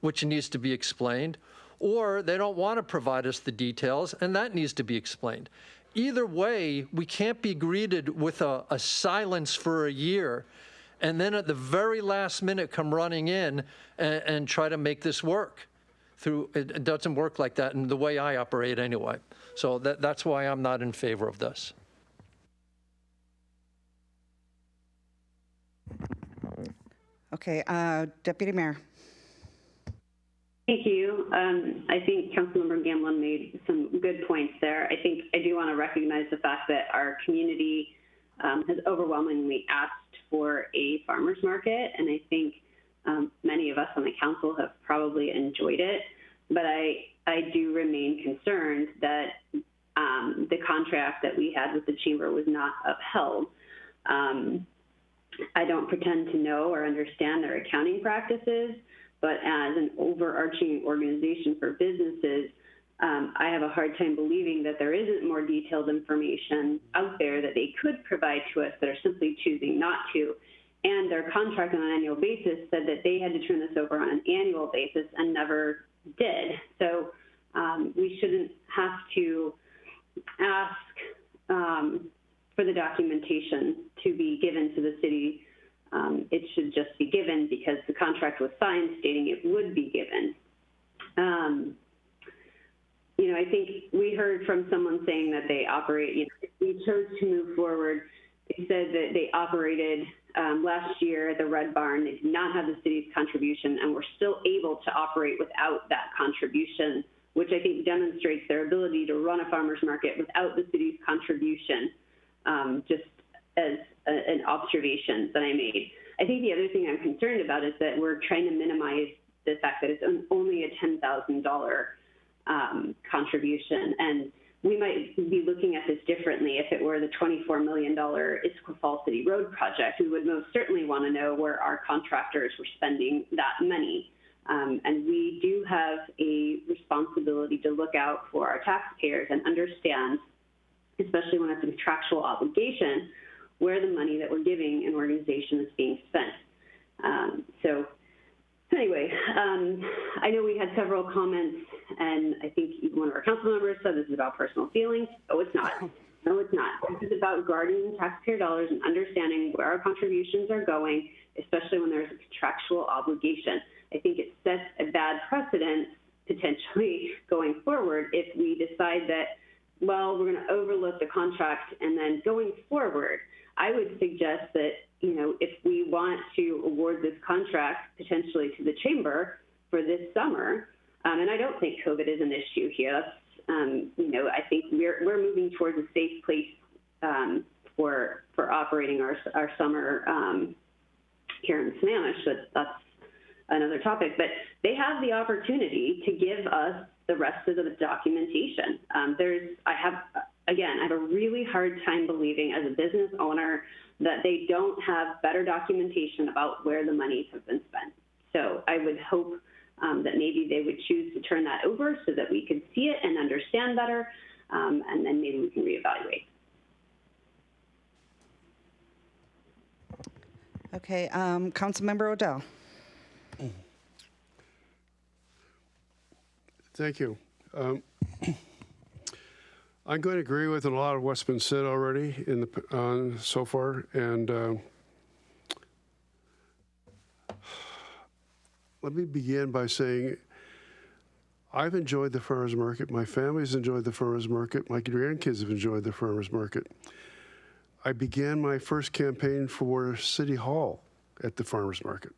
which needs to be explained, or they don't want to provide us the details, and that needs to be explained. Either way, we can't be greeted with a silence for a year and then at the very last minute come running in and try to make this work. It doesn't work like that in the way I operate anyway. So that's why I'm not in favor of this. Okay, Deputy Mayor. Thank you. I think Councilmember Gamblin made some good points there. I think I do want to recognize the fact that our community has overwhelmingly asked for a farmer's market, and I think many of us on the council have probably enjoyed it, but I do remain concerned that the contract that we had with the chamber was not upheld. I don't pretend to know or understand their accounting practices, but as an overarching organization for businesses, I have a hard time believing that there isn't more detailed information out there that they could provide to us that are simply choosing not to. And their contract on an annual basis said that they had to turn this over on an annual basis and never did. So we shouldn't have to ask for the documentation to be given to the city. It should just be given because the contract was signed stating it would be given. I think we heard from someone saying that they operate, if we chose to move forward, they said that they operated last year at the Red Barn. They did not have the city's contribution and were still able to operate without that contribution, which I think demonstrates their ability to run a farmer's market without the city's contribution, just as an observation that I made. I think the other thing I'm concerned about is that we're trying to minimize the fact that it's only a $10,000 contribution. And we might be looking at this differently if it were the $24 million Issaquah Falls City Road project. We would most certainly want to know where our contractors were spending that money. And we do have a responsibility to look out for our taxpayers and understand, especially when it's a contractual obligation, where the money that we're giving an organization is being spent. So anyway, I know we had several comments, and I think even one of our council members said this is about personal feelings. Oh, it's not. No, it's not. This is about guarding taxpayer dollars and understanding where our contributions are going, especially when there's a contractual obligation. I think it sets a bad precedent, potentially, going forward if we decide that, well, we're going to overlook the contract, and then going forward, I would suggest that, if we want to award this contract potentially to the chamber for this summer, and I don't think COVID is an issue here. That's, I think we're moving towards a safe place for operating our summer here in Sammamish, but that's another topic. But they have the opportunity to give us the rest of the documentation. I have a really hard time believing as a business owner that they don't have better documentation about where the monies have been spent. So I would hope that maybe they would choose to turn that over so that we could see it and understand better, and then maybe we can reevaluate. Okay, Councilmember O'Dell. Thank you. I'm going to agree with a lot of what's been said already so far, and let me begin by saying I've enjoyed the farmers market. My family's enjoyed the farmers market. My grandkids have enjoyed the farmers market. I began my first campaign for City Hall at the farmers market.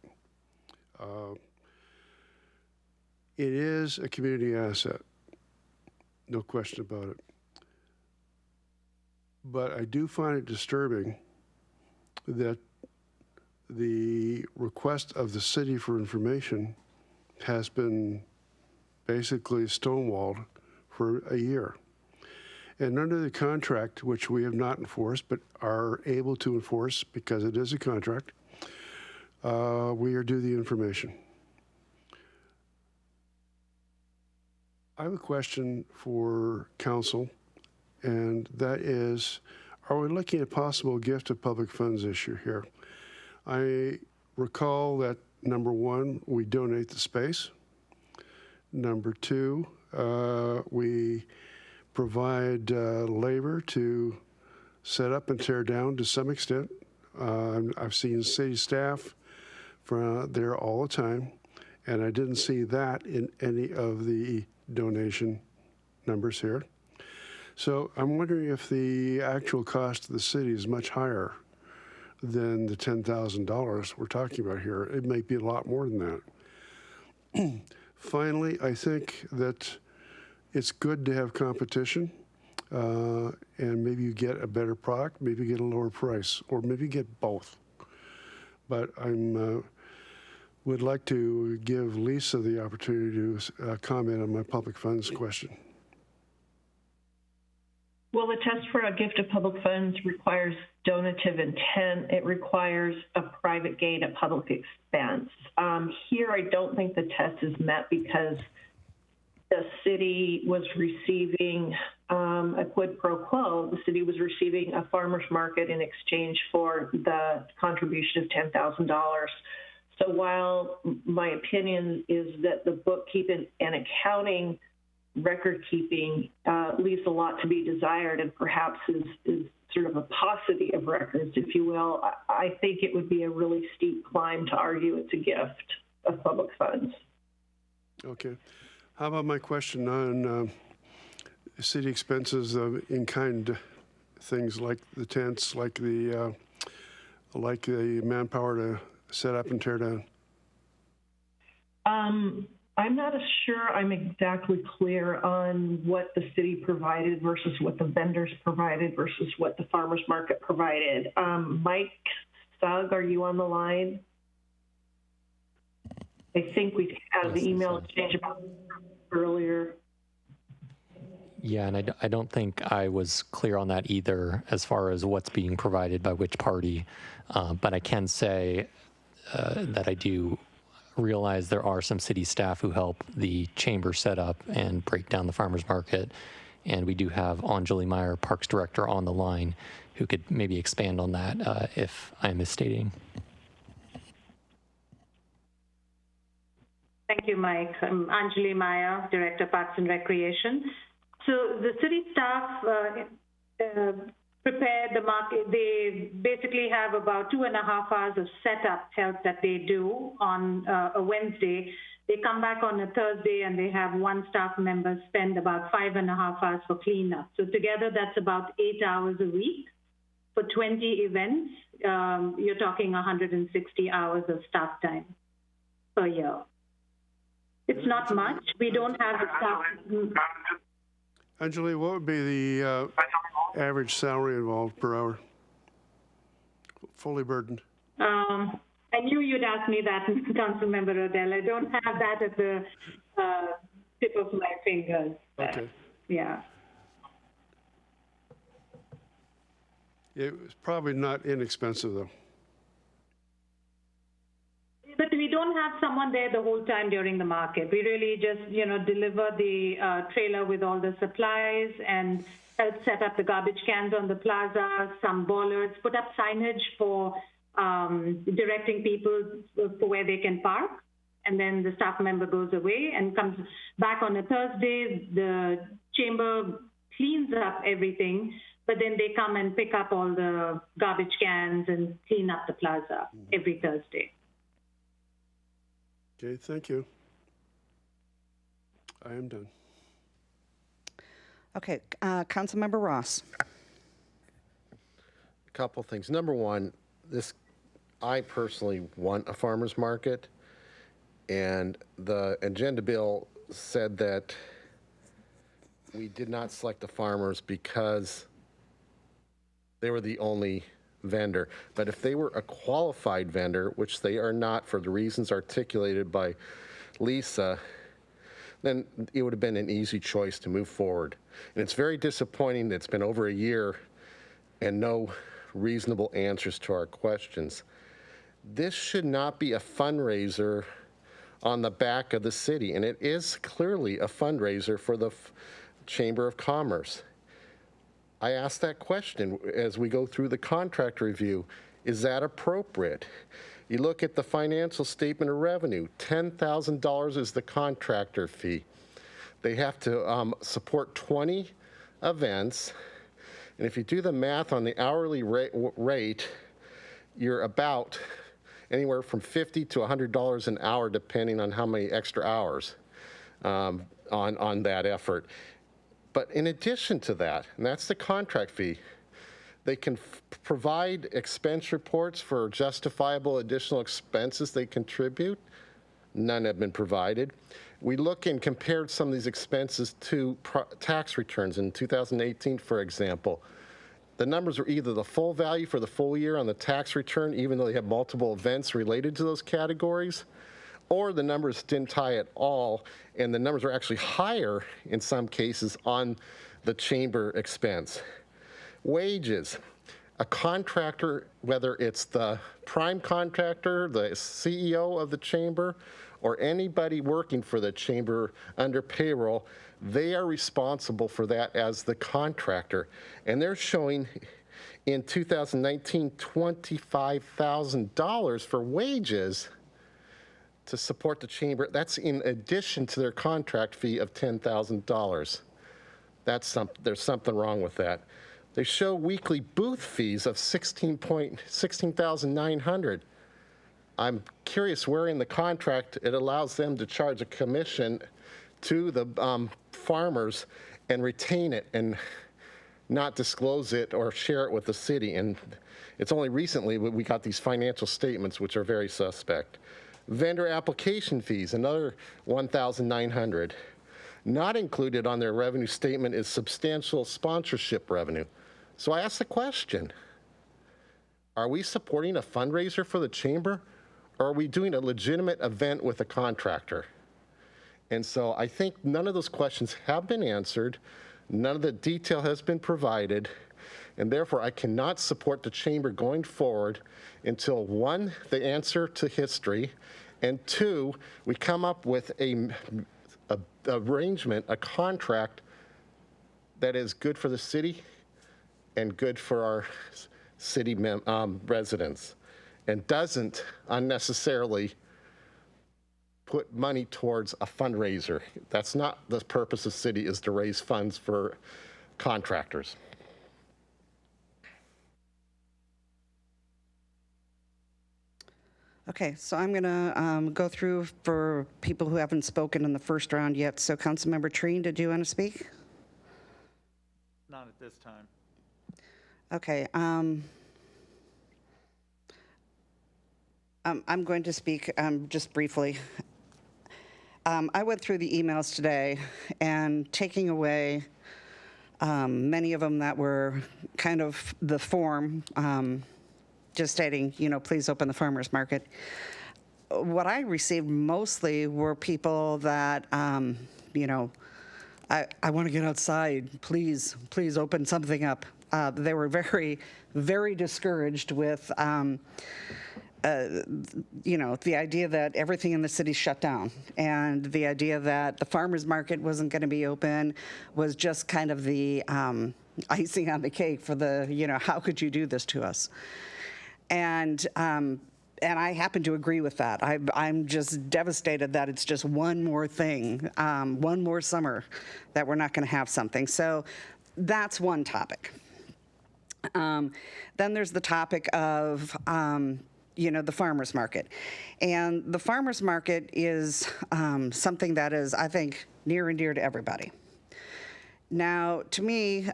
It is a community asset, no question about it. But I do find it disturbing that the request of the city for information has been basically stonewalled for a year. And under the contract, which we have not enforced but are able to enforce because it is a contract, we are due the information. I have a question for council, and that is, are we looking at a possible gift of public funds issue here? I recall that, number one, we donate the space. Number two, we provide labor to set up and tear down to some extent. I've seen city staff from there all the time, and I didn't see that in any of the donation numbers here. So I'm wondering if the actual cost to the city is much higher than the $10,000 we're talking about here. It may be a lot more than that. Finally, I think that it's good to have competition, and maybe you get a better product, maybe you get a lower price, or maybe you get both. But I would like to give Lisa the opportunity to comment on my public funds question. Well, the test for a gift of public funds requires donative intent. It requires a private gain at public expense. Here, I don't think the test is met because the city was receiving a quid pro quo. The city was receiving a farmer's market in exchange for the contribution of $10,000. So while my opinion is that the bookkeeping and accounting record keeping leaves a lot to be desired and perhaps is sort of a paucity of records, if you will, I think it would be a really steep climb to argue it's a gift of public funds. Okay. How about my question on city expenses of in-kind things like the tents, like the manpower to set up and tear down? I'm not sure I'm exactly clear on what the city provided versus what the vendors provided versus what the farmers market provided. Mike Sugg, are you on the line? I think we had the email exchange about earlier. Yeah, and I don't think I was clear on that either as far as what's being provided by which party. But I can say that I do realize there are some city staff who help the chamber set up and break down the farmers market. And we do have Anjali Meyer, Parks Director, on the line who could maybe expand on that if I'm misstating. Thank you, Mike. I'm Anjali Meyer, Director, Parks and Recreation. So the city staff prepare the market. They basically have about 2.5 hours of setup help that they do on a Wednesday. They come back on a Thursday and they have one staff member spend about 5.5 hours for cleanup. So together that's about 8 hours a week. For 20 events, you're talking 160 hours of staff time per year. It's not much. We don't have a staff. Anjali, what would be the average salary involved per hour, fully burdened? I knew you'd ask me that, Councilmember Odell. I don't have that at the tip of my fingers. Okay. Yeah. It was probably not inexpensive, though. But we don't have someone there the whole time during the market. We really just, deliver the trailer with all the supplies and help set up the garbage cans on the plaza, some bollards, put up signage for directing people for where they can park. And then the staff member goes away and comes back on a Thursday. The chamber cleans up everything, but then they come and pick up all the garbage cans and clean up the plaza every Thursday. Okay, thank you. I am done. Okay, Councilmember Ross. A couple things. Number one, I personally want a farmer's market, and the agenda bill said that we did not select the farmers because they were the only vendor. But if they were a qualified vendor, which they are not for the reasons articulated by Lisa, then it would have been an easy choice to move forward. And it's very disappointing that it's been over a year and no reasonable answers to our questions. This should not be a fundraiser on the back of the city, and it is clearly a fundraiser for the Chamber of Commerce. I asked that question as we go through the contract review. Is that appropriate? You look at the financial statement of revenue, $10,000 is the contractor fee. They have to support 20 events, and if you do the math on the hourly rate, you're about anywhere from $50 to $100 an hour, depending on how many extra hours on that effort. But in addition to that, and that's the contract fee, they can provide expense reports for justifiable additional expenses they contribute. None have been provided. We look and compared some of these expenses to tax returns in 2018, for example. The numbers were either the full value for the full year on the tax return, even though they have multiple events related to those categories, or the numbers didn't tie at all, and the numbers are actually higher in some cases on the chamber expense. Wages. A contractor, whether it's the prime contractor, the CEO of the chamber, or anybody working for the chamber under payroll, they are responsible for that as the contractor. And they're showing in 2019 $25,000 for wages to support the chamber. That's in addition to their contract fee of $10,000. There's something wrong with that. They show weekly booth fees of $16,900. I'm curious where in the contract it allows them to charge a commission to the farmers and retain it and not disclose it or share it with the city. And it's only recently we got these financial statements, which are very suspect. Vendor application fees, another $1,900. Not included on their revenue statement is substantial sponsorship revenue. So I asked the question, are we supporting a fundraiser for the chamber, or are we doing a legitimate event with a contractor? And so I think none of those questions have been answered, none of the detail has been provided, and therefore I cannot support the chamber going forward until, one, the answer to history, and two, we come up with a arrangement, a contract that is good for the city and good for our city residents, and doesn't unnecessarily put money towards a fundraiser. That's not the purpose of city, is to raise funds for contractors. Okay, so I'm going to go through for people who haven't spoken in the first round yet. So Councilmember Treen, did you want to speak? Not at this time. Okay. I'm going to speak just briefly. I went through the emails today, and taking away many of them that were kind of the form, just stating, please open the farmer's market. What I received mostly were people that, I want to get outside. Please open something up. They were very, very discouraged with, the idea that everything in the city shut down, and the idea that the farmer's market wasn't going to be open was just kind of the icing on the cake for the, how could you do this to us? And I happen to agree with that. I'm just devastated that it's just one more thing, one more summer that we're not going to have something. So that's one topic. Then there's the topic of, the farmer's market. And the farmer's market is something that is, I think, near and dear to everybody. Now, to me,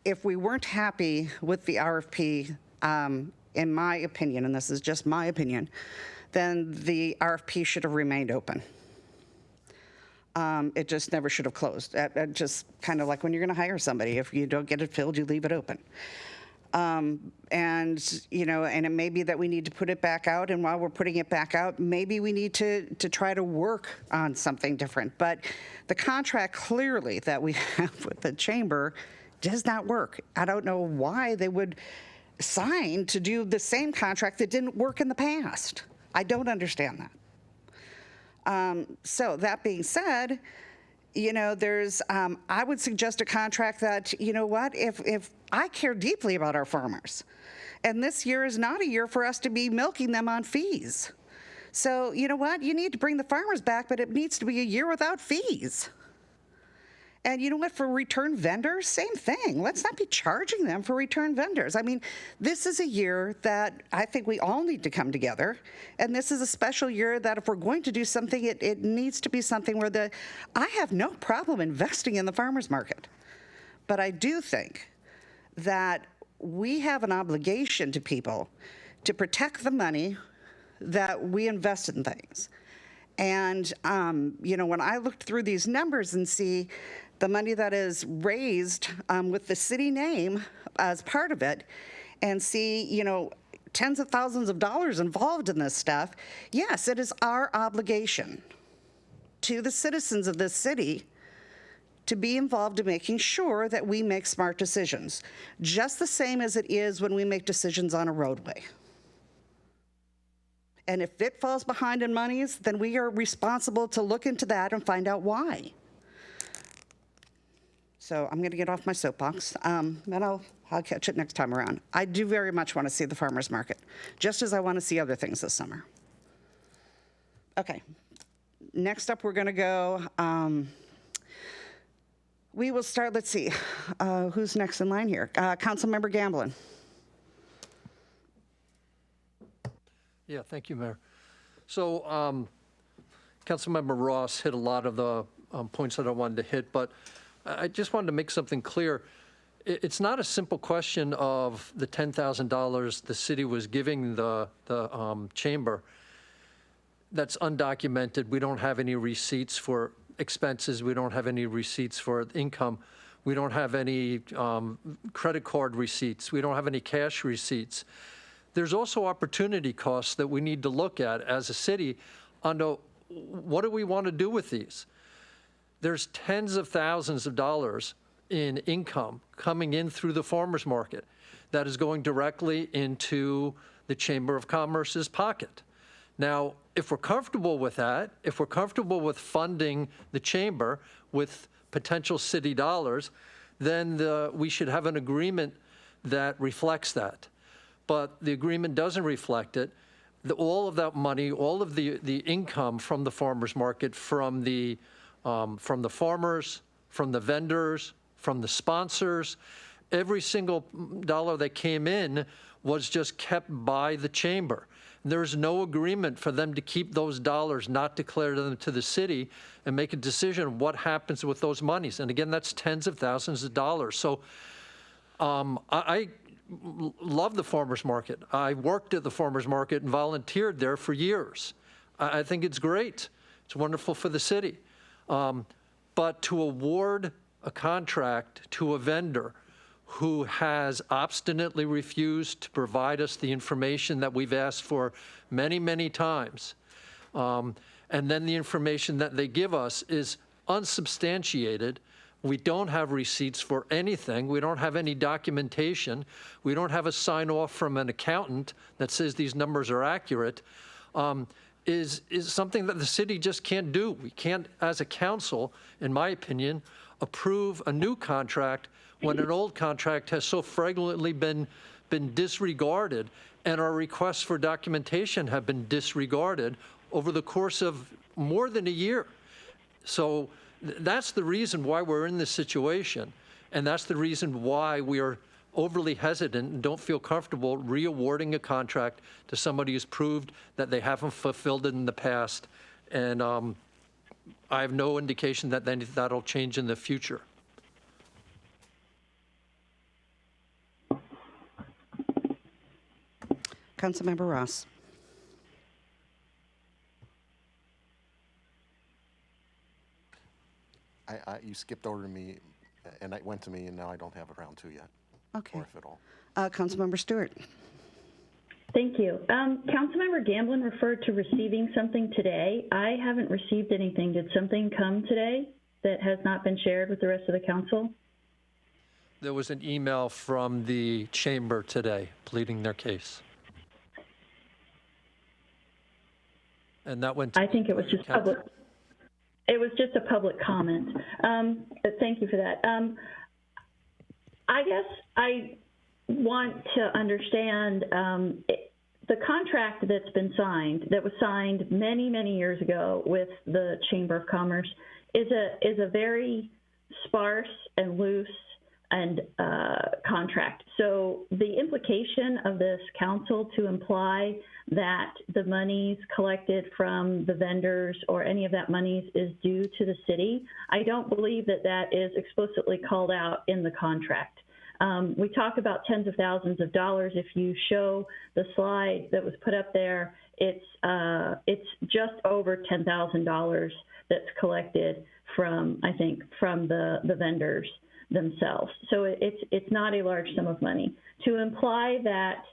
if we weren't happy with the RFP, in my opinion, and this is just my opinion, then the RFP should have remained open. It just never should have closed. Just kind of like when you're going to hire somebody. If you don't get it filled, you leave it open. And it may be that we need to put it back out, and while we're putting it back out, maybe we need to try to work on something different. But the contract clearly that we have with the chamber does not work. I don't know why they would sign to do the same contract that didn't work in the past. I don't understand that. So that being said, there's, I would suggest a contract that, if I care deeply about our farmers, and this year is not a year for us to be milking them on fees. So, you need to bring the farmers back, but it needs to be a year without fees. And you know what, for return vendors, same thing. Let's not be charging them for return vendors. I mean, this is a year that I think we all need to come together. And this is a special year that if we're going to do something, it needs to be something where I have no problem investing in the farmer's market. But I do think that we have an obligation to people to protect the money that we invest in things. And, when I looked through these numbers and see the money that is raised with the city name as part of it, and see, tens of thousands of dollars involved in this stuff, yes, it is our obligation to the citizens of this city to be involved in making sure that we make smart decisions, just the same as it is when we make decisions on a roadway. And if it falls behind in monies, then we are responsible to look into that and find out why. So I'm going to get off my soapbox, and I'll catch it next time around. I do very much want to see the farmer's market, just as I want to see other things this summer. Okay, next up we're going to go, we will start, let's see, who's next in line here? Councilmember Gamblin. Yeah, thank you, Mayor. So Councilmember Ross hit a lot of the points that I wanted to hit, but I just wanted to make something clear. It's not a simple question of the $10,000 the city was giving the chamber. That's undocumented. We don't have any receipts for expenses. We don't have any receipts for income. We don't have any credit card receipts. We don't have any cash receipts. There's also opportunity costs that we need to look at as a city on what do we want to do with these? There's tens of thousands of dollars in income coming in through the farmer's market that is going directly into the Chamber of Commerce's pocket. Now, if we're comfortable with that, if we're comfortable with funding the chamber with potential city dollars, then we should have an agreement that reflects that. But the agreement doesn't reflect it. All of that money, all of the income from the farmer's market, from the farmers, from the vendors, from the sponsors, every single dollar that came in was just kept by the chamber. There's no agreement for them to keep those dollars, not declare them to the city, and make a decision what happens with those monies. And again, that's tens of thousands of dollars. So I love the farmer's market. I worked at the farmer's market and volunteered there for years. I think it's great. It's wonderful for the city. But to award a contract to a vendor who has obstinately refused to provide us the information that we've asked for many, many times. And then the information that they give us is unsubstantiated. We don't have receipts for anything. We don't have any documentation. We don't have a sign off from an accountant that says these numbers are accurate. Is something that the city just can't do. We can't, as a council, in my opinion, approve a new contract when an old contract has so flagrantly been disregarded, and our requests for documentation have been disregarded over the course of more than a year. So that's the reason why we're in this situation, and that's the reason why we are overly hesitant and don't feel comfortable re-awarding a contract to somebody who's proved that they haven't fulfilled it in the past. And I have no indication that that'll change in the future. Councilmember Ross. You skipped over to me, and it went to me, and now I don't have a round two yet. Okay. Or if at all. Councilmember Stewart. Thank you. Councilmember Gamblin referred to receiving something today. I haven't received anything. Did something come today that has not been shared with the rest of the council? There was an email from the chamber today pleading their case. And that went to I think it was just public. It was just a public comment. But thank you for that. I guess I want to understand the contract that's been signed, that was signed many, many years ago with the Chamber of Commerce, is a very sparse and loose and contract. So the implication of this council to imply that the monies collected from the vendors or any of that monies is due to the city, I don't believe that that is explicitly called out in the contract. We talk about tens of thousands of dollars. If you show the slide that was put up there, it's just over $10,000 that's collected from, I think, from the vendors themselves. So it's not a large sum of money. To imply that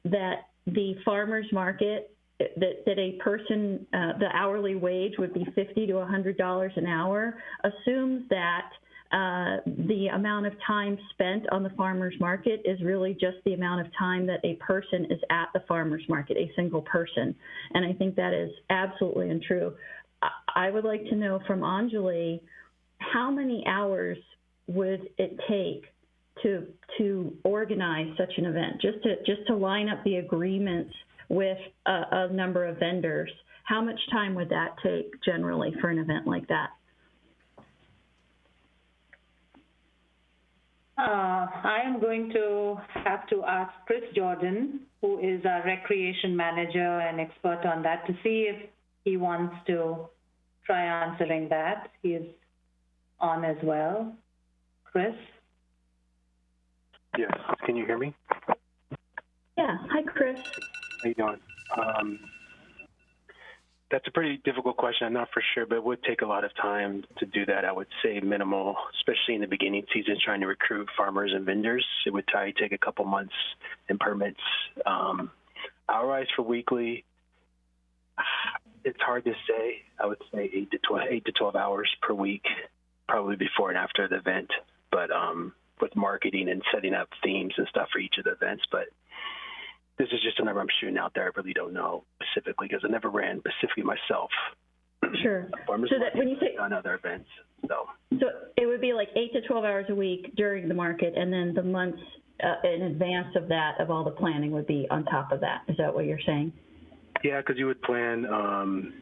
that the farmers market, that a person, the hourly wage would be $50 to $100 an hour, assumes that the amount of time spent on the farmers market is really just the amount of time that a person is at the farmers market, a single person. And I think that is absolutely untrue. I would like to know from Anjali, how many hours would it take to organize such an event, just to line up the agreements with a number of vendors? How much time would that take generally for an event like that? I am going to have to ask Chris Jordan, who is our recreation manager and expert on that, to see if he wants to try answering that. He is on as well. Chris? Yes. Can you hear me? Yeah. Hi, Chris. How you doing? That's a pretty difficult question. I'm not for sure, but it would take a lot of time to do that. I would say minimal, especially in the beginning season, trying to recruit farmers and vendors. It would probably take a couple months in permits. Hour-wise for weekly, it's hard to say. I would say 8 to 12 hours per week, probably before and after the event. But with marketing and setting up themes and stuff for each of the events. But this is just a number I'm shooting out there. I really don't know specifically because I never ran specifically myself. Sure. So that when you say on other events, so it would be like 8 to 12 hours a week during the market, and then the months in advance of that, of all the planning, would be on top of that. Is that what you're saying? Yeah, because you would plan.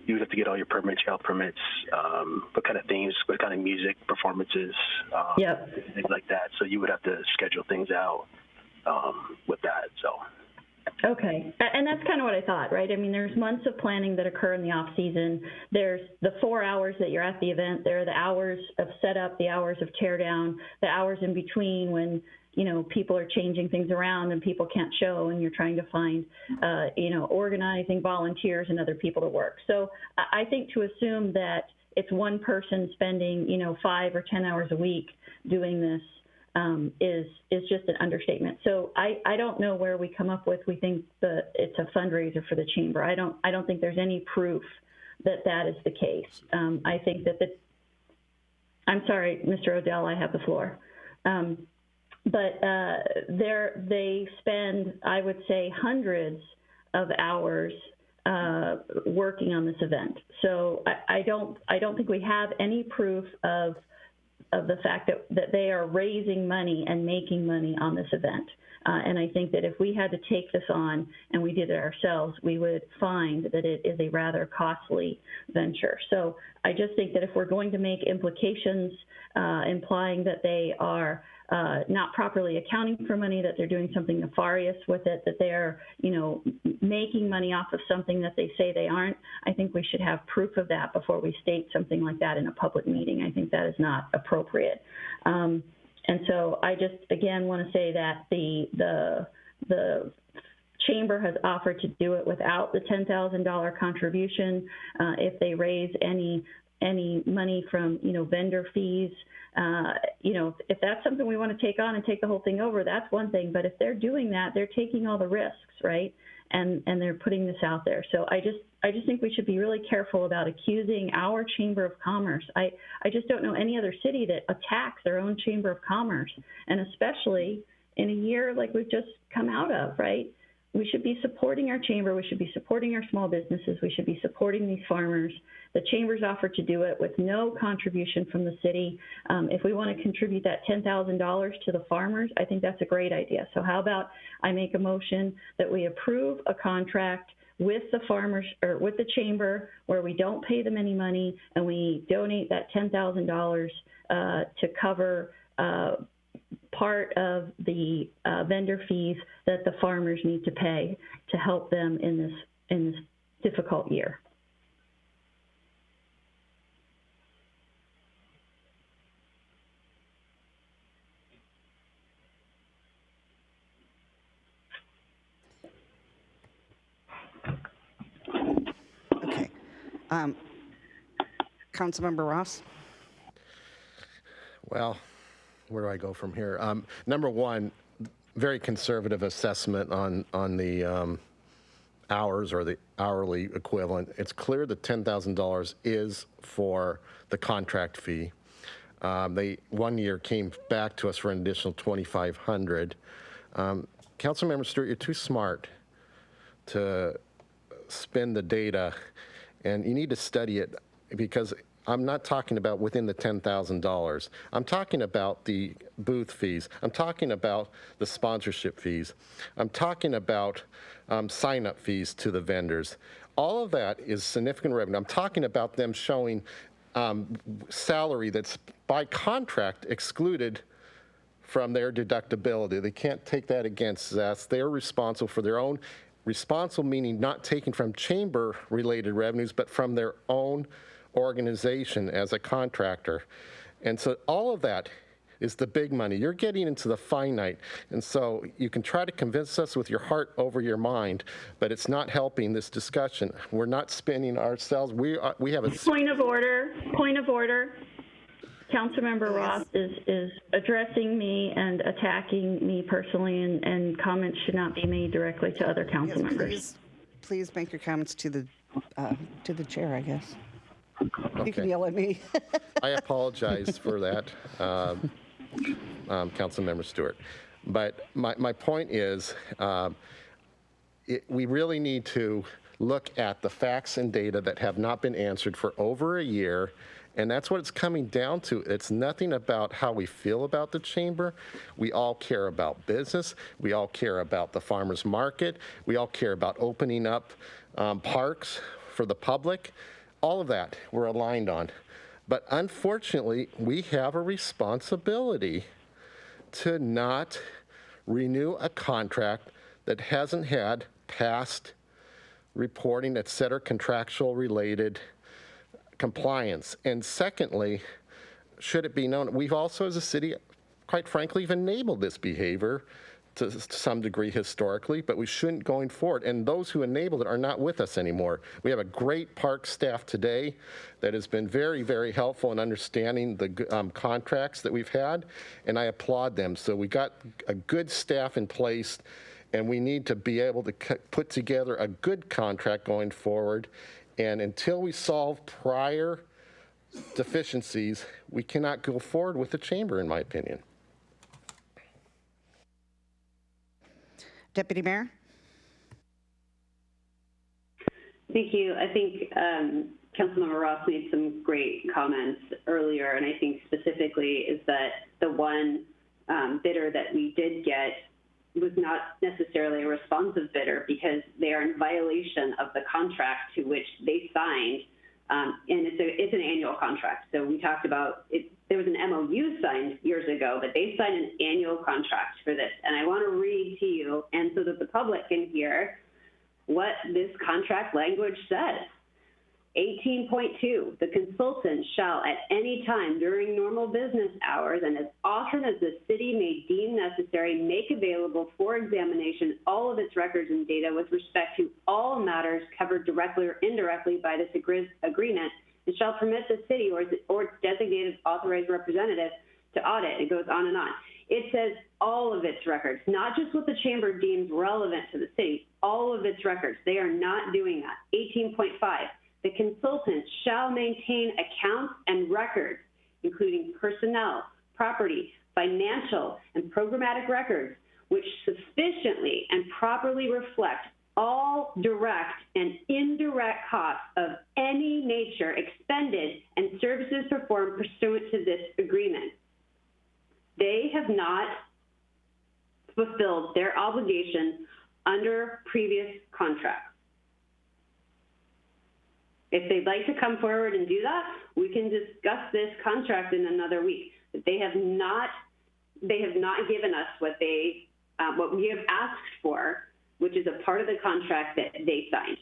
You would have to get all your permits, health permits, what kind of themes, what kind of music performances, things like that. So you would have to schedule things out with that. So. Okay, and that's kind of what I thought, right? I mean, there's months of planning that occur in the off season. There's the 4 hours that you're at the event. There are the hours of setup, the hours of tear down, the hours in between when, you know, people are changing things around and people can't show, and you're trying to find, organizing volunteers and other people to work. So I think to assume that it's one person spending, 5 or 10 hours a week doing this is just an understatement. So I don't know where we come up with, we think that it's a fundraiser for the chamber. I don't think there's any proof that that is the case. I think that I'm sorry, Mr. Odell, I have the floor. But they spend, I would say, hundreds of hours working on this event. So I don't think we have any proof of the fact that they are raising money and making money on this event. And I think that if we had to take this on and we did it ourselves, we would find that it is a rather costly venture. So I just think that if we're going to make implications implying that they are not properly accounting for money, that they're doing something nefarious with it, that they're, making money off of something that they say they aren't, I think we should have proof of that before we state something like that in a public meeting. I think that is not appropriate. And so I just, again, want to say that the chamber has offered to do it without the $10,000 contribution. If they raise any money from, vendor fees, if that's something we want to take on and take the whole thing over, that's one thing. But if they're doing that, they're taking all the risks, right? And they're putting this out there. So I just think we should be really careful about accusing our Chamber of Commerce. I just don't know any other city that attacks their own Chamber of Commerce, and especially in a year like we've just come out of, right? We should be supporting our chamber. We should be supporting our small businesses. We should be supporting these farmers. The chamber's offered to do it with no contribution from the city. If we want to contribute that $10,000 to the farmers, I think that's a great idea. So how about I make a motion that we approve a contract with the farmers or with the chamber where we don't pay them any money and we donate that $10,000 to cover part of the vendor fees that the farmers need to pay to help them in this difficult year. Okay. Councilmember Ross? Well, where do I go from here? Number one, very conservative assessment on the hours or the hourly equivalent. It's clear that $10,000 is for the contract fee. They 1 year came back to us for an additional $2,500. Councilmember Stewart, you're too smart to spin the data, and you need to study it, because I'm not talking about within the $10,000. I'm talking about the booth fees. I'm talking about the sponsorship fees. I'm talking about sign-up fees to the vendors. All of that is significant revenue. I'm talking about them showing salary that's by contract excluded from their deductibility. They can't take that against us. They're responsible for their own, responsible meaning not taking from chamber-related revenues, but from their own organization as a contractor. And so all of that is the big money. You're getting into the finite. And so you can try to convince us with your heart over your mind, but it's not helping this discussion. We're not spinning ourselves. We have a Point of order. Point of order. Councilmember Ross is addressing me and attacking me personally, and comments should not be made directly to other council members. Please make your comments to the chair, I guess. Okay. You can yell at me. I apologize for that, Councilmember Stewart. But my point is, we really need to look at the facts and data that have not been answered for over a year, and that's what it's coming down to. It's nothing about how we feel about the chamber. We all care about business. We all care about the farmers market. We all care about opening up parks for the public. All of that we're aligned on. But unfortunately, we have a responsibility to not renew a contract that hasn't had past reporting, et cetera, contractual related compliance. And secondly, should it be known, we've also as a city, quite frankly, have enabled this behavior to some degree historically, but we shouldn't going forward. And those who enabled it are not with us anymore. We have a great park staff today that has been very, very helpful in understanding the contracts that we've had, and I applaud them. So we got a good staff in place, and we need to be able to put together a good contract going forward. And until we solve prior deficiencies, we cannot go forward with the chamber, in my opinion. Deputy Mayor? Thank you. I think Councilmember Ross made some great comments earlier, and I think specifically is that the one bidder that we did get was not necessarily a responsive bidder because they are in violation of the contract to which they signed, and it's an annual contract. So we talked about it. There was an MOU signed years ago, but they signed an annual contract for this. And I want to read to you, and so that the public can hear what this contract language says. 18.2, the consultant shall at any time during normal business hours and as often as the city may deem necessary make available for examination all of its records and data with respect to all matters covered directly or indirectly by this agreement, and shall permit the city or its designated authorized representative to audit. It goes on and on. It says all of its records, not just what the chamber deems relevant to the city, all of its records. They are not doing that. 18.5. The consultant shall maintain accounts and records, including personnel, property, financial, and programmatic records, which sufficiently and properly reflect all direct and indirect costs of any nature expended and services performed pursuant to this agreement. They have not fulfilled their obligation under previous contracts. If they'd like to come forward and do that, we can discuss this contract in another week. But they have not given us what we have asked for, which is a part of the contract that they signed.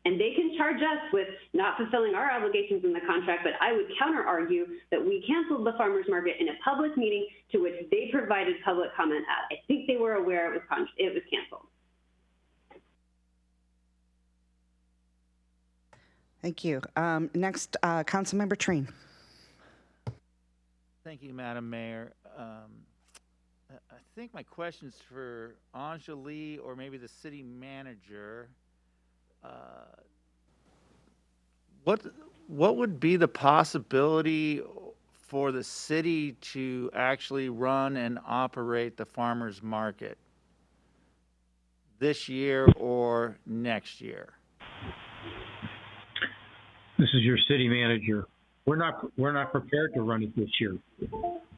And they can charge us with not fulfilling our obligations in the contract, but I would counter-argue that we canceled the farmers market in a public meeting to which they provided public comment at. I think they were aware it was canceled. Thank you. Next, Councilmember Treen. Thank you, Madam Mayor. I think my question's for Anjali or maybe the city manager. What would be the possibility for the city to actually run and operate the farmers market this year or next year? This is your city manager. We're not prepared to run it this year.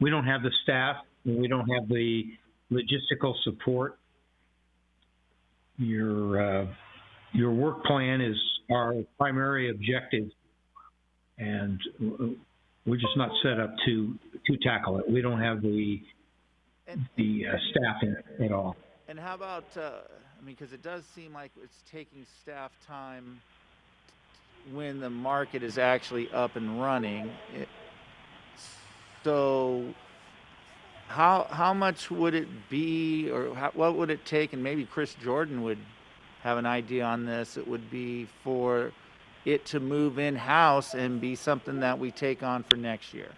We don't have the staff, and we don't have the logistical support. Your work plan is our primary objective, and we're just not set up to tackle it. We don't have the staffing at all. And how about, because it does seem like it's taking staff time when the market is actually up and running. So how much would it be, or what would it take, and maybe Chris Jordan would have an idea on this, it would be for it to move in-house and be something that we take on for next year?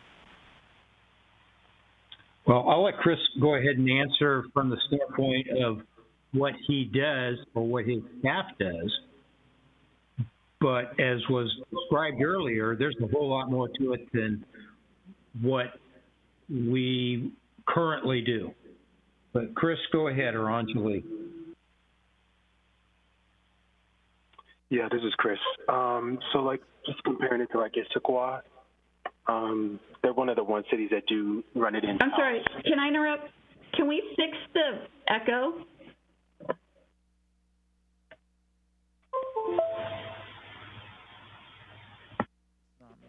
Well, I'll let Chris go ahead and answer from the standpoint of what he does or what his staff does. But as was described earlier, there's a whole lot more to it than what we currently do. But Chris, go ahead, or Anjali. Yeah, this is Chris. So like just comparing it to like Issaquah, they're one of the one cities that do run it in. I'm sorry, can I interrupt? Can we fix the echo?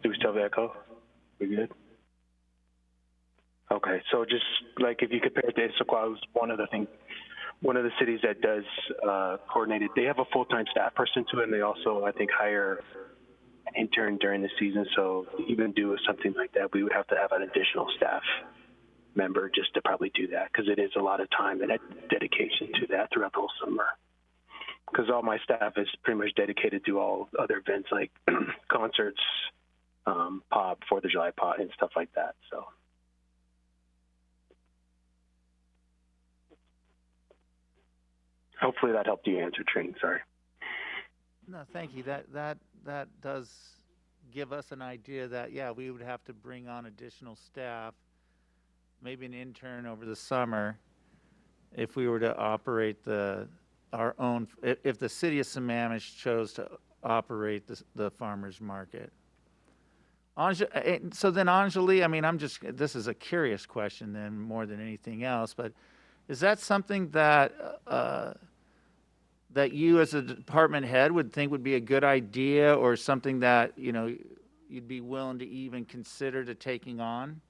Do we still have echo? We good? Okay, so just like if you compare it to Issaquah, it's one of the cities that does coordinate it. They have a full-time staff person to it, and they also, I think, hire an intern during the season. So to even do something like that, we would have to have an additional staff member just to probably do that, because it is a lot of time and dedication to that throughout the whole summer. Because all my staff is pretty much dedicated to all other events like concerts, pop, 4th of July pop, and stuff like that. So. Hopefully that helped you answer, Tring. Sorry. No, thank you. That does give us an idea that, yeah, we would have to bring on additional staff, maybe an intern over the summer, if we were to operate our own, if the city of Sammamish chose to operate the farmers market. So then, Anjali, I mean, this is a curious question then more than anything else, but is that something that that you as a department head would think would be a good idea, or something that, you know, you'd be willing to even consider to taking on?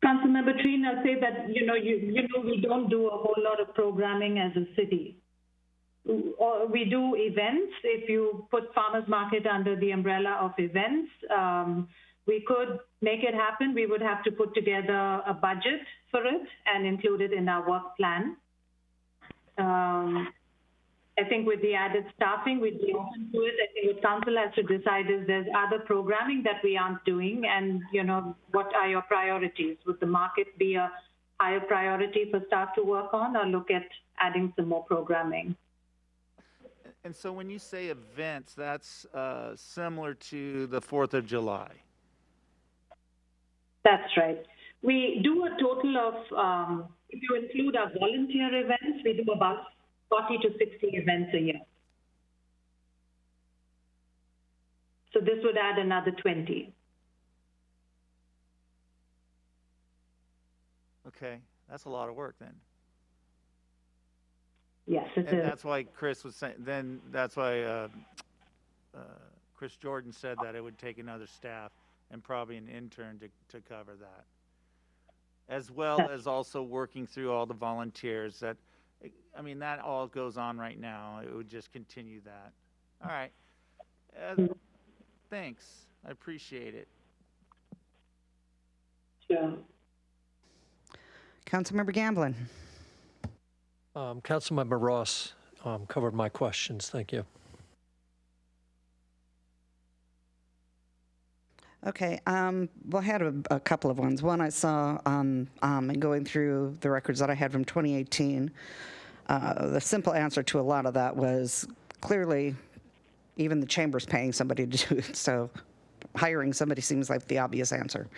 Councilmember Treen, I'll say that, we don't do a whole lot of programming as a city. We do events. If you put farmers market under the umbrella of events, we could make it happen. We would have to put together a budget for it and include it in our work plan. I think with the added staffing, we'd be open to it. I think what council has to decide is there's other programming that we aren't doing, and, what are your priorities? Would the market be a higher priority for staff to work on, or look at adding some more programming? And so when you say events, that's similar to the 4th of July. That's right. We do a total of, if you include our volunteer events, we do about 40 to 60 events a year. So this would add another 20. Okay, that's a lot of work then. Yes, it and is. That's why Chris was saying, that's why Chris Jordan said that it would take another staff and probably an intern to cover that. As well as also working through all the volunteers that all goes on right now. It would just continue that. All right. Thanks. I appreciate it. Sure. Councilmember Gamblin. Councilmember Ross covered my questions. Thank you. Okay, well, I had a couple of ones. One I saw in going through the records that I had from 2018. The simple answer to a lot of that was clearly even the chamber's paying somebody to do it, so hiring somebody seems like the obvious answer.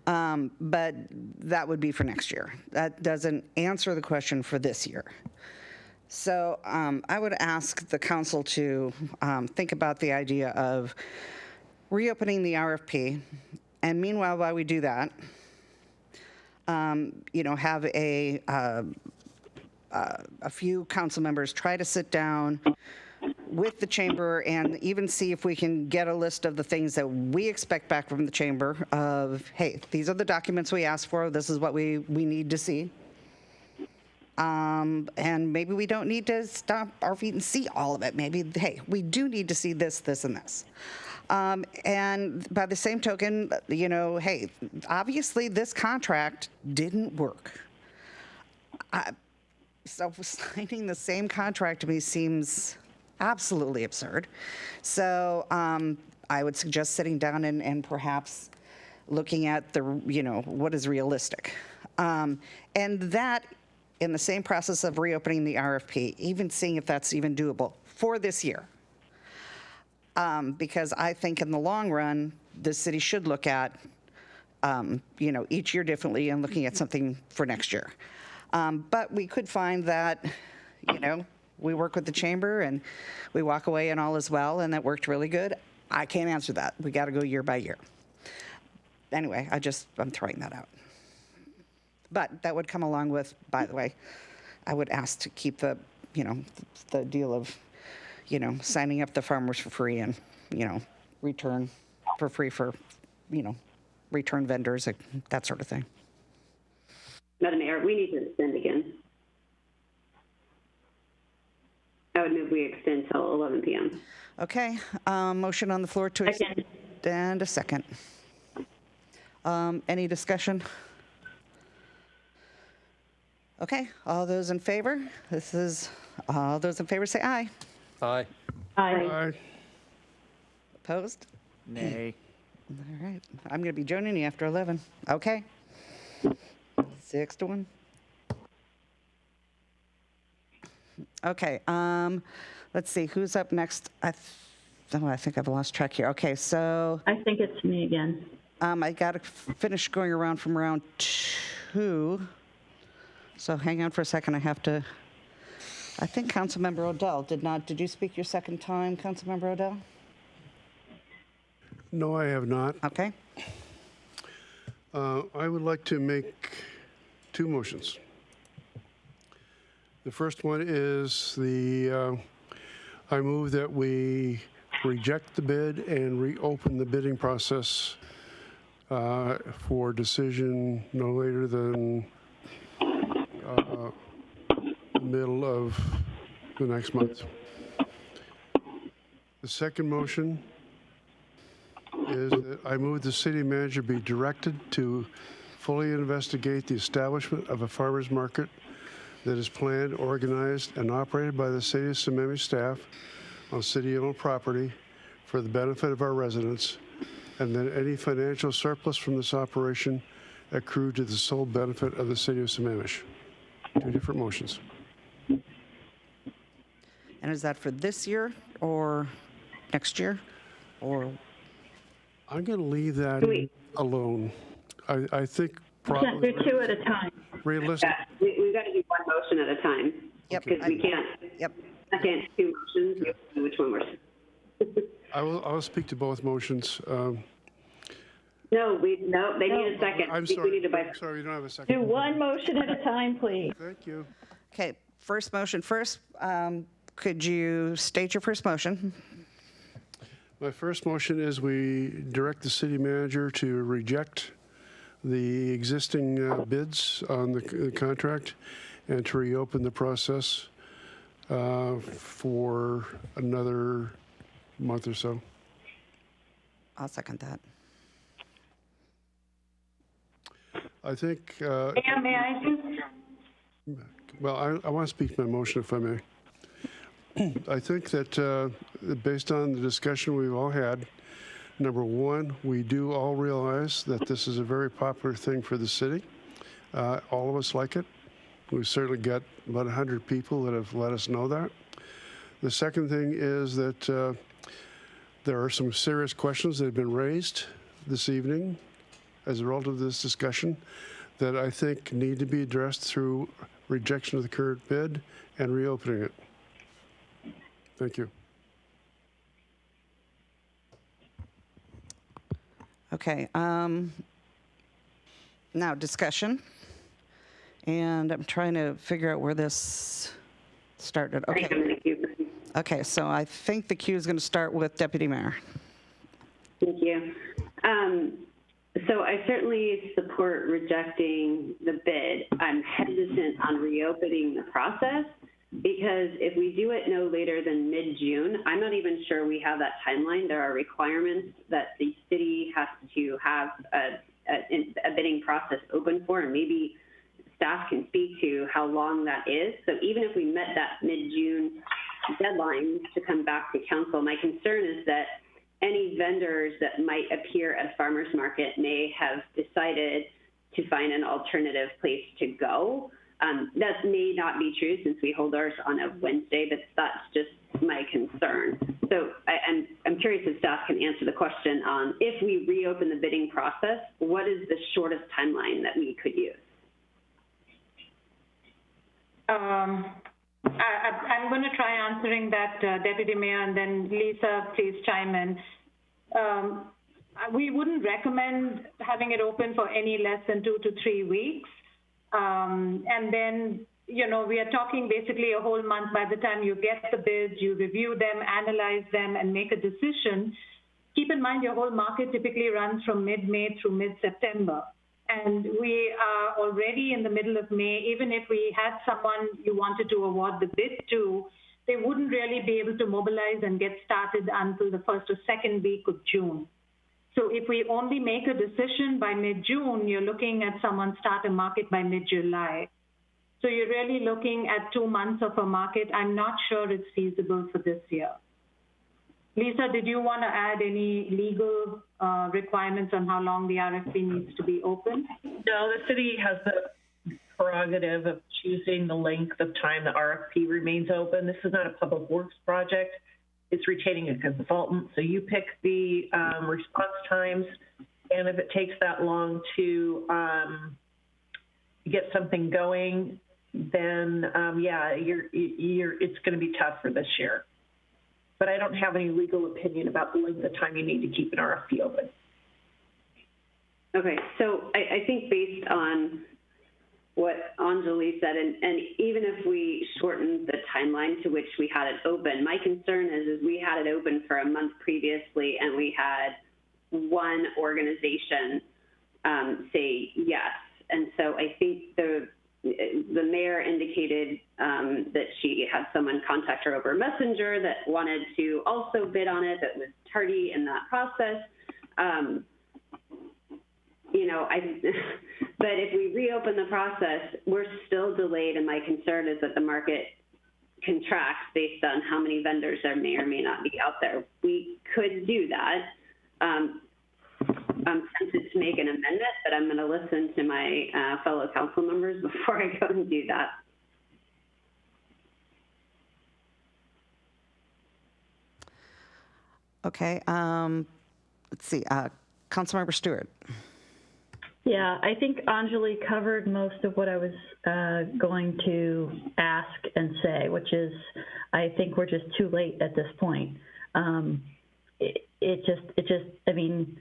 But that would be for next year. That doesn't answer the question for this year. So I would ask the council to think about the idea of reopening the RFP, and meanwhile, while we do that, have a few council members try to sit down with the chamber and even see if we can get a list of the things that we expect back from the chamber of, hey, these are the documents we asked for, this is what we need to see. And maybe we don't need to stomp our feet and see all of it. Maybe, hey, we do need to see this, this, and this. And by the same token, hey, obviously this contract didn't work. So signing the same contract to me seems absolutely absurd. So I would suggest sitting down and perhaps looking at what is realistic. And that, in the same process of reopening the RFP, even seeing if that's even doable for this year. Because I think in the long run, the city should look at, each year differently and looking at something for next year. But we could find that, we work with the chamber and we walk away and all is well, and that worked really good. I can't answer that. We got to go year by year. Anyway, I'm throwing that out. But that would come along with, by the way, I would ask to keep the deal of, signing up the farmers for free and, return for free for, return vendors, that sort of thing. Madam Mayor, we need to extend again. I would move we extend till 11 p.m. Okay, motion on the floor to extend, and a second. Any discussion? Okay, all those in favor? All those in favor say aye. Aye. Aye. Opposed? Nay. All right, I'm going to be joining you after 11. Okay. 6-1. Okay, let's see, who's up next? I think I've lost track here. Okay, so I think it's me again. I got to finish going around from round 2. So hang on for a second. I think Councilmember Odell did you speak your second time, Councilmember Odell? No, I have not. Okay. I would like to make 2 motions. The first one is I move that we reject the bid and reopen the bidding process for decision no later than middle of the next month. The second motion is that I move the city manager be directed to fully investigate the establishment of a farmer's market that is planned, organized, and operated by the city of Sammamish staff on city-owned property for the benefit of our residents, and that any financial surplus from this operation accrue to the sole benefit of the city of Sammamish. 2 different motions. And is that for this year or next year? Or I'm going to leave that alone. I think probably do 2 at a time. Realistic. Yeah, we've got to do one motion at a time. Yep. Because we can't. Yep. I can't do motions. We have to know which one we're. I will speak to both motions. No, they need a second. I'm sorry. We you don't have a second. Do one motion at a time, please. Thank you. Okay, first motion first. Could you state your first motion? My first motion is we direct the city manager to reject the existing bids on the contract and to reopen the process for another month or so. I'll second that. I think. May I just? Well, I want to speak to my motion, if I may. I think that based on the discussion we've all had, number one, we do all realize that this is a very popular thing for the city. All of us like it. We've certainly got about 100 people that have let us know that. The second thing is that there are some serious questions that have been raised this evening as a result of this discussion that I think need to be addressed through rejection of the current bid and reopening it. Thank you. Okay. Now discussion. And I'm trying to figure out where this started. Okay. Okay, so I think the queue is going to start with Deputy Mayor. Thank you. So I certainly support rejecting the bid. I'm hesitant on reopening the process because if we do it no later than mid-June, I'm not even sure we have that timeline. There are requirements that the city has to have a bidding process open for, and maybe staff can speak to how long that is. So even if we met that mid-June deadline to come back to council, my concern is that any vendors that might appear at a farmer's market may have decided to find an alternative place to go. That may not be true since we hold ours on a Wednesday, but that's just my concern. So I'm curious if staff can answer the question on if we reopen the bidding process, what is the shortest timeline that we could use? I'm going to try answering that, Deputy Mayor, and then Lisa, please chime in. We wouldn't recommend having it open for any less than 2 to 3 weeks. And then, you know, we are talking basically a whole month. By the time you get the bids, you review them, analyze them, and make a decision. Keep in mind your whole market typically runs from mid-May through mid-September. And we are already in the middle of May. Even if we had someone you wanted to award the bid to, they wouldn't really be able to mobilize and get started until the first or second week of June. So if we only make a decision by mid-June, you're looking at someone start a market by mid-July. So you're really looking at 2 months of a market. I'm not sure it's feasible for this year. Lisa, did you want to add any legal requirements on how long the RFP needs to be open? No, the city has the prerogative of choosing the length of time the RFP remains open. This is not a public works project. It's retaining a consultant. So you pick the response times, and if it takes that long to get something going, then yeah, it's going to be tough for this year. But I don't have any legal opinion about the length of time you need to keep an RFP open. Okay, so I think based on what Anjali said, and even if we shortened the timeline to which we had it open, my concern is we had it open for a month previously, and we had one organization say yes. And so I think the mayor indicated that she had someone contact her over Messenger that wanted to also bid on it, that was tardy in that process. You know, but if we reopen the process, we're still delayed, and my concern is that the market contracts based on how many vendors there may or may not be out there. We could do that. I'm tempted to make an amendment, but I'm going to listen to my fellow council members before I go and do that. Okay, let's see, Councilmember Stewart. Yeah, I think Anjali covered most of what I was going to ask and say, which is I think we're just too late at this point. It just, I mean,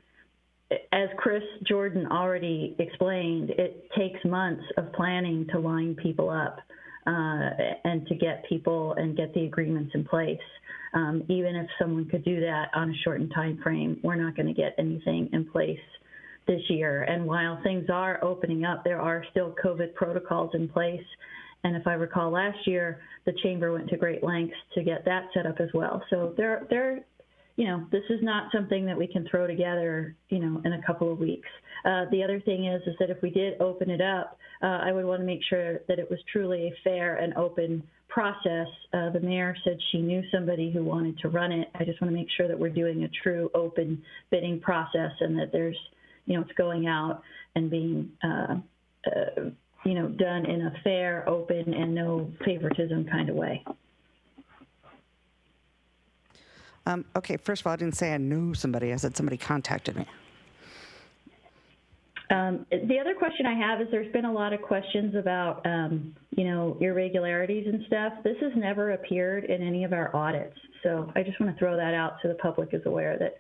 as Chris Jordan already explained, it takes months of planning to line people up and to get people and get the agreements in place. Even if someone could do that on a shortened time frame, we're not going to get anything in place this year. And while things are opening up, there are still COVID protocols in place. And if I recall last year, the chamber went to great lengths to get that set up as well. So you know, this is not something that we can throw together, you know, in a couple of weeks. The other thing is that if we did open it up, I would want to make sure that it was truly a fair and open process. The mayor said she knew somebody who wanted to run it. I just want to make sure that we're doing a true open bidding process and that there's, you know, it's going out and being, you know, done in a fair, open, and no favoritism kind of way. Okay, first of all, I didn't say I knew somebody. I said somebody contacted me. The other question I have is there's been a lot of questions about, you know, irregularities and stuff. This has never appeared in any of our audits. So I just want to throw that out so the public is aware that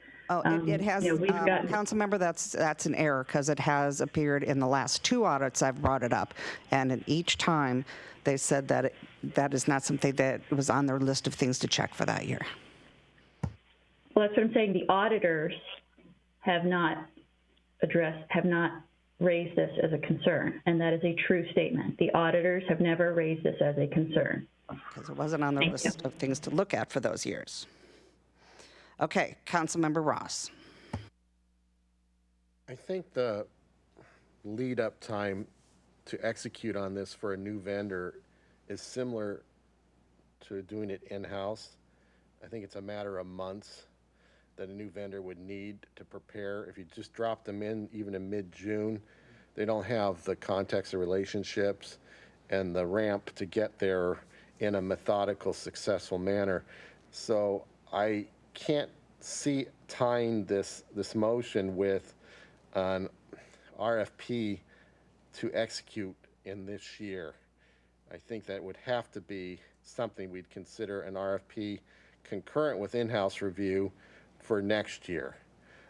It has, you know, we've gotten, council member, that's an error because it has appeared in the last 2 audits I've brought it up. And in each time they said that that is not something that was on their list of things to check for that year. Well, that's what I'm saying. The auditors have not raised this as a concern, and that is a true statement. The auditors have never raised this as a concern. Because it wasn't on the list of things to look at for those years. Okay, Councilmember Ross. I think the lead up time to execute on this for a new vendor is similar to doing it in-house. I think it's a matter of months that a new vendor would need to prepare. If you just drop them in even in mid-June, they don't have the context of relationships and the ramp to get there in a methodical, successful manner. So I can't see tying this motion with an RFP to execute in this year. I think that would have to be something we'd consider an RFP concurrent with in-house review for next year.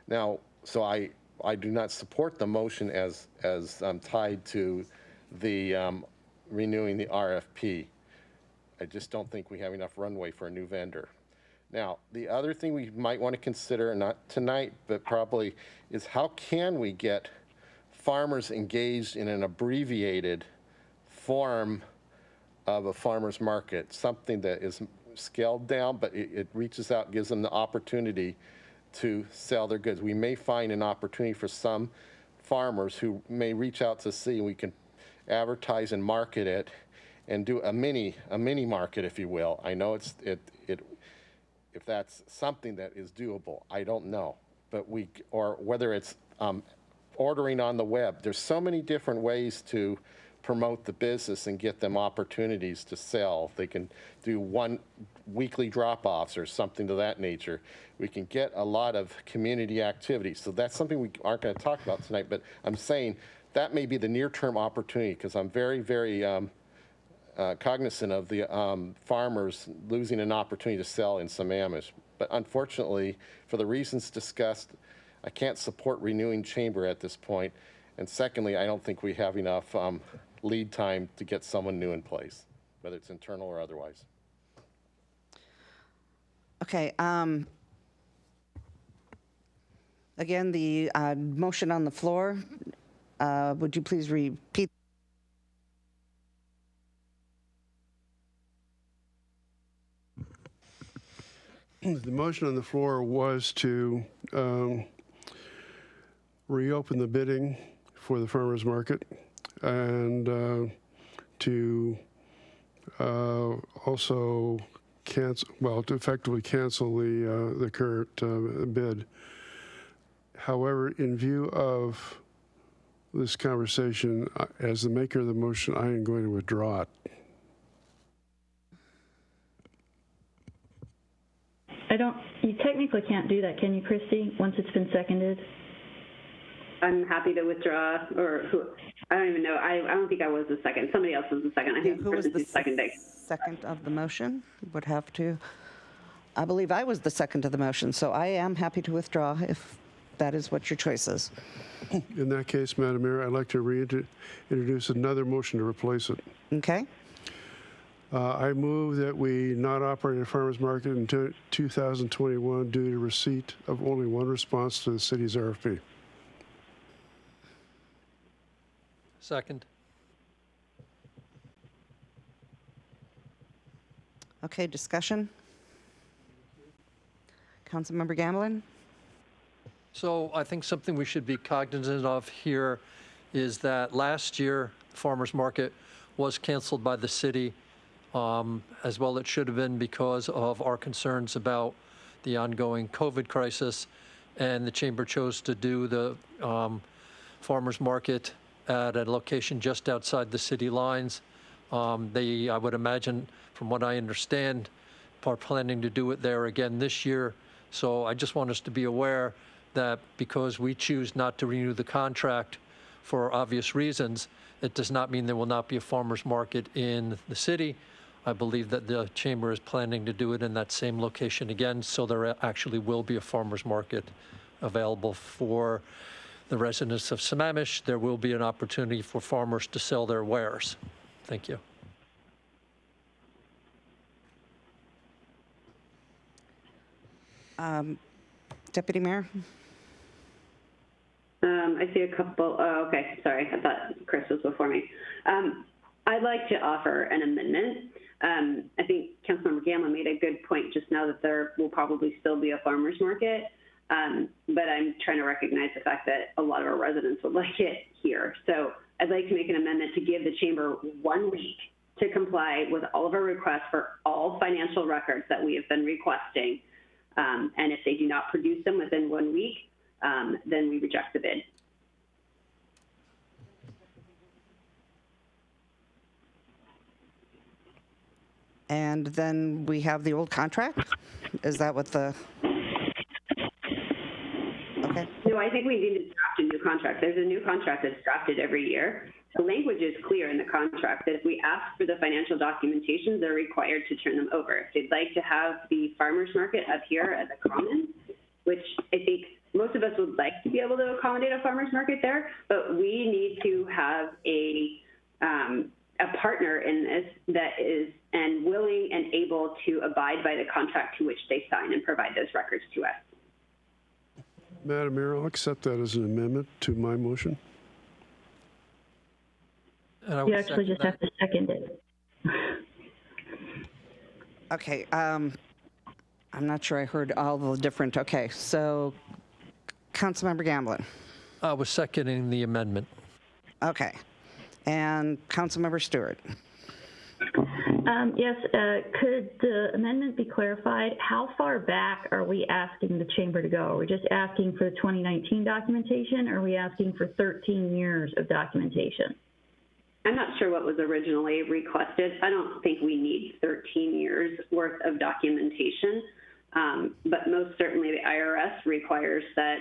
Now, so I do not support the motion as tied to the renewing the RFP. I just don't think we have enough runway for a new vendor. Now, the other thing we might want to consider, not tonight, but probably, is how can we get farmers engaged in an abbreviated form of a farmer's market, something that is scaled down, but it reaches out, gives them the opportunity to sell their goods. We may find an opportunity for some farmers who may reach out to see, and we can advertise and market it and do a mini market, if you will. I know if that's something that is doable, I don't know. But or whether it's ordering on the web. There's so many different ways to promote the business and get them opportunities to sell. They can do one weekly drop-offs or something to that nature. We can get a lot of community activity. So that's something we aren't going to talk about tonight, but I'm saying that may be the near-term opportunity, because I'm very, very cognizant of the farmers losing an opportunity to sell in Sammamish. But unfortunately, for the reasons discussed, I can't support renewing chamber at this point. And secondly, I don't think we have enough lead time to get someone new in place, whether it's internal or otherwise. Okay. Again, the motion on the floor. Would you please repeat? The motion on the floor was to reopen the bidding for the farmers market and to also to effectively cancel the current bid. However, in view of this conversation, as the maker of the motion, I am going to withdraw it. You technically can't do that, can you, Christy, once it's been seconded? I'm happy to withdraw, I don't even know. I don't think I was the second. Somebody else was the second. I think who was the seconding. Second of the motion would have to. I believe I was the second of the motion, so I am happy to withdraw if that is what your choice is. In that case, Madam Mayor, I'd like to reintroduce another motion to replace it. Okay. I move that we not operate a farmers market until 2021 due to receipt of only one response to the city's RFP. Second. Okay, discussion. Councilmember Gamblin? So I think something we should be cognizant of here is that last year, the farmers market was canceled by the city. As well it should have been, because of our concerns about the ongoing COVID crisis, and the chamber chose to do the farmers market at a location just outside the city lines. I would imagine, from what I understand, are planning to do it there again this year. So I just want us to be aware that because we choose not to renew the contract for obvious reasons, it does not mean there will not be a farmers market in the city. I believe that the chamber is planning to do it in that same location again, so there actually will be a farmers market available for the residents of Sammamish. There will be an opportunity for farmers to sell their wares. Thank you. Deputy Mayor? I see a couple. Oh, okay. Sorry. I thought Chris was before me. I'd like to offer an amendment. I think Councilmember Gamblin made a good point just now that there will probably still be a farmer's market, but I'm trying to recognize the fact that a lot of our residents would like it here. So I'd like to make an amendment to give the chamber 1 week to comply with all of our requests for all financial records that we have been requesting. And if they do not produce them within 1 week, then we reject the bid. And then we have the old contract? Is that what the... Okay. No, I think we need to draft a new contract. There's a new contract that's drafted every year. The language is clear in the contract that if we ask for the financial documentation, they're required to turn them over. If they'd like to have the farmers market up here at the Commons, which I think most of us would like to be able to accommodate a farmers market there, but we need to have a partner in this that is and willing and able to abide by the contract to which they sign and provide those records to us. Madam Mayor, I'll accept that as an amendment to my motion. You actually just have to second it. Okay. I'm not sure I heard all the different, okay, so Councilmember Gamblin. I was seconding the amendment. Okay. And Councilmember Stewart. Yes, could the amendment be clarified? How far back are we asking the chamber to go? Are we just asking for the 2019 documentation, or are we asking for 13 years of documentation? I'm not sure what was originally requested. I don't think we need 13 years worth of documentation, but most certainly the IRS requires that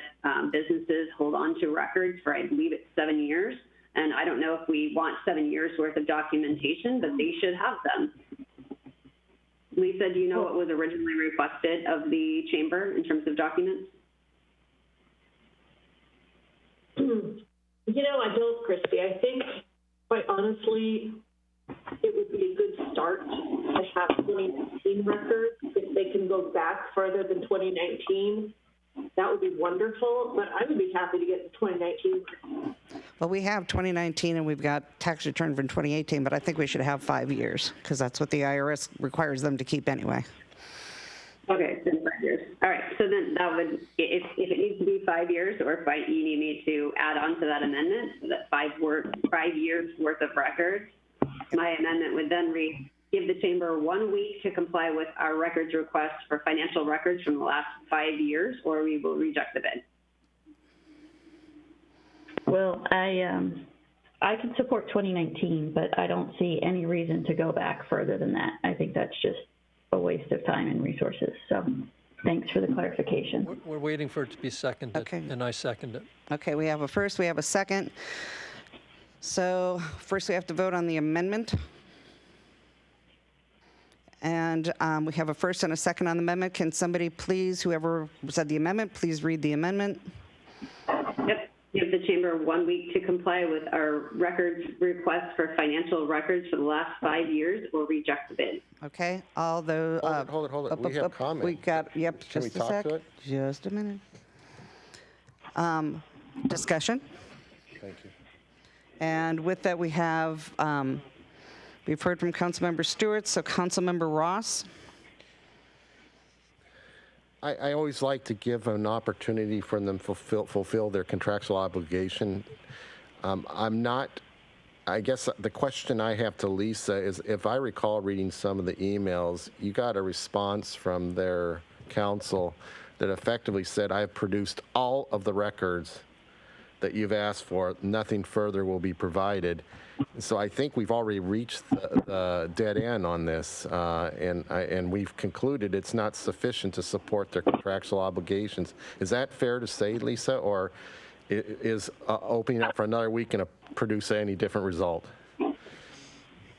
businesses hold on to records for, I believe it's 7 years. And I don't know if we want 7 years worth of documentation, but they should have them. Lisa, do you know what was originally requested of the chamber in terms of documents? I don't, Christy. I think, quite honestly, it would be a good start to have 2019 records. If they can go back further than 2019, that would be wonderful, but I would be happy to get the 2019. Well, we have 2019 and we've got tax return from 2018, but I think we should have 5 years because that's what the IRS requires them to keep anyway. Okay, then 5 years. All right, so then that would, if it needs to be 5 years, or if you need me to add on to that amendment, so that 5 years worth of records, my amendment would then read, give the chamber 1 week to comply with our records request for financial records from the last 5 years, or we will reject the bid. Well, I can support 2019, but I don't see any reason to go back further than that. I think that's just a waste of time and resources. So thanks for the clarification. We're waiting for it to be seconded, okay. And I second it. Okay, we have a first, we have a second. So first we have to vote on the amendment. And we have a first and a second on the amendment. Can somebody please, whoever said the amendment, please read the amendment? Yep. Give the chamber 1 week to comply with our records request for financial records for the last 5 years, or reject the bid. Okay, all those. Hold it. We have comment. We got, yep, Can just we a talk sec. to it? Just a minute. Discussion. Thank you. And with that, we have, we've heard from Councilmember Stewart, so Councilmember Ross. I always like to give an opportunity for them to fulfill their contractual obligation. I guess the question I have to Lisa is, if I recall reading some of the emails, you got a response from their counsel that effectively said, I have produced all of the records that you've asked for, nothing further will be provided. So I think we've already reached the dead end on this, and we've concluded it's not sufficient to support their contractual obligations. Is that fair to say, Lisa, or is opening up for another week going to produce any different result?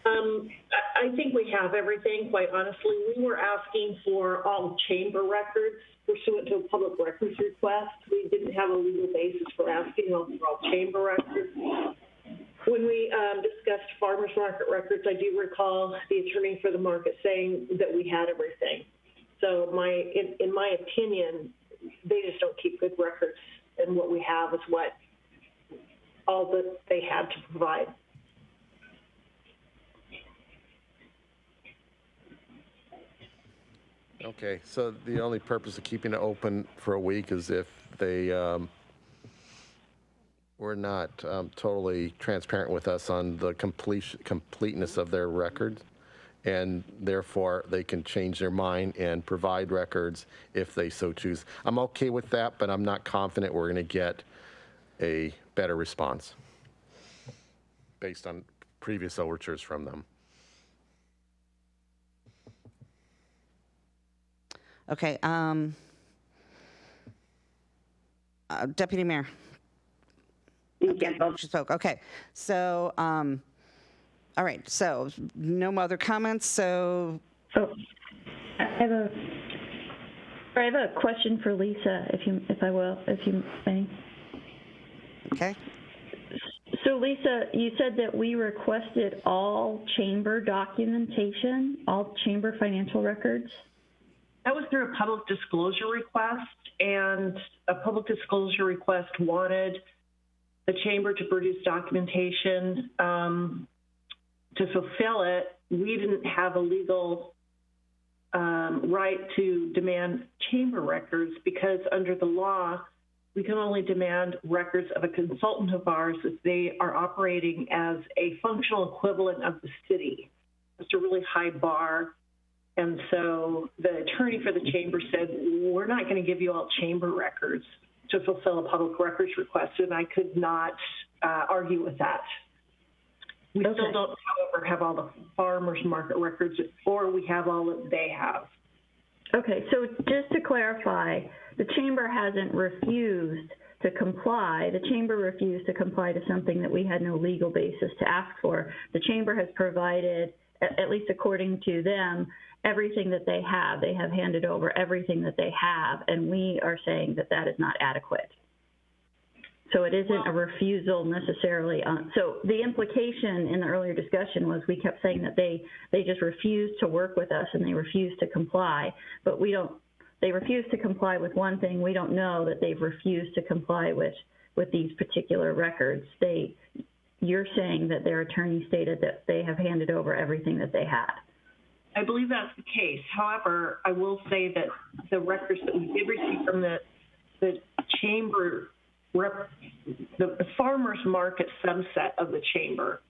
I think we have everything, quite honestly. We were asking for all chamber records pursuant to a public records request. We didn't have a legal basis for asking for all chamber records. When we discussed farmers market records, I do recall the attorney for the market saying that we had everything. So in my opinion, they just don't keep good records, and what we have is what all that they had to provide. Okay, so the only purpose of keeping it open for a week is if they were not totally transparent with us on the completeness of their records, and therefore they can change their mind and provide records if they so choose. I'm okay with that, but I'm not confident we're going to get a better response based on previous overtures from them. Okay, Deputy Mayor. Okay, she spoke. Okay, so, all right, so no other comments, so. I have a question for Lisa, if you may. Okay. So Lisa, you said that we requested all chamber documentation, all chamber financial records? That was through a public disclosure request, and a public disclosure request wanted the chamber to produce documentation. To fulfill it, we didn't have a legal right to demand chamber records because under the law, we can only demand records of a consultant of ours if they are operating as a functional equivalent of the city. It's a really high bar. And so the attorney for the chamber said, we're not going to give you all chamber records to fulfill a public records request. And I could not argue with that. We still don't, however, have all the farmers market records, or we have all that they have. Okay, so just to clarify, the chamber hasn't refused to comply. The chamber refused to comply to something that we had no legal basis to ask for. The chamber has provided, at least according to them, everything that they have. They have handed over everything that they have, and we are saying that that is not adequate. So it isn't a refusal necessarily. So the implication in the earlier discussion was we kept saying that they just refused to work with us and they refused to comply, but we don't. They refused to comply with one thing. We don't know that they've refused to comply with these particular records. You're saying that their attorney stated that they have handed over everything that they had. I believe that's the case. However, I will say that the records that we did receive from the chamber, the farmers market subset of the chamber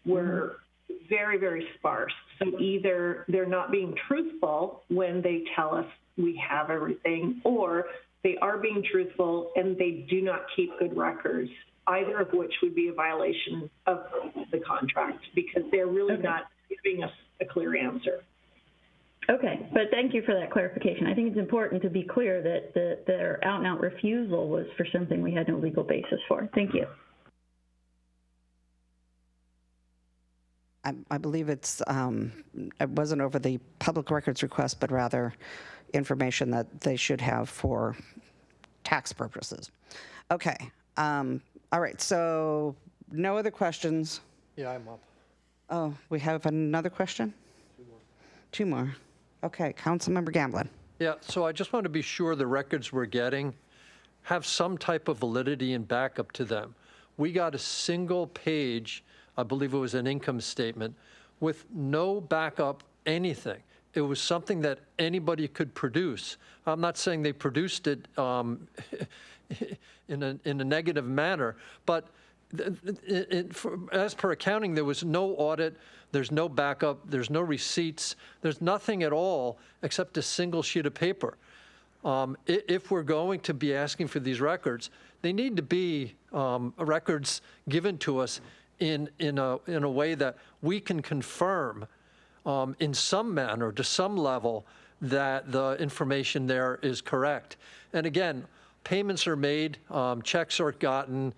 were very, very sparse. So either they're not being truthful when they tell us we have everything, or they are being truthful and they do not keep good records, either of which would be a violation of the contract because they're really not giving us a clear answer. Okay, but thank you for that clarification. I think it's important to be clear that their out-and-out refusal was for something we had no legal basis for. Thank you. I believe it wasn't over the public records request, but rather information that they should have for tax purposes. Okay. All right. So no other questions. Yeah, I'm up. Oh, we have another question? Two more. Okay. Councilmember Gamblin. Yeah, so I just want to be sure the records we're getting have some type of validity and backup to them. We got a single page, I believe it was an income statement, with no backup, anything. It was something that anybody could produce. I'm not saying they produced it in a negative manner, but as per accounting, there was no audit, there's no backup, there's no receipts, there's nothing at all except a single sheet of paper. If we're going to be asking for these records, they need to be records given to us in a way that we can confirm in some manner, to some level, that the information there is correct. And again, payments are made, checks are gotten,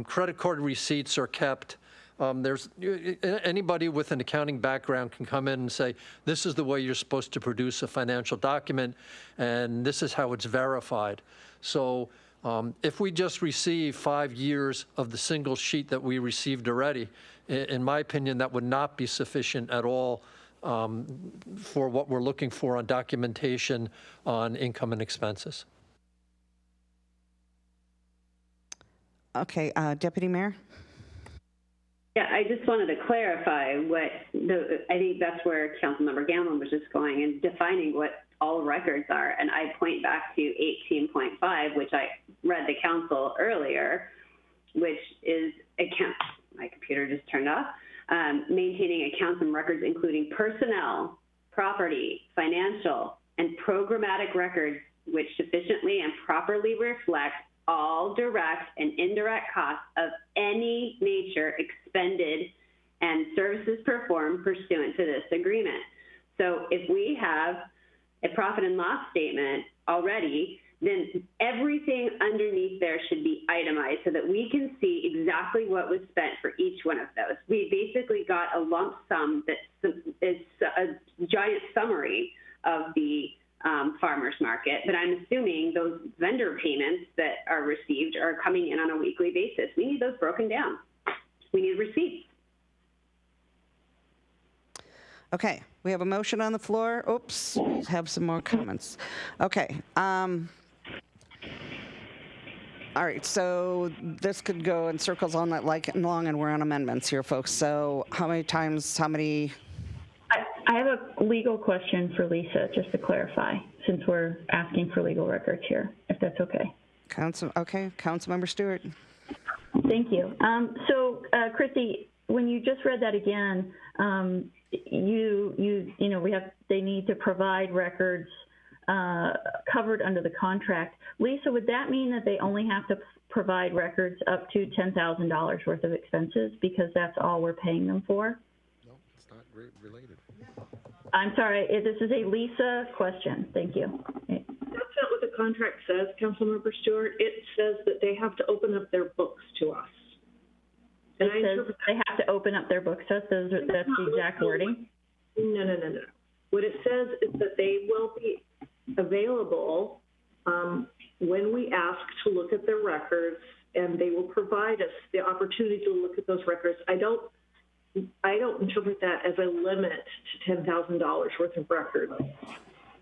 credit card receipts are kept. Anybody with an accounting background can come in and say, this is the way you're supposed to produce a financial document, and this is how it's verified. So if we just receive 5 years of the single sheet that we received already, in my opinion, that would not be sufficient at all for what we're looking for on documentation on income and expenses. Okay, Deputy Mayor? Yeah, I just wanted to clarify I think that's where Councilmember Gamblin was just going and defining what all records are. And I point back to 18.5, which I read the council earlier, which is my computer just turned off, maintaining accounts and records including personnel, property, financial, and programmatic records which sufficiently and properly reflect all direct and indirect costs of any nature expended and services performed pursuant to this agreement. So if we have a profit and loss statement already, then everything underneath there should be itemized so that we can see exactly what was spent for each one of those. We basically got a lump sum that is a giant summary of the farmers market, but I'm assuming those vendor payments that are received are coming in on a weekly basis. We need those broken down. We need receipts. Okay, we have a motion on the floor. Oops, we have some more comments. Okay. All right, so this could go in circles all night long, and we're on amendments here, folks. So how many times, I have a legal question for Lisa, just to clarify, since we're asking for legal records here, if that's okay. Councilmember Stewart. Thank you. Christy, when you just read that again, they need to provide records covered under the contract. Lisa, would that mean that they only have to provide records up to $10,000 worth of expenses because that's all we're paying them for? No, it's not related. I'm sorry, this is a Lisa question. Thank you. That's not what the contract says, Councilmember Stewart. It says that they have to open up their books to us. And it says they have to open up their books to us. That's the exact wording? No. What it says is that they will be available when we ask to look at their records, and they will provide us the opportunity to look at those records. I don't interpret that as a limit to $10,000 worth of records.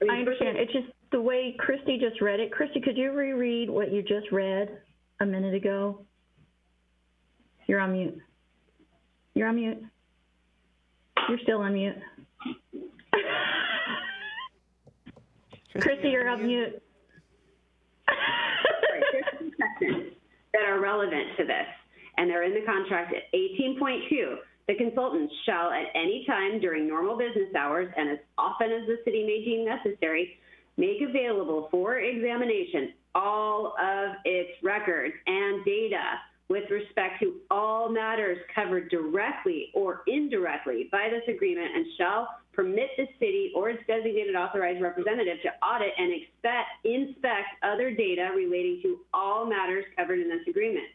I understand. It's just the way Christy just read it. Christy, could you reread what you just read a minute ago? You're on mute. You're on mute. You're still on mute. Christy, you're on mute. There's some sections that are relevant to this, and they're in the contract at 18.2. The consultant shall at any time during normal business hours and as often as the city may deem necessary make available for examination all of its records and data with respect to all matters covered directly or indirectly by this agreement, and shall permit the city or its designated authorized representative to audit and inspect other data relating to all matters covered in this agreement.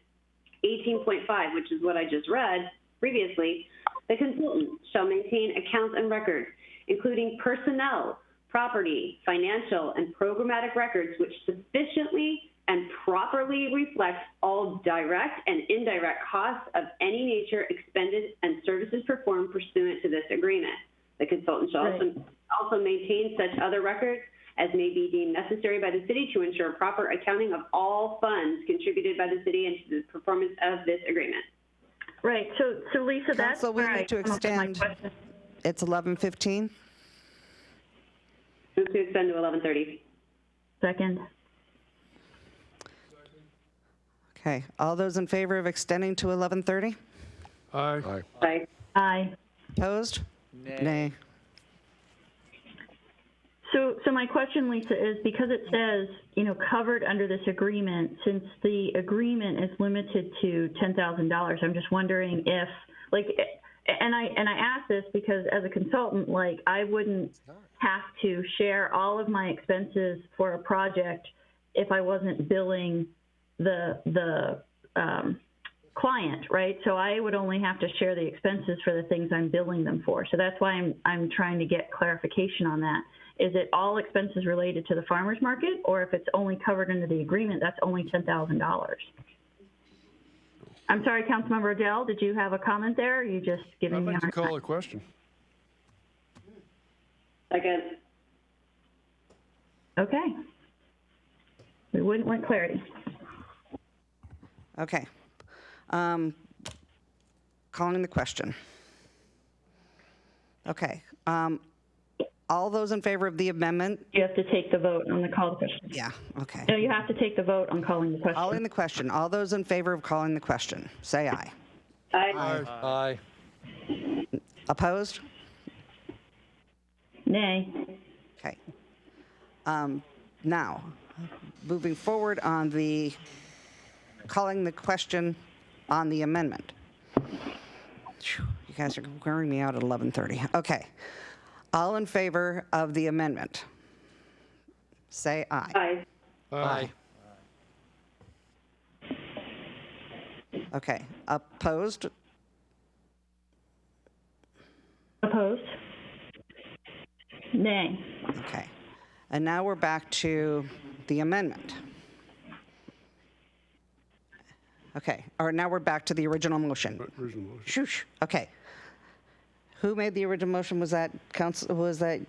18.5, which is what I just read previously, the consultant shall maintain accounts and records, including personnel, property, financial, and programmatic records, which sufficiently and properly reflect all direct and indirect costs of any nature expended and services performed pursuant to this agreement. The consultant shall also maintain such other records as may be deemed necessary by the city to ensure proper accounting of all funds contributed by the city into the performance of this agreement. Right. So Lisa, that's Council, we need to extend. It's 11:15. Move to extend to 11:30. Second. Okay. All those in favor of extending to 11:30? Aye. Aye. Aye. Opposed? Nay. So my question, Lisa, is because it says, covered under this agreement, since the agreement is limited to $10,000, I'm just wondering if, and I ask this because as a consultant, I wouldn't have to share all of my expenses for a project if I wasn't billing the client, right? So I would only have to share the expenses for the things I'm billing them for. So that's why I'm trying to get clarification on that. Is it all expenses related to the farmer's market, or if it's only covered under the agreement, that's only $10,000? I'm sorry, Councilmember Odell, did you have a comment there? Or are you just giving me a hard time? I'd like to call a question. Second. Okay. We wouldn't want clarity. Okay. Calling the question. Okay. All those in favor of the amendment? You have to take the vote on the call to question. Yeah, okay. No, you have to take the vote on calling the question. Calling the question. All those in favor of calling the question, say aye. Aye. Aye. Opposed? Nay. Okay. Now, moving forward on the calling the question on the amendment. You guys are wearing me out at 11:30. Okay. All in favor of the amendment, say aye. Aye. Aye. Okay. Opposed? Opposed? Nay. Okay. And now we're back to the amendment. Okay. Or now we're back to the original motion. Original motion. Shoosh. Okay. Who made the original motion? Was that Councilmember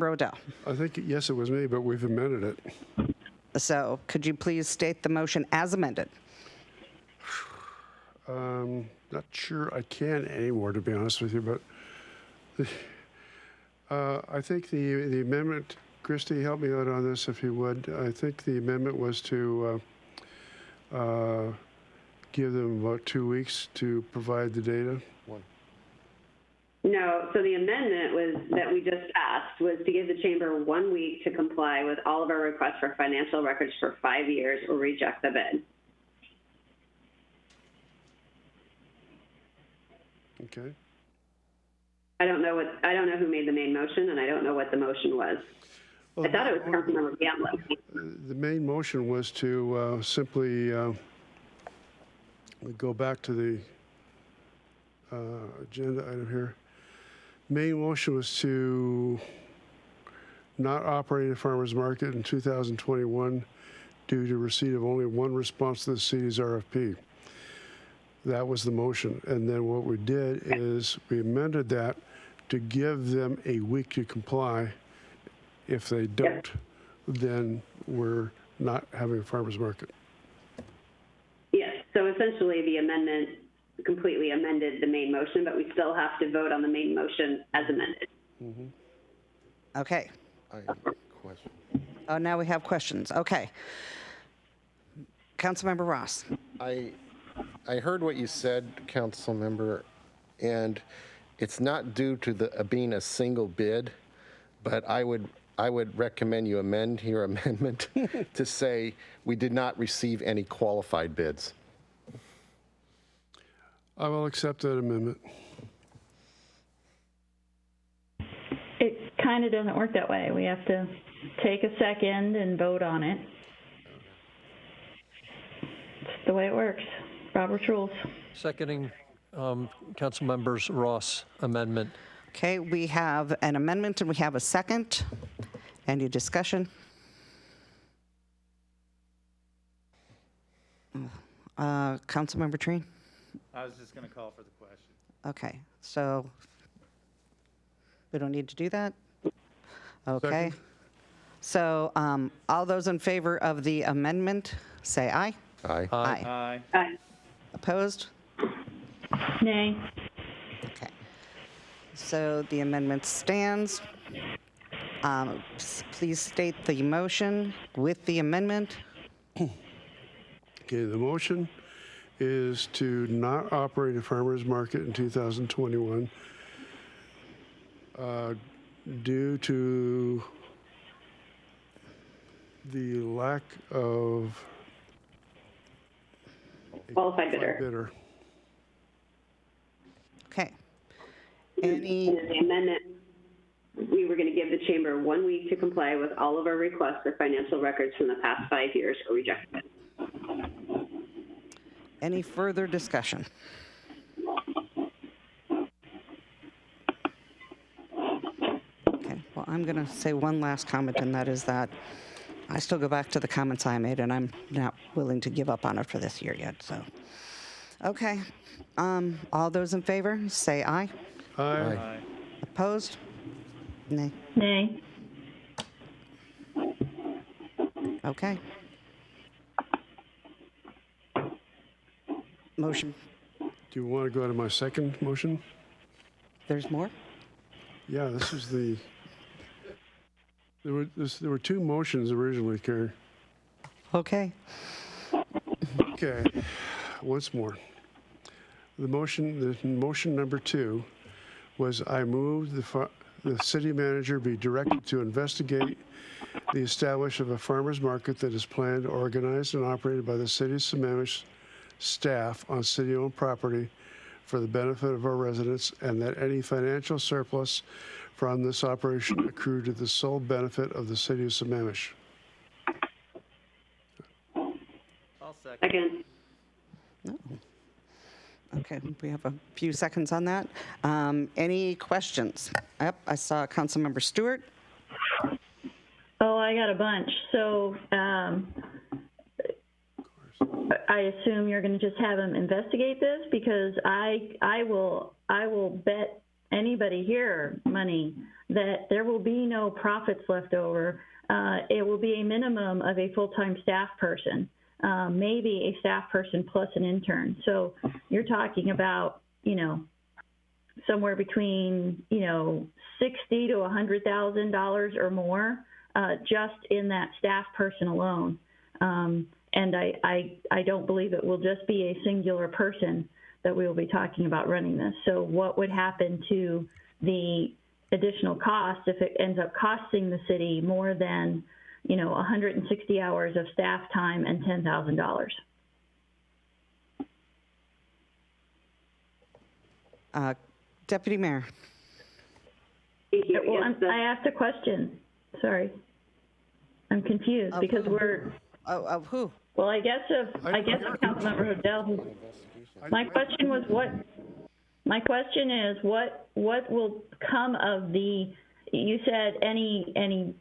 Odell? I think, yes, it was me, but we've amended it. So could you please state the motion as amended? Not sure I can anymore, to be honest with you, but I think the amendment, Christie, help me out on this if you would. I think the amendment was to give them about 2 weeks to provide the data. No, so the amendment was that we just passed was to give the chamber 1 week to comply with all of our requests for financial records for 5 years or reject the bid. Okay. I don't know who made the main motion, and I don't know what the motion was. Well, I thought it was Councilmember Gamblin. The main motion was to simply we go back to the agenda item here. Main motion was to not operate a farmer's market in 2021 due to receipt of only one response to the city's RFP. That was the motion. And then what we did is we amended that to give them a week to comply. If they don't, then we're not having a farmer's market. Yes, so essentially the amendment completely amended the main motion, but we still have to vote on the main motion as amended. Mm-hmm. Okay. I have a question. Oh, now we have questions. Okay. Councilmember Ross. I heard what you said, Councilmember, and it's not due to the being a single bid, but I would recommend you amend your amendment to say we did not receive any qualified bids. I will accept that amendment. It kind of doesn't work that way. We have to take a second and vote on it. It's the way it works. Robert's rules. Seconding Councilmember Ross' amendment. Okay, we have an amendment and we have a second. Any discussion? Councilmember Treen? I was just going to call for the question. Okay, so we don't need to do that? Okay. Second. So all those in favor of the amendment, say aye. Aye. Aye. Aye. Opposed? Nay. Okay. So the amendment stands. Please state the motion with the amendment. Okay, the motion is to not operate a farmer's market in 2021 due to the lack of a Qualified bidder. Okay. And the amendment, we were going to give the chamber 1 week to comply with all of our requests for financial records from the past 5 years or reject it. Any further discussion? Okay, well, I'm going to say one last comment, and that is that I still go back to the comments I made, and I'm not willing to give up on it for this year yet, so. Okay, all those in favor, say aye. Aye. Aye. Opposed? Nay. Nay. Okay. Motion, Do you want to go to my second motion? there's more? Yeah, this is the, there were two motions originally, Carrie. Okay. Okay, once more. The motion number 2 was I moved the city manager be directed to investigate the establishment of a farmer's market that is planned, organized, and operated by the city of Sammamish staff on city-owned property for the benefit of our residents, and that any financial surplus from this operation accrue to the sole benefit of the city of Sammamish. I'll second. Second. Okay, we have a few seconds on that. Any questions? Yep, I saw Councilmember Stewart. Oh, I got a bunch. So I assume you're going to just have them investigate this, because I will bet anybody here money that there will be no profits left over. It will be a minimum of a full-time staff person, maybe a staff person plus an intern. So you're talking about, somewhere between, $60,000 to $100,000 or more, just in that staff person alone. And I don't believe it will just be a singular person that we will be talking about running this. So what would happen to the additional cost if it ends up costing the city more than, 160 hours of staff time and $10,000? Deputy Mayor. Thank you. Well, Yes, I asked a question. Sorry. I'm confused because we're. Of who? Well, I guess Councilmember Hodel. My question was what. My question is what will come of the. You said any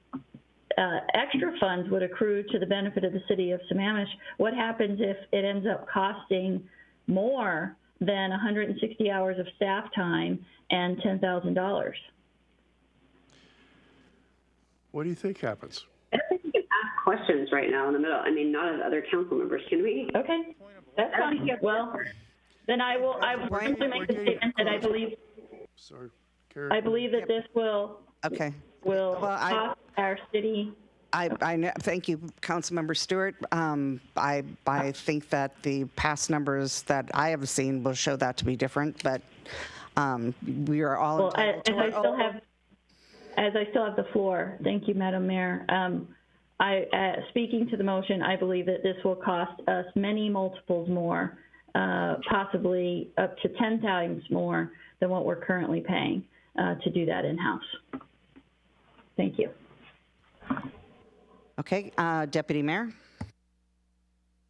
extra funds would accrue to the benefit of the city of Sammamish. What happens if it ends up costing more than 160 hours of staff time and $10,000? What do you think happens? I don't think we can ask questions right now in the middle. I mean, not as other council members, can we? Okay, that's fine. Well, then I will simply make the statement that I believe. Sorry, I believe that this will. Okay. Will cost our city. I know, thank you, Councilmember Stewart. I think that the past numbers that I have seen will show that to be different, but we are all entitled to As I still have the floor, thank you, Madam Mayor. Speaking to the motion, I believe that this will cost us many multiples more, possibly up to 10 times more than what we're currently paying to do that in-house. Thank you. Okay, Deputy Mayor.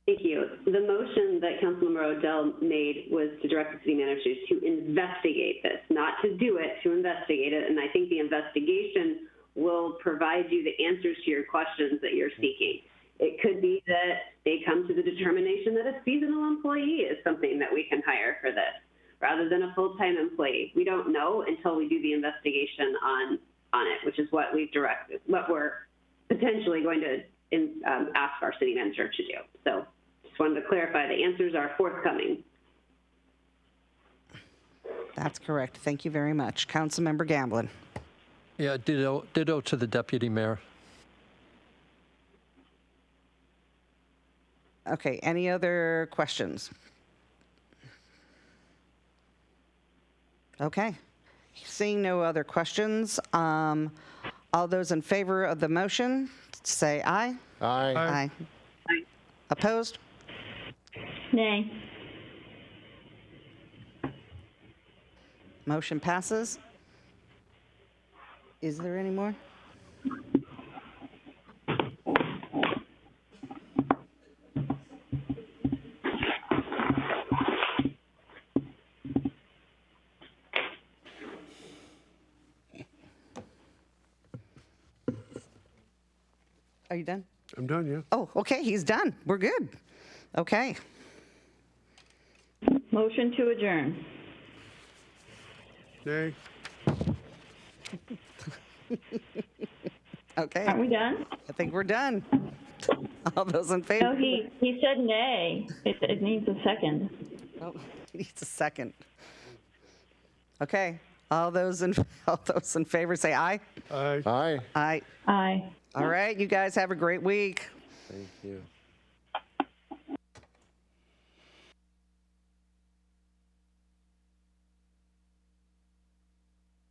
Thank you. The motion that Councilmember O'Dell made was to direct the city managers to investigate this, not to do it, to investigate it. And I think the investigation will provide you the answers to your questions that you're seeking. It could be that they come to the determination that a seasonal employee is something that we can hire for this rather than a full-time employee. We don't know until we do the investigation on it, which is what we're potentially going to ask our city manager to do. So just wanted to clarify the answers are forthcoming. That's correct. Thank you very much. Councilmember Gamblin. Yeah, ditto to the deputy mayor. Okay, any other questions? Okay, seeing no other questions, all those in favor of the motion, say aye. Aye. Aye. Opposed? Nay. Motion passes. Is there any more? Are you done? I'm done, yeah. Oh, okay, he's done. We're good. Okay. Motion to adjourn. Nay. Okay. Are we done? I think we're done. All those in favor? No, he said nay. It needs a second. Oh, he needs a second. Okay. All those in favor say aye. Aye. Aye. Aye. Aye. All right, you guys have a great week. Thank you.